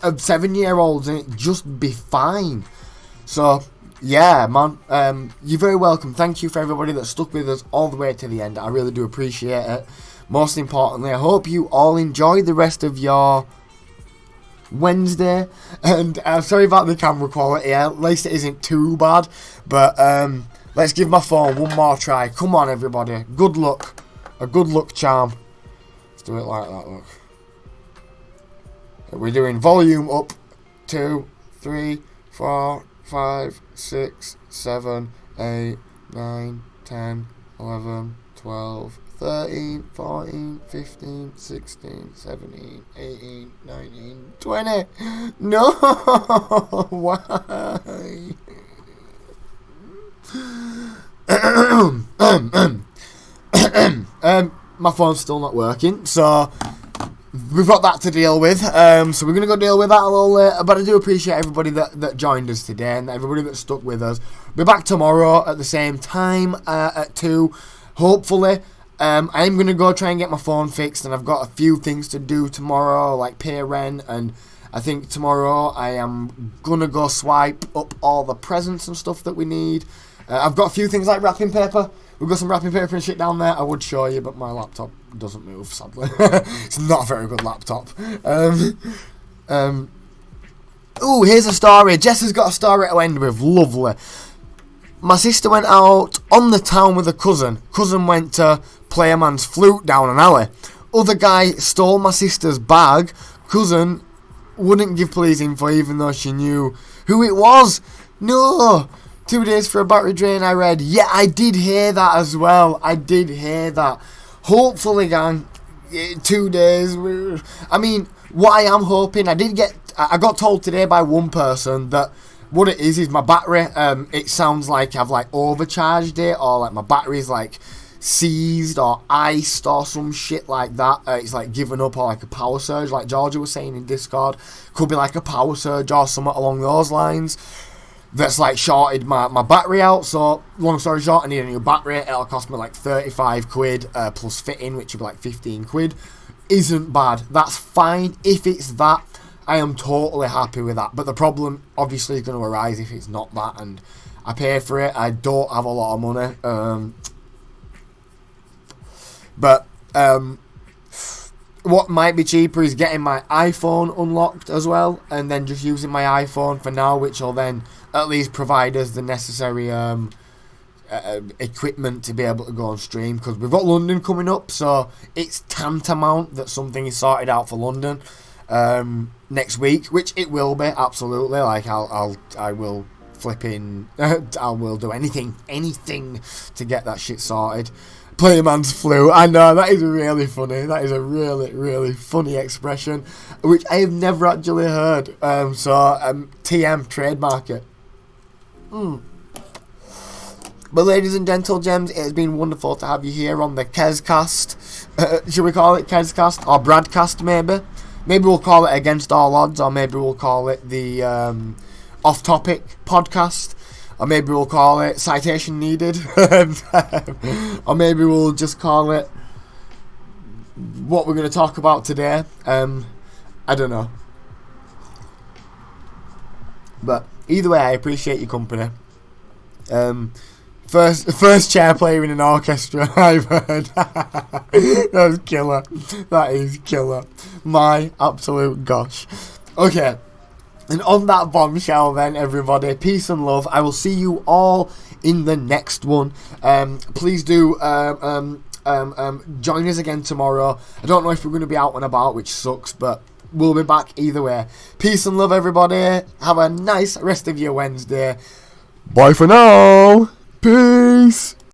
of 7-year-olds and it just be fine. So, yeah, man, you're very welcome. Thank you for everybody that stuck with us all the way to the end. I really do appreciate it. Most importantly, I hope you all enjoy the rest of your Wednesday. And I'm sorry about the camera quality. At least it isn't too bad. But let's give my phone one more try. Come on, everybody. Good luck. A good luck charm. Let's do it like that, look. We're doing volume up. 2, 3, 4... 5, 6, 7, 8, 9, 10, 11, 12, 13, 14, 15, 16, 17, 18, 19, 20. No! Why? My phone's still not working, so we've got that to deal with, so we're going to go deal with that a little later, but I do appreciate everybody that joined us today and everybody that stuck with us. We'll be back tomorrow at the same time, at 2, hopefully. I'm going to go try and get my phone fixed, and I've got a few things to do tomorrow, like pay rent, and I think tomorrow I am going to go swipe up all the presents and stuff that we need. I've got a few things like wrapping paper. We've got some wrapping paper and shit down there. I would show you, but my laptop doesn't move, sadly. It's not a very good laptop. Ooh, here's a story. Jess has got a story to end with. Lovely. My sister went out on the town with a cousin. Cousin went to play a man's flute down an alley. Other guy stole my sister's bag. Cousin wouldn't give police info even though she knew who it was. No. 2 days for a battery drain, I read. Yeah, I did hear that as well. I did hear that. Hopefully, gang, 2 days. I mean, what I am hoping, I got told today by one person that what it is my battery, it sounds like I've overcharged it, or my battery's seized or iced or some shit like that. It's given up, or a power surge, like Georgia was saying in Discord. Could be a power surge or something along those lines. that's like shorted my battery out. So long story short, I need a new battery. It'll cost me like 35 quid plus fitting, which would be like 15 quid. Isn't bad. That's fine. If it's that, I am totally happy with that. But the problem obviously is going to arise if it's not that, and I pay for it. I don't have a lot of money. But what might be cheaper is getting my iPhone unlocked as well, and then just using my iPhone for now, which will then at least provide us the necessary equipment to be able to go on stream, because we've got London coming up, so it's tantamount that something is sorted out for London next week, which it will be, absolutely. Like I will flipping I will do anything to get that shit sorted. Playman's flu. I know, that is really funny. That is a really, really funny expression, which I have never actually heard. TM, trademark it. But ladies and gentle gems, it has been wonderful to have you here on the KezCast. Should we call it KezCast? Or Bradcast, maybe? Maybe we'll call it Against All Odds, or maybe we'll call it the Off Topic Podcast. Or maybe we'll call it Citation Needed. Or maybe we'll just call it what we're going to talk about today. I don't know. But either way, I appreciate your company. First chair player in an orchestra I've heard. That's killer. That is killer. My absolute gosh. Okay. And on that bombshell then, everybody, peace and love. I will see you all in the next one. Please do join us again tomorrow. I don't know if we're going to be out and about, which sucks, but we'll be back either way. Peace and love, everybody. Have a nice rest of your Wednesday. Bye for now. Peace.